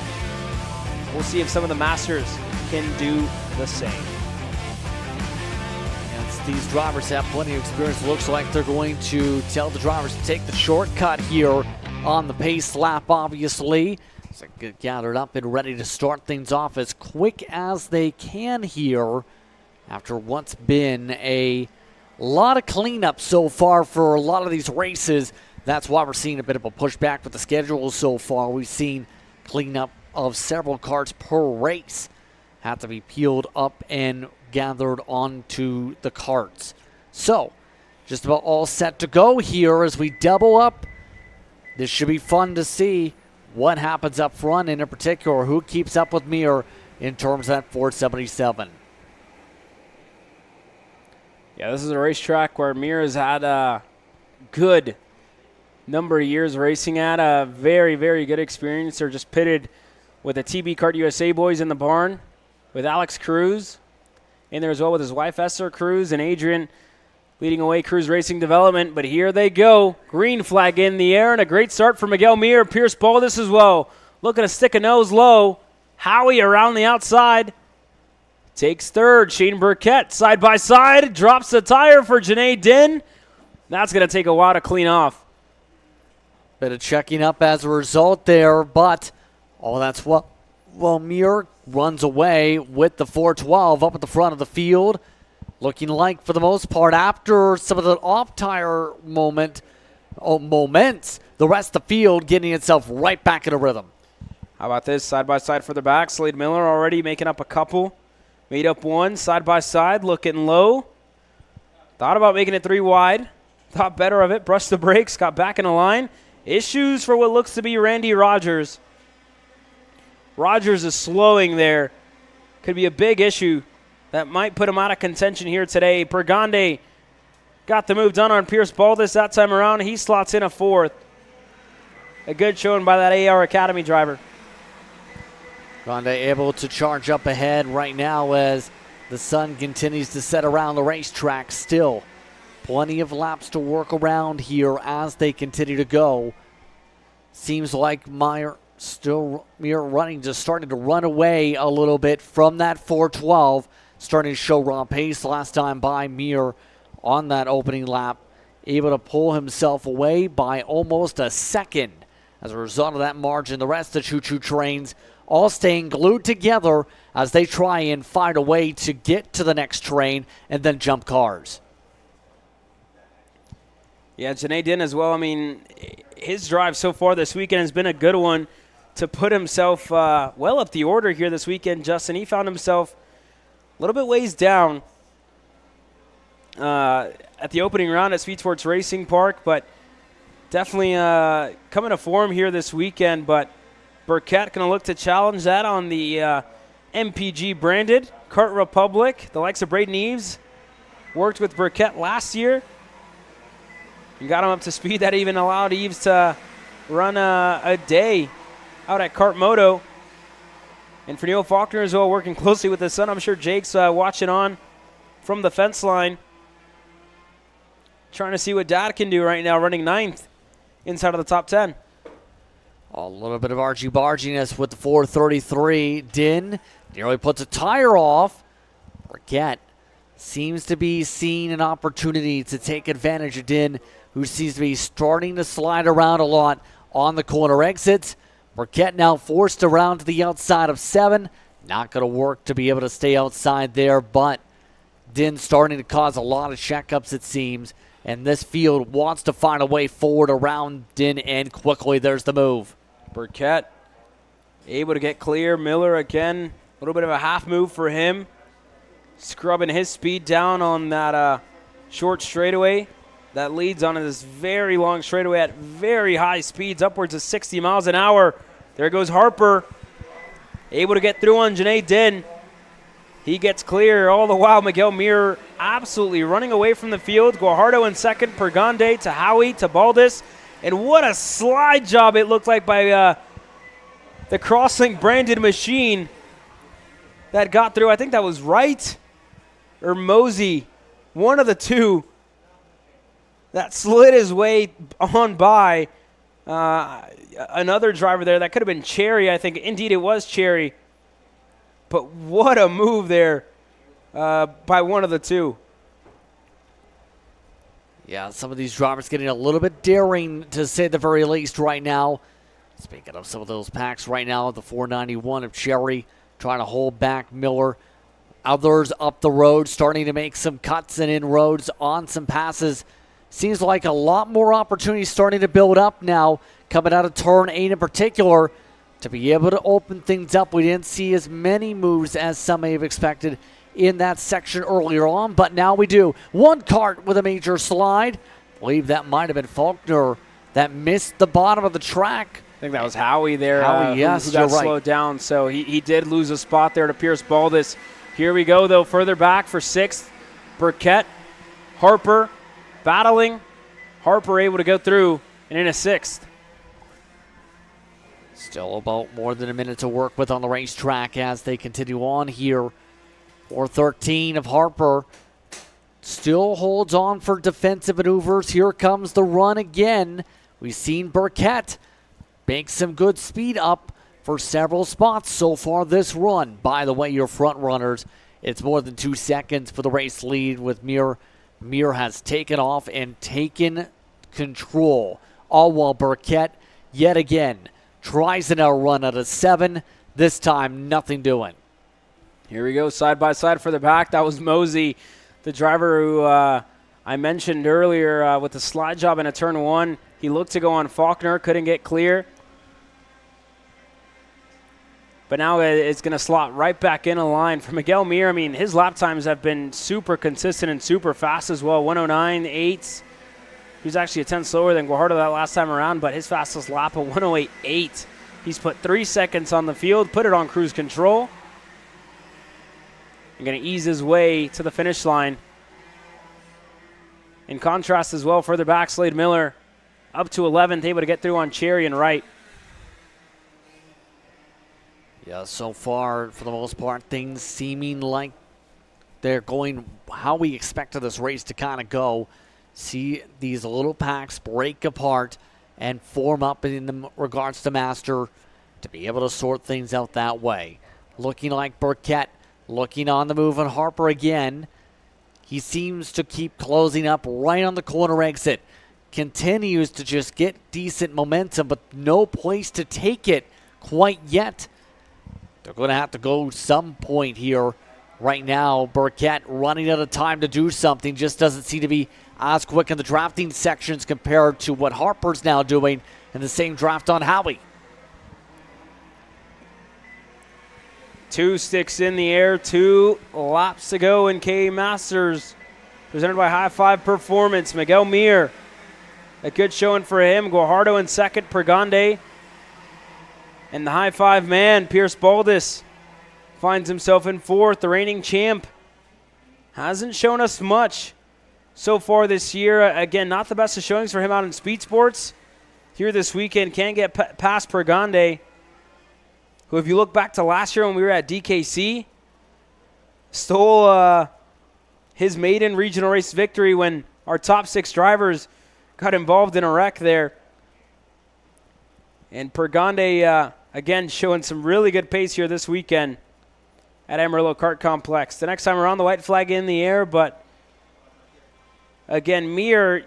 We'll see if some of the masters can do the same. And these drivers have plenty of experience. Looks like they're going to tell the drivers to take the shortcut here on the pace lap, obviously. So get gathered up and ready to start things off as quick as they can here after what's been a lot of cleanup so far for a lot of these races. That's why we're seeing a bit of a pushback with the schedule so far. We've seen cleanup of several carts per race have to be peeled up and gathered onto the carts. So, just about all set to go here as we double up. This should be fun to see what happens up front, and in particular, who keeps up with Mir in terms of that 477. Yeah, this is a racetrack where Mir has had a good number of years racing at. A very, very good experience. They're just pitted with the TB Kart USA boys in the barn with Alex Cruz in there as well with his wife Esther Cruz and Adrian leading away Cruz Racing Development. But here they go. Green flag in the air, and a great start for Miguel Mir. Pierce Baldus as well. Looking to stick a nose low. Howie around the outside. Takes third. Shane Burkett side by side. Drops the tire for Janae Din. That's going to take a while to clean off. Bit of checking up as a result there, but that's what. Well, Mir runs away with the 412 up at the front of the field. Looking like, for the most part, after some of the off-tire moments, the rest of the field getting itself right back in a rhythm. How about this? Side-by-side for the back. Slade Miller already making up a couple. Made up one, side-by-side, looking low. Thought about making it 3 wide. Thought better of it. Brushed the brakes, got back in the line. Issues for what looks to be Randy Rogers. Rogers is slowing there. Could be a big issue that might put him out of contention here today. Pergande got the move done on Pierce Baldus that time around. He slots in a 4th. A good showing by that AR Academy driver. Grande able to charge up ahead right now as the sun continues to set around the racetrack still. Plenty of laps to work around here as they continue to go. Seems like Mir running, just starting to run away a little bit from that 412. Starting to show raw pace last time by Mir on that opening lap. Able to pull himself away by almost a second. As a result of that margin, the rest of the choo-choo trains all staying glued together as they try and find a way to get to the next train and then jump cars. Yeah, Janae Din as well. I mean, his drive so far this weekend has been a good one to put himself well up the order here this weekend, Justin. He found himself a little bit ways down at the opening round at Speed Sports Racing Park, but definitely coming to form here this weekend. But Burkett going to look to challenge that on the MPG branded Kart Republic. The likes of Braden Eves worked with Burkett last year and got him up to speed. That even allowed Eves to run a day out at Kart Moto. And for Neil Faulkner as well, working closely with his son. I'm sure Jake's watching on from the fence line, trying to see what Dad can do right now, running 9th inside of the top 10. A little bit of argy-barginess with the 433. Din nearly puts a tire off. Burkett seems to be seeing an opportunity to take advantage of Din, who seems to be starting to slide around a lot on the corner exits. Burkett now forced around to the outside of 7. Not going to work to be able to stay outside there, but Din starting to cause a lot of checkups, it seems. And this field wants to find a way forward around Din, and quickly there's the move. Burkett able to get clear. Miller again, a little bit of a half move for him. Scrubbing his speed down on that short straightaway that leads onto this very long straightaway at very high speeds, upwards of 60 miles an hour. There goes Harper, able to get through on Janae Din. He gets clear. All the while, Miguel Mir absolutely running away from the field. Guajardo in second, Pergande to Howie to Baldus. And what a slide job it looked like by the Crosslink branded machine that got through. I think that was Wright or Mosey, one of the two, that slid his way on by another driver there. That could have been Cherry, I think. Indeed, it was Cherry. But what a move there by one of the two. Yeah, some of these drivers getting a little bit daring, to say the very least, right now. Speaking of some of those packs right now, the 491 of Cherry trying to hold back Miller. Others up the road starting to make some cuts and inroads on some passes. Seems like a lot more opportunities starting to build up now, coming out of turn 8 in particular, to be able to open things up. We didn't see as many moves as some may have expected in that section earlier on, but now we do. One kart with a major slide. I believe that might have been Faulkner that missed the bottom of the track. I think that was Howie there. Howie, yes, who got slowed down. So he did lose a spot there to Pierce Baldus. Here we go, though, further back for 6th. Burkett, Harper battling. Harper able to go through and in a 6th. Still about more than a minute to work with on the racetrack as they continue on here. 413 of Harper still holds on for defensive maneuvers. Here comes the run again. We've seen Burkett make some good speed up for several spots so far this run. By the way, your front runners, it's more than 2 seconds for the race lead with Mir. Mir has taken off and taken control. All while Burkett, yet again, tries an outrun at a 7. This time, nothing doing. Here we go, side by side for the back. That was Mosey, the driver who I mentioned earlier with the slide job in a turn 1. He looked to go on Faulkner, couldn't get clear. But now it's going to slot right back in a line for Miguel Mir. I mean, his lap times have been super consistent and super fast as well. 109.8. He was actually a 10 slower than Guajardo that last time around, but his fastest lap of 108.8. He's put 3 seconds on the field, put it on cruise control. And going to ease his way to the finish line. In contrast as well, further back, Slade Miller up to 11th, able to get through on Cherry and Wright. Yeah, so far, for the most part, things seeming like they're going how we expected this race to kind of go. See these little packs break apart and form up in the regards to Master to be able to sort things out that way. Looking like Burkett, looking on the move on Harper again. He seems to keep closing up right on the corner exit. Continues to just get decent momentum, but no place to take it quite yet. They're going to have to go some point here. Right now, Burkett running out of time to do something. Just doesn't seem to be as quick in the drafting sections compared to what Harper's now doing in the same draft on Howie. 2 sticks in the air, 2 laps to go in K Masters, presented by High Five Performance. Miguel Mir, a good showing for him. Guajardo in second, Pregande. And the High Five man, Pierce Baldus, finds himself in fourth. The reigning champ hasn't shown us much so far this year. Again, not the best of showings for him out in speed sports. Here this weekend, can't get past Pregande, who, if you look back to last year when we were at DKC, stole his maiden regional race victory when our top 6 drivers got involved in a wreck there. And Pregande, again, showing some really good pace here this weekend at Amarillo Kart Complex. The next time around, the white flag in the air, but again, Mir,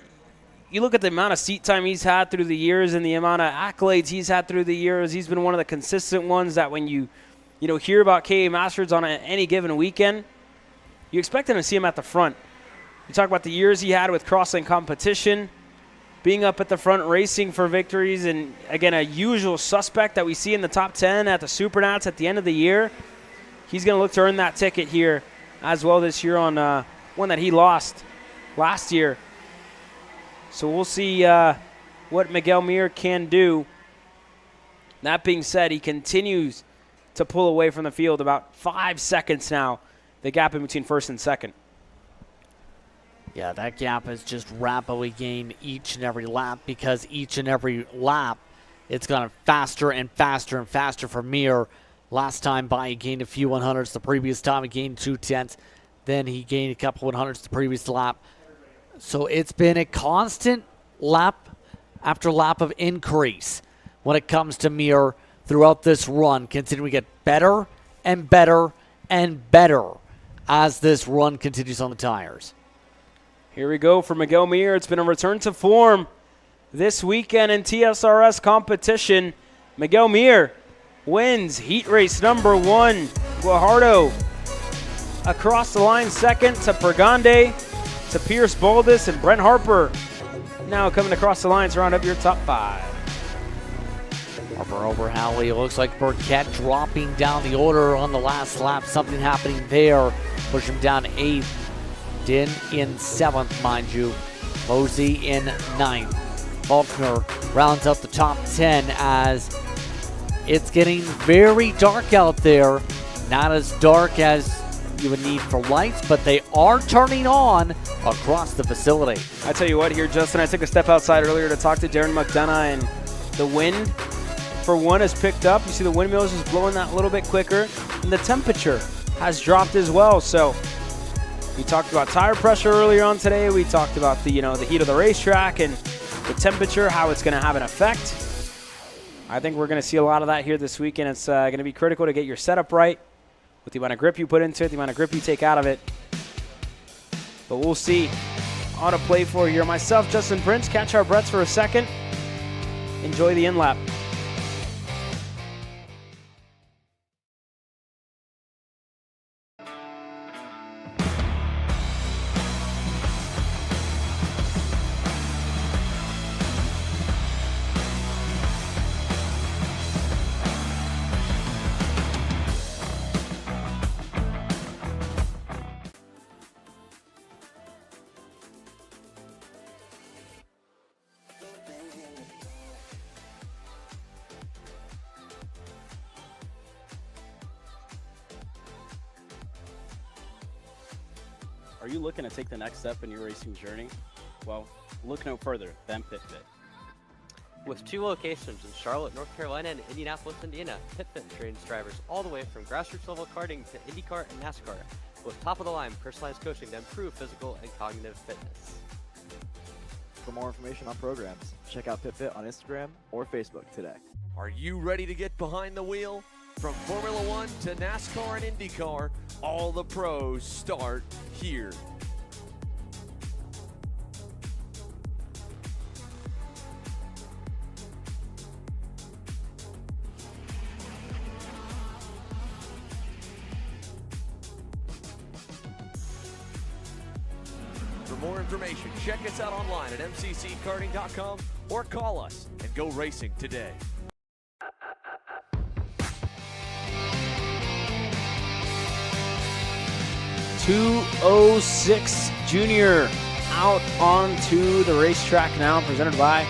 you look at the amount of seat time he's had through the years and the amount of accolades he's had through the years. He's been one of the consistent ones that when you hear about KA Masters on any given weekend, you expect him to see him at the front. You talk about the years he had with Crosslink Competition, being up at the front, racing for victories, and again, a usual suspect that we see in the top 10 at the Supernats at the end of the year. He's going to look to earn that ticket here as well this year on one that he lost last year. So we'll see what Miguel Mir can do. That being said, he continues to pull away from the field, about 5 seconds now, the gap in between first and second. Yeah, that gap has just rapidly gained each and every lap, because each and every lap it's gone faster and faster and faster for Mir. Last time by, he gained a few 100s. The previous time, he gained 2/10. Then he gained a couple 100s the previous lap. So it's been a constant lap after lap of increase when it comes to Mir throughout this run, continuing to get better and better and better as this run continues on the tires. Here we go for Miguel Mir. It's been a return to form this weekend in TSRS competition. Miguel Mir wins heat race number 1. Guajardo across the line second to Pregande, to Pierce Baldus, and Brent Harper now coming across the line to round up your top 5. Harper over Howie. It looks like Burkett dropping down the order on the last lap. Something happening there. Push him down 8th. Din in 7th, mind you. Mosey in 9th. Faulkner rounds out the top 10 as it's getting very dark out there. Not as dark as you would need for lights, but they are turning on across the facility. I tell you what here, Justin, I took a step outside earlier to talk to Darren McDonough, and the wind, for one, has picked up. You see the windmills is blowing that a little bit quicker, and the temperature has dropped as well. So we talked about tire pressure earlier on today. We talked about the heat of the racetrack and the temperature, how it's going to have an effect. I think we're going to see a lot of that here this weekend. It's going to be critical to get your setup right, with the amount of grip you put into it, the amount of grip you take out of it. But we'll see on to play for here. Myself, Justin Prince, catch our breaths for a second. Enjoy the in-lap. Are you looking to take the next step in your racing journey? Well, look no further than PitFit. With 2 locations in Charlotte, North Carolina, and Indianapolis, Indiana, PitFit trains drivers all the way from grassroots level karting to IndyCar and NASCAR, with top-of-the-line personalized coaching to improve physical and cognitive fitness. For more information on programs, check out PitFit on Instagram or Facebook today. Are you ready to get behind the wheel? From Formula One to NASCAR and IndyCar, all the pros start here. For more information, check us out online at mcckarting.com or call us and go racing today. .206 Junior out onto the racetrack now, presented by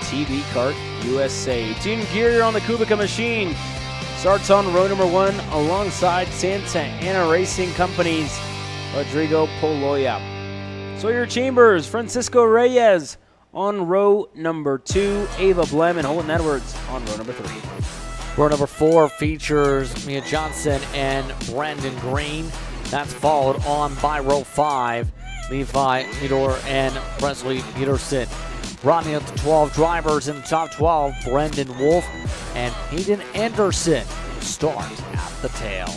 TB Kart USA. Team Gear on the Kubica machine starts on row number 1 alongside Santa Ana Racing Company's Rodrigo Poloya. Sawyer Chambers, Francisco Reyes on row number 2, Ava Blem and Holden Edwards on row number 3. Row number 4 features Mia Johnson and Brandon Green. That's followed on by row 5, Levi Midor and Presley Peterson. Rounding out the 12 drivers in the top 12, Brendan Wolf and Hayden Anderson start at the tail.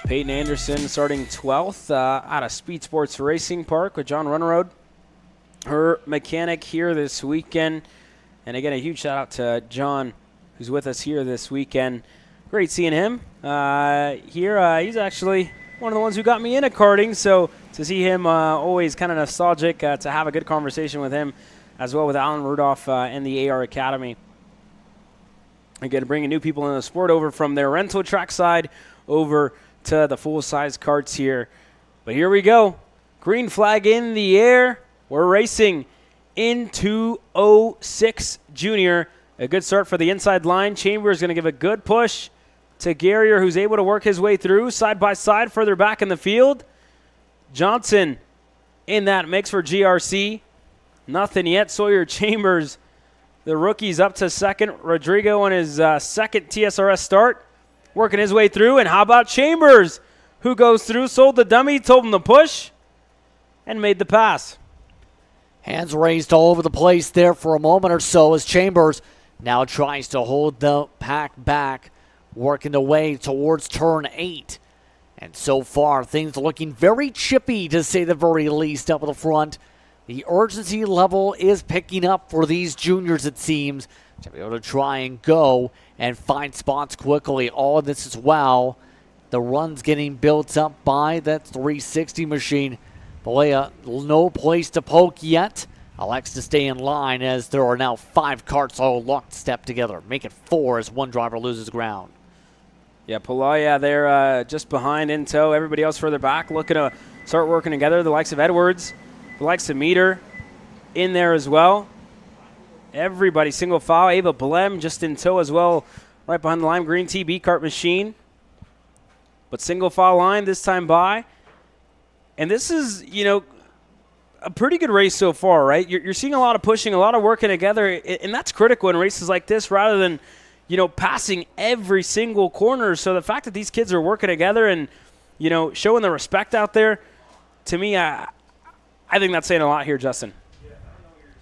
Peyton Anderson starting 12th out of Speed Sports Racing Park with John Runnerode, her mechanic here this weekend. And again, a huge shout out to John, who's with us here this weekend. Great seeing him here. He's actually one of the ones who got me into karting, so to see him always kind of nostalgic, to have a good conversation with him as well with Alan Rudolph and the AR Academy. Again, bringing new people in the sport over from their rental track side over to the full-size karts here. But here we go. Green flag in the air. We're racing in 206 Junior. A good start for the inside line. Chambers going to give a good push to Garrier, who's able to work his way through side by side further back in the field. Johnson in that mix for GRC. Nothing yet. Sawyer Chambers, the rookie's up to second. Rodrigo on his second TSRS start, working his way through. And how about Chambers, who goes through, sold the dummy, told him to push, and made the pass. Hands raised all over the place there for a moment or so as Chambers now tries to hold the pack back, working the way towards turn 8. And so far, things looking very chippy, to say the very least, up at the front. The urgency level is picking up for these juniors, it seems, to be able to try and go and find spots quickly. All of this as well. The run's getting built up by that 360 machine. Balea, no place to poke yet. Elects to stay in line as there are now 5 carts all locked step together. Make it 4 as one driver loses ground. Yeah, Poloya there just behind in tow. Everybody else further back looking to start working together. The likes of Edwards, the likes of Meter in there as well. Everybody single file. Ava Blem just in tow as well, right behind the lime green TB kart machine. But single file line this time by. And this is, you know, a pretty good race so far, right? You're seeing a lot of pushing, a lot of working together, and that's critical in races like this rather than, you know, passing every single corner. So the fact that these kids are working together and, you know, showing the respect out there, to me, I think that's saying a lot here, Justin.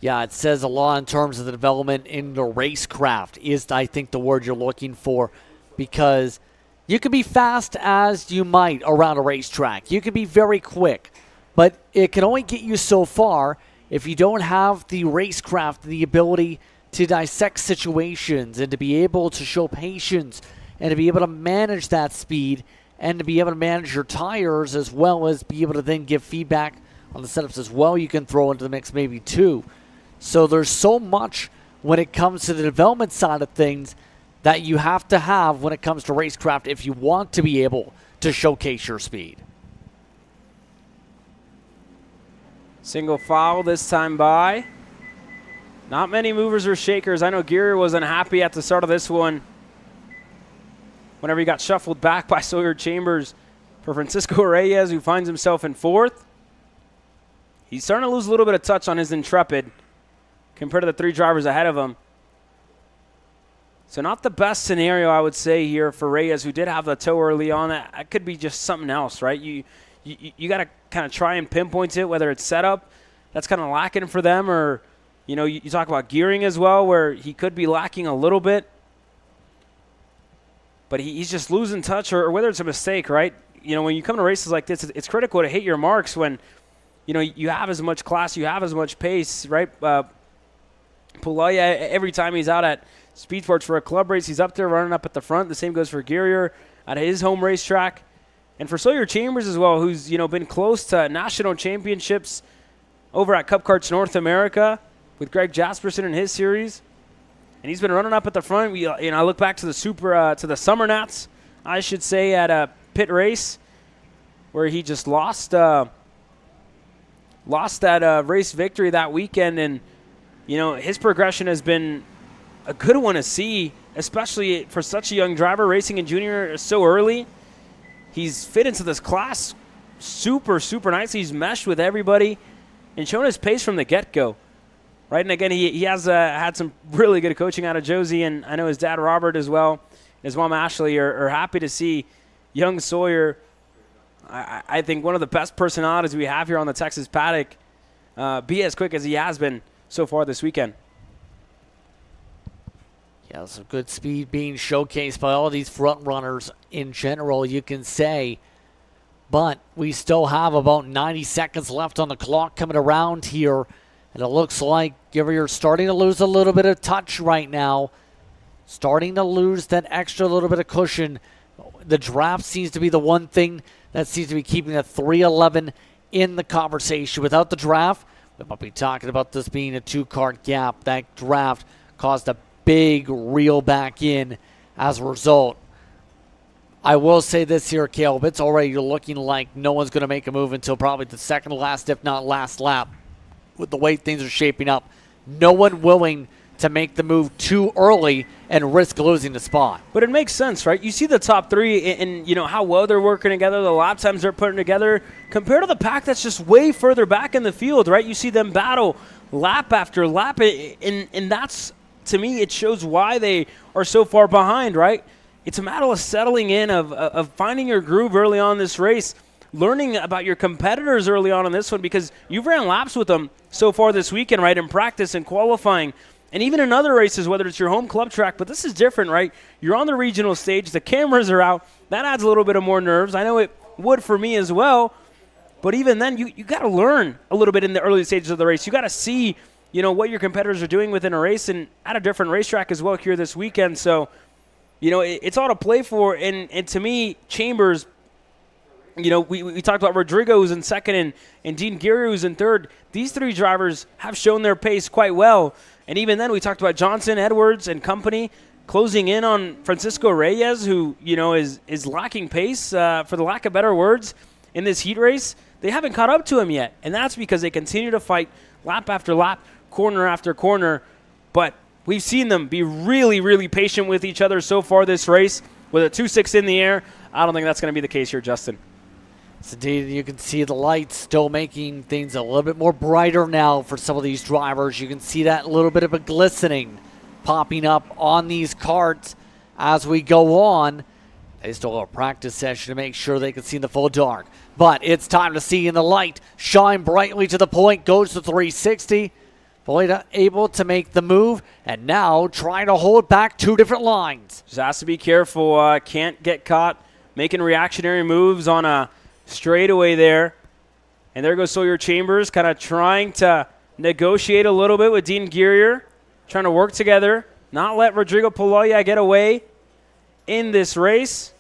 Yeah, it says a lot in terms of the development in the racecraft is, I think, the word you're looking for, because you can be fast as you might around a racetrack. You can be very quick, but it can only get you so far if you don't have the racecraft, the ability to dissect situations and to be able to show patience and to be able to manage that speed and to be able to manage your tires, as well as be able to then give feedback on the setups as well. You can throw into the mix maybe too. So there's so much when it comes to the development side of things that you have to have when it comes to racecraft if you want to be able to showcase your speed. Single foul this time by. Not many movers or shakers. I know Geary was unhappy at the start of this one whenever he got shuffled back by Sawyer Chambers for Francisco Reyes, who finds himself in 4th. He's starting to lose a little bit of touch on his Intrepid compared to the 3 drivers ahead of him. So not the best scenario, I would say, here for Reyes, who did have the tow early on. That could be just something else, right? You got to kind of try and pinpoint it, whether it's setup that's kind of lacking for them, or, you know, you talk about gearing as well, where he could be lacking a little bit. But he's just losing touch, or whether it's a mistake, right? You know, when you come to races like this, it's critical to hit your marks when, you know, you have as much class, you have as much pace, right? Pulaya, every time he's out at Speed Sports for a club race, he's up there running up at the front. The same goes for Gearier at his home racetrack. And for Sawyer Chambers as well, who's, you know, been close to national championships over at Cup Karts North America with Greg Jasperson in his series. And he's been running up at the front. I look back to the Summer Nats, I should say, at a pit race where he just lost that race victory that weekend. And, his progression has been a good one to see, especially for such a young driver racing in junior so early. He's fit into this class super, super nicely. He's meshed with everybody and shown his pace from the get-go. Right, and again, he has had some really good coaching out of Josie, and I know his dad Robert as well, and his mom Ashley are happy to see young Sawyer. I think one of the best personalities we have here on the Texas paddock be as quick as he has been so far this weekend. Yeah, some good speed being showcased by all these front runners in general, you can say. But we still have about 90 seconds left on the clock coming around here. And it looks like you're starting to lose a little bit of touch right now. Starting to lose that extra little bit of cushion. The draft seems to be the one thing that seems to be keeping the 311 in the conversation. Without the draft, we might be talking about this being a 2-kart gap. That draft caused a big reel back in as a result. I will say this here, Caleb. It's already looking like no one's going to make a move until probably the second last, if not last lap. With the way things are shaping up, no one willing to make the move too early and risk losing the spot. But it makes sense, right? You see the top three and how well they're working together, the lap times they're putting together, compared to the pack that's just way further back in the field, right? You see them battle lap after lap, and that's, to me, it shows why they are so far behind, right? It's a matter of settling in, of finding your groove early on in this race, learning about your competitors early on in this one, because you've ran laps with them so far this weekend, right, in practice and qualifying, and even in other races, whether it's your home club track. But this is different, right? You're on the regional stage. The cameras are out. That adds a little bit of more nerves. I know it would for me as well. But even then, you got to learn a little bit in the early stages of the race. You got to see, what your competitors are doing within a race and at a different racetrack as well here this weekend. So, it's all to play for. And to me, Chambers, we talked about Rodrigo, who's in second, and Dean Geary, who's in third. These three drivers have shown their pace quite well. And even then, we talked about Johnson, Edwards, and company closing in on Francisco Reyes, who, is lacking pace, for the lack of better words, in this heat race. They haven't caught up to him yet. And that's because they continue to fight lap after lap, corner after corner. But we've seen them be really, really patient with each other so far this race. With a 2.6 in the air, I don't think that's going to be the case here, Justin. Indeed, you can see the lights still making things a little bit more brighter now for some of these drivers. You can see that little bit of a glistening popping up on these karts as we go on. They still have a practice session to make sure they can see in the full dark. But it's time to see in the light. Shine brightly to the point, goes to 360. Fully able to make the move, and now trying to hold back two different lines. Just has to be careful. Can't get caught making reactionary moves on a straightaway there. And there goes Sawyer Chambers, kind of trying to negotiate a little bit with Dean Geary, trying to work together, not let Rodrigo Poloya get away in this race.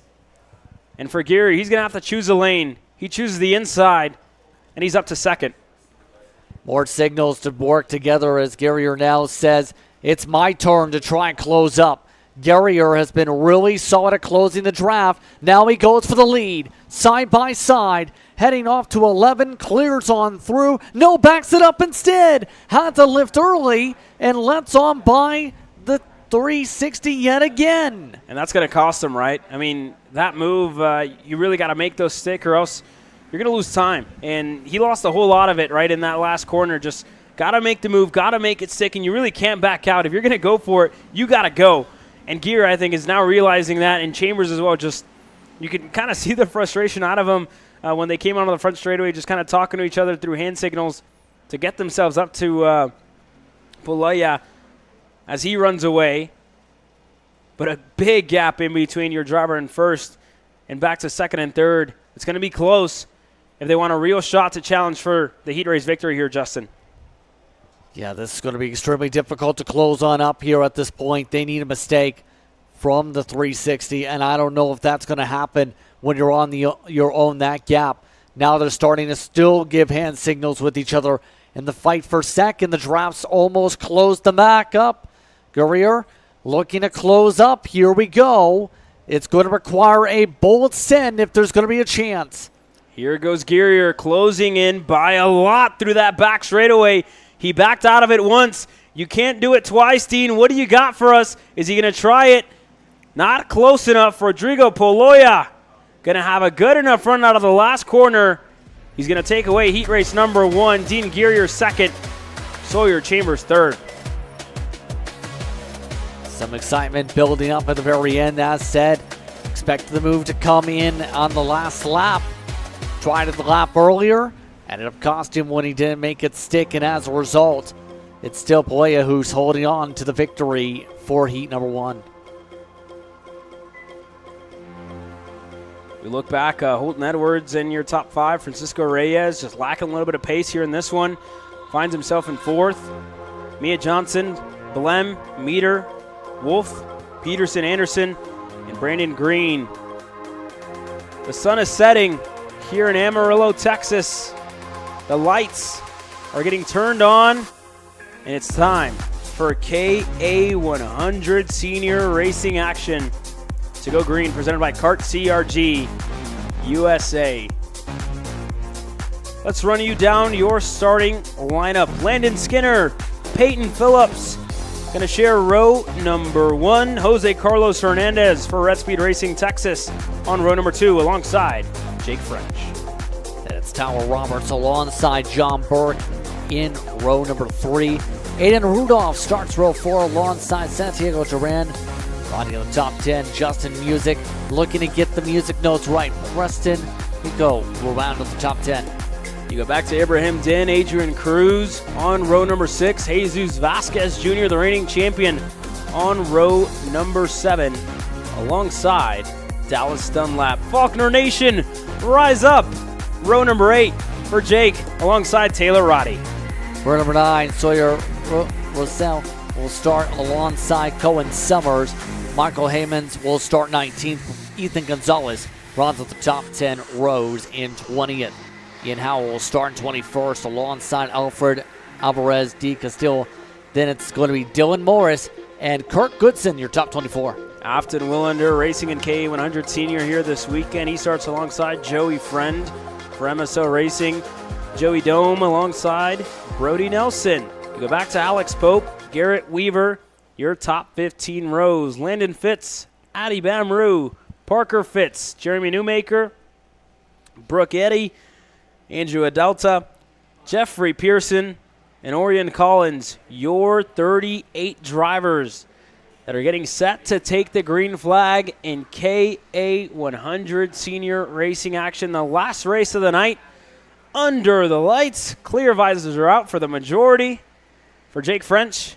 And for Geary, he's going to have to choose a lane. He chooses the inside, and he's up to second. More signals to work together as Guerrier now says, it's my turn to try and close up. Guerrier has been really solid at closing the draft. Now he goes for the lead, side by side, heading off to 11, clears on through. No, backs it up instead. Had to lift early and lets on by the 360 yet again. And that's going to cost him, right? I mean, that move, you really got to make those stick or else you're going to lose time. And he lost a whole lot of it right in that last corner. Just got to make the move, got to make it stick, and you really can't back out. If you're going to go for it, you got to go. And Gear, I think, is now realizing that, and Chambers as well. Just you can kind of see the frustration out of them when they came onto the front straightaway, just kind of talking to each other through hand signals to get themselves up to Poloya as he runs away. But a big gap in between your driver and first and back to second and third. It's going to be close if they want a real shot to challenge for the heat race victory here, Justin. Yeah, this is going to be extremely difficult to close on up here at this point. They need a mistake from the 360, and I don't know if that's going to happen when you're on your own that gap. Now they're starting to still give hand signals with each other in the fight for second. The drafts almost closed them back up. Guerrier looking to close up. Here we go. It's going to require a bold send if there's going to be a chance. Here goes Guerrier closing in by a lot through that back straightaway. He backed out of it once. You can't do it twice, Dean. What do you got for us? Is he going to try it? Not close enough. Rodrigo Poloya going to have a good enough run out of the last corner. He's going to take away heat race number 1. Dean Guerrier second. Sawyer Chambers third. Some excitement building up at the very end. As said, expect the move to come in on the last lap. Tried it the lap earlier. Ended up costing him when he didn't make it stick, and as a result, it's still Poloya who's holding on to the victory for heat number 1. We look back, Holton Edwards in your top 5. Francisco Reyes just lacking a little bit of pace here in this one. Finds himself in 4th. Mia Johnson, Blem, Meter, Wolf, Peterson, Anderson, and Brandon Green. The sun is setting here in Amarillo, Texas. The lights are getting turned on, and it's time for KA100 Senior Racing action. To go green, presented by Kart CRG USA. Let's run you down your starting lineup. Landon Skinner, Peyton Phillips, going to share row number 1. Jose Carlos Hernandez for Red Speed Racing Texas on row number 2 alongside Jake French. That's Tower Roberts alongside John Burke in row number 3. Aiden Rudolph starts row 4 alongside Santiago Duran. Riding in the top 10, Justin Music looking to get the music notes right. Preston, we go. We'll round up the top 10. You go back to Ibrahim Din, Adrian Cruz on row number 6. Jesus Vasquez Jr., the reigning champion, on row number 7, alongside Dallas Dunlap. Faulkner Nation, rise up. Row number 8 for Jake, alongside Taylor Roddy. Row number 9, Sawyer Rosell will start alongside Cohen Summers. Michael Haymans will start 19th. Ethan Gonzalez runs at the top 10 rows in 20th. Ian Howell will start in 21st alongside Alfred Alvarez de Castillo. Then it's going to be Dylan Morris and Kirk Goodson, your top 24. Afton Willander racing in K100 Senior here this weekend. He starts alongside Joey Friend for MSO Racing. Joey Dome alongside Brody Nelson. You go back to Alex Pope, Garrett Weaver, your top 15 rows. Landon Fitz, Addy Bamrou, Parker Fitz, Jeremy Newmaker, Brooke Eddy, Andrew Adelta, Jeffrey Pearson, and Orion Collins, your 38 drivers that are getting set to take the green flag in KA100 Senior Racing action. The last race of the night, under the lights. Clear visors are out for the majority. For Jake French,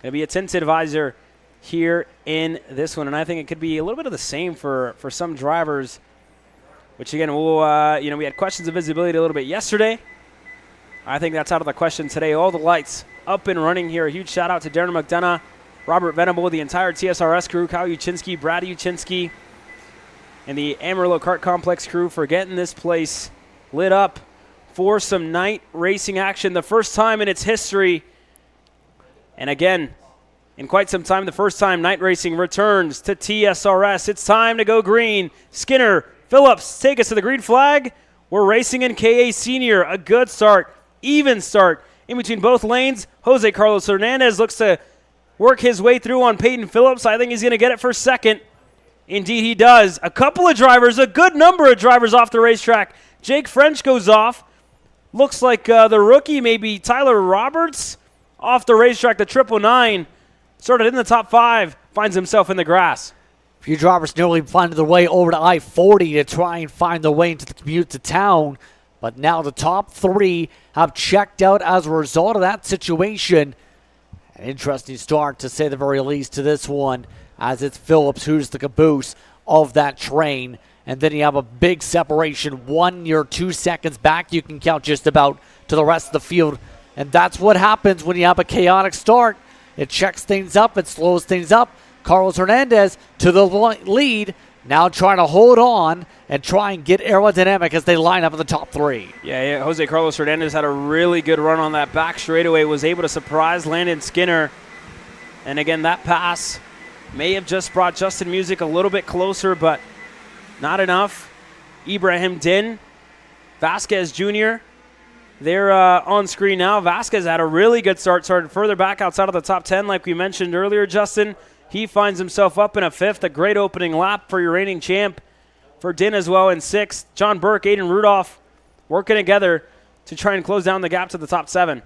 going to be a tinted visor here in this one, and I think it could be a little bit of the same for some drivers, which again, we'll, we had questions of visibility a little bit yesterday. I think that's out of the question today. All the lights up and running here. A huge shout out to Darren McDonough, Robert Venable, the entire TSRS crew, Kyle Uchinsky, Brad Uchinsky, and the Amarillo Kart Complex crew for getting this place lit up for some night racing action. The first time in its history, and again, in quite some time, the first time night racing returns to TSRS. It's time to go green. Skinner, Phillips, take us to the green flag. We're racing in KA Senior. A good start, even start in between both lanes. Jose Carlos Hernandez looks to work his way through on Peyton Phillips. I think he's going to get it for second. Indeed, he does. A couple of drivers, a good number of drivers off the racetrack. Jake French goes off. Looks like the rookie, maybe Tyler Roberts, off the racetrack. The 999 started in the top 5, finds himself in the grass. A few drivers nearly finding their way over to I-40 to try and find their way into the commute to town. But now the top 3 have checked out as a result of that situation. An interesting start, to say the very least, to this one, as it's Phillips who's the caboose of that train. And then you have a big separation, 1 or 2 seconds back, you can count just about, to the rest of the field. And that's what happens when you have a chaotic start. It checks things up, it slows things up. Carlos Hernandez to the lead. now trying to hold on and try and get aerodynamic as they line up in the top 3. Yeah, Jose Carlos Hernandez had a really good run on that back straightaway, was able to surprise Landon Skinner. And again, that pass may have just brought Justin Music a little bit closer, but not enough. Ibrahim Din, Vasquez Jr., they're on screen now. Vasquez had a really good start, started further back outside of the top 10 like we mentioned earlier, Justin. He finds himself up in a 5th, a great opening lap for your reigning champ. For Din as well in 6th. John Burke, Aiden Rudolph working together to try and close down the gap to the top 7.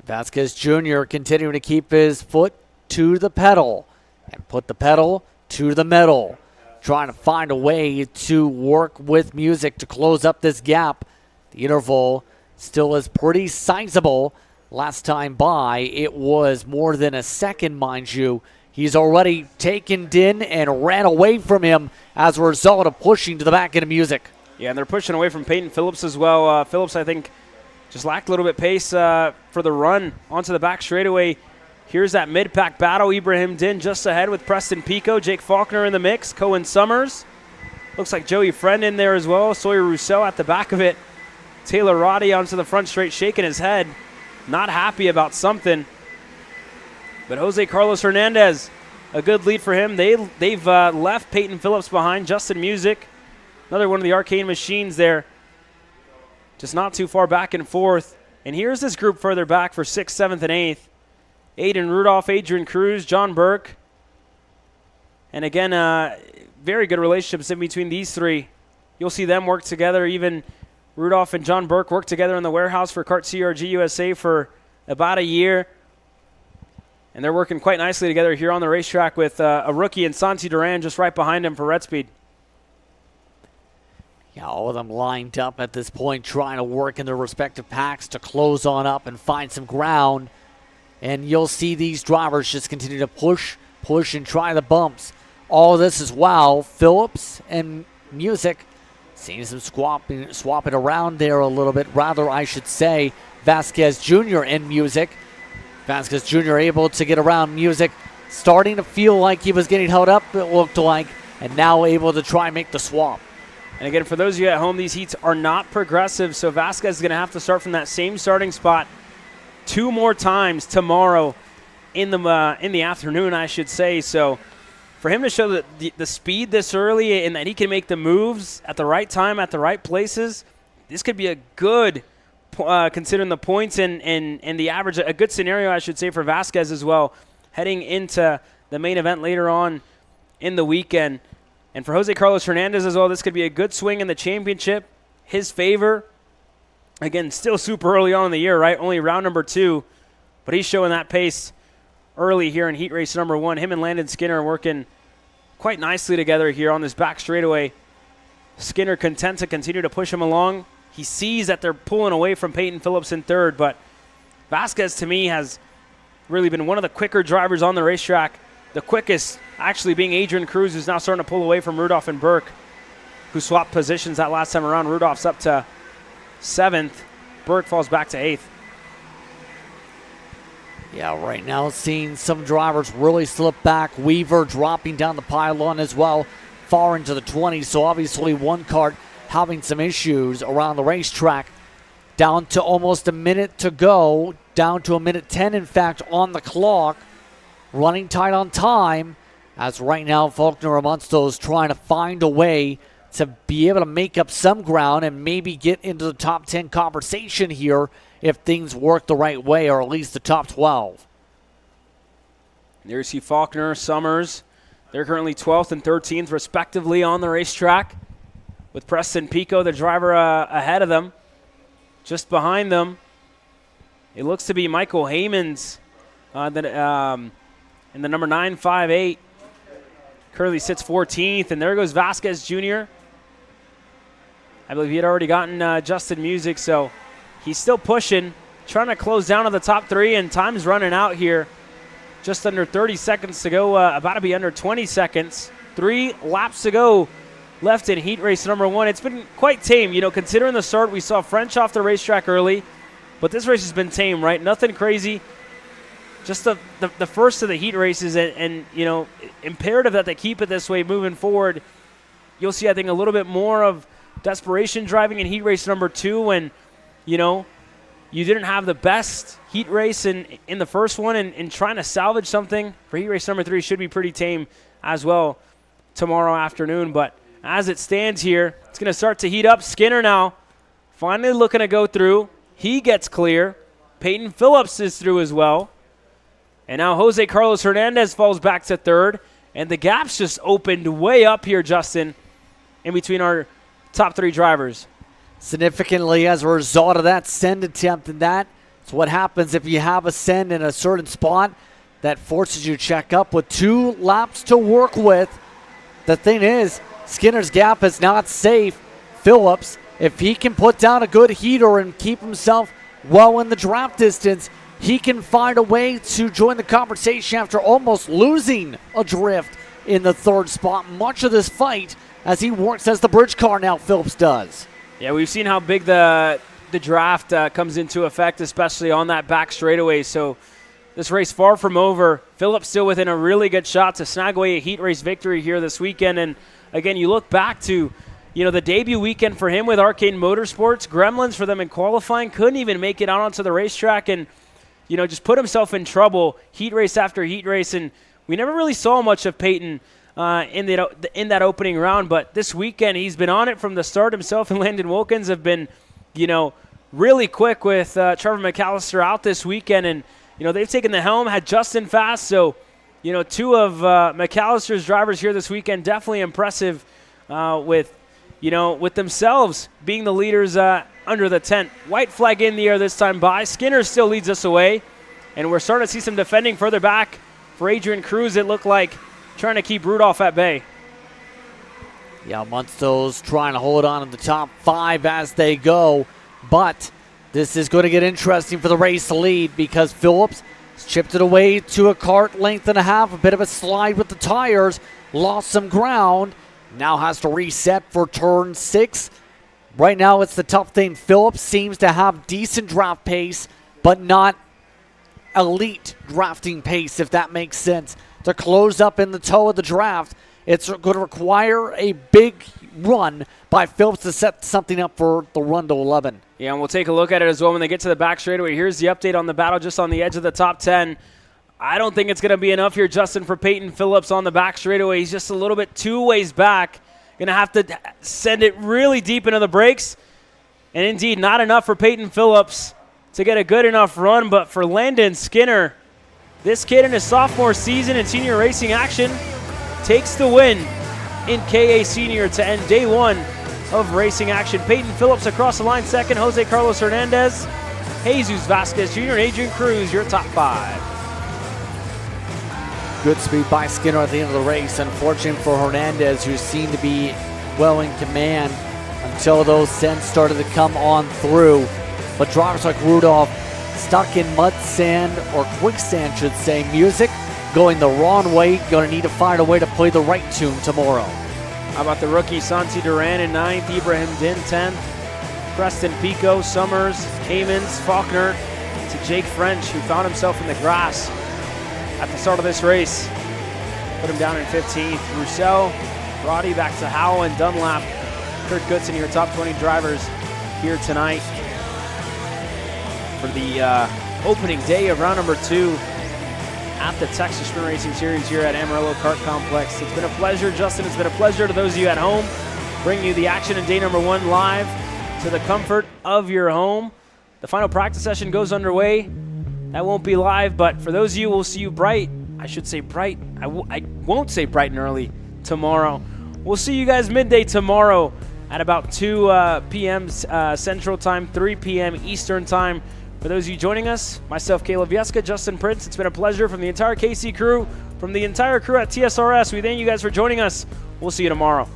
Vasquez Jr. continuing to keep his foot to the pedal and put the pedal to the metal, trying to find a way to work with Music to close up this gap. The interval still is pretty sizable. Last time by, it was more than a second, mind you. He's already taken Din and ran away from him as a result of pushing to the back end of Music. Yeah, and they're pushing away from Peyton Phillips as well. Phillips, I think, just lacked a little bit pace for the run onto the back straightaway. Here's that mid-pack battle. Ibrahim Din just ahead with Preston Pico. Jake Faulkner in the mix. Cohen Summers. Looks like Joey Friend in there as well. Sawyer Rousseau at the back of it. Taylor Roddy onto the front straight, shaking his head. Not happy about something. But Jose Carlos Hernandez, a good lead for him. They've left Peyton Phillips behind. Justin Music, another one of the arcane machines there. Just not too far back and forth. And here's this group further back for 6th, 7th, and 8th. Aiden Rudolph, Adrian Cruz, John Burke. And again, very good relationships in between these three. You'll see them work together. Even Rudolph and John Burke worked together in the warehouse for Kart CRG USA for about a year. And they're working quite nicely together here on the racetrack with a rookie and Santi Duran just right behind him for Red Speed. Yeah, all of them lined up at this point trying to work in their respective packs to close on up and find some ground. And you'll see these drivers just continue to push, and try the bumps. All of this as well. Phillips and Music seeing some swapping around there a little bit. Rather, I should say, Vasquez Jr. and Music. Vasquez Jr. able to get around Music. Starting to feel like he was getting held up, it looked like. And now able to try and make the swap. And again, for those of you at home, these heats are not progressive. So Vasquez is going to have to start from that same starting spot 2 more times tomorrow in the afternoon, I should say. So for him to show the speed this early and that he can make the moves at the right time, at the right places, this could be a good, considering the points and the average, a good scenario, I should say, for Vasquez as well, heading into the main event later on in the weekend. And for Jose Carlos Hernandez as well, this could be a good swing in the championship. His favor. Again, still super early on in the year, right? Only round number 2. But he's showing that pace early here in heat race number 1. Him and Landon Skinner are working quite nicely together here on this back straightaway. Skinner content to continue to push him along. He sees that they're pulling away from Peyton Phillips in 3rd. But Vasquez, to me, has really been one of the quicker drivers on the racetrack. The quickest actually being Adrian Cruz, who's now starting to pull away from Rudolph and Burke, who swapped positions that last time around. Rudolph's up to 7th. Burke falls back to 8th. Yeah, right now seeing some drivers really slip back. Weaver dropping down the pylon as well, far into the 20s. So obviously one kart having some issues around the racetrack. Down to almost a minute to go. Down to a minute 10, in fact, on the clock. Running tight on time. As right now Faulkner amongst those trying to find a way to be able to make up some ground and maybe get into the top 10 conversation here if things work the right way, or at least the top 12. There you see Faulkner, Summers. They're currently 12th and 13th, respectively, on the racetrack, with Preston Pico, the driver, ahead of them. Just behind them, it looks to be Michael Haymans in the number 958. Currently sits 14th, and there goes Vasquez Jr. I believe he had already gotten Justin Music, so he's still pushing, trying to close down on the top 3, and time's running out here. Just under 30 seconds to go, about to be under 20 seconds. 3 laps to go left in heat race number 1. It's been quite tame, considering the start. We saw French off the racetrack early, but this race has been tame, right? Nothing crazy. Just the first of the heat races, and imperative that they keep it this way moving forward you'll see, I think, a little bit more of desperation driving in heat race number 2 when, you know, you didn't have the best heat race in the first one, and trying to salvage something for heat race number 3 should be pretty tame as well tomorrow afternoon. But as it stands here, it's going to start to heat up. Skinner now finally looking to go through. He gets clear. Peyton Phillips is through as well. And now Jose Carlos Hernandez falls back to third. And the gap's just opened way up here, Justin, in between our top 3 drivers. Significantly as a result of that send attempt, and that's what happens if you have a send in a certain spot that forces you to check up with 2 laps to work with. The thing is, Skinner's gap is not safe. Phillips, if he can put down a good heater and keep himself well in the draft distance, he can find a way to join the conversation after almost losing a drift in the 3rd spot much of this fight as he works as the bridge car now, Phillips does. Yeah, we've seen how big the draft comes into effect, especially on that back straightaway. So this race far from over. Phillips still within a really good shot to snag away a heat race victory here this weekend. And again, you look back to, you know, the debut weekend for him with Arcade Motorsports. Gremlins for them in qualifying. Couldn't even make it out onto the racetrack and, you know, just put himself in trouble heat race after heat race. And we never really saw much of Peyton in that opening round. But this weekend, he's been on it from the start. Himself and Landon Wilkins have been, you know, really quick with Trevor McAllister out this weekend. And, you know, they've taken the helm, had Justin fast. So, you know, 2 of McAllister's drivers here this weekend, definitely impressive with themselves being the leaders under the tent. White flag in the air this time by. Skinner still leads us away. And we're starting to see some defending further back for Adrian Cruz, it looked like, trying to keep Rudolph at bay. Yeah, Munsto's trying to hold on to the top 5 as they go. But this is going to get interesting for the race lead because Phillips has chipped it away to a cart length and a half. A bit of a slide with the tires. Lost some ground. Now has to reset for turn 6. Right now it's the tough thing. Phillips seems to have decent draft pace, but not elite drafting pace, if that makes sense. To close up in the toe of the draft, it's going to require a big run by Phillips to set something up for the run to 11. Yeah, and we'll take a look at it as well when they get to the back straightaway. Here's the update on the battle just on the edge of the top 10. I don't think it's going to be enough here, Justin, for Peyton Phillips on the back straightaway. He's just a little bit 2 ways back. Going to have to send it really deep into the brakes. And indeed, not enough for Peyton Phillips to get a good enough run. But for Landon Skinner, this kid in his sophomore season in senior racing action takes the win in KA Senior to end day 1 of racing action. Peyton Phillips across the line second. Jose Carlos Hernandez, Jesus Vasquez Jr., and Adrian Cruz, your top 5. Good speed by Skinner at the end of the race. Unfortunate for Hernandez, who seemed to be well in command until those sends started to come on through. But drivers like Rudolph stuck in mud, sand, or quicksand, should say. Music going the wrong way. Going to need to find a way to play the right tune tomorrow. How about the rookie Santi Duran in 9th, Ibrahim Din 10th, Preston Pico, Summers, Kamens, Faulkner, to Jake French, who found himself in the grass at the start of this race. Put him down in 15th. Roussel, Roddy back to Howell and Dunlap. Kurt Goodson, your top 20 drivers here tonight for the opening day of round number 2 at the Texas Sprint Racing Series here at Amarillo Kart Complex. It's been a pleasure, Justin. It's been a pleasure to those of you at home, bringing you the action in day number 1 live to the comfort of your home. The final practice session goes underway. That won't be live, but for those of you, we'll see you bright. I should say bright. I won't say bright and early tomorrow. We'll see you guys midday tomorrow at about 2 p.m. Central Time, 3 p.m. Eastern Time. For those of you joining us, myself, Caleb Vieska, Justin Prince, it's been a pleasure from the entire KC crew, from the entire crew at TSRS. We thank you guys for joining us. We'll see you tomorrow.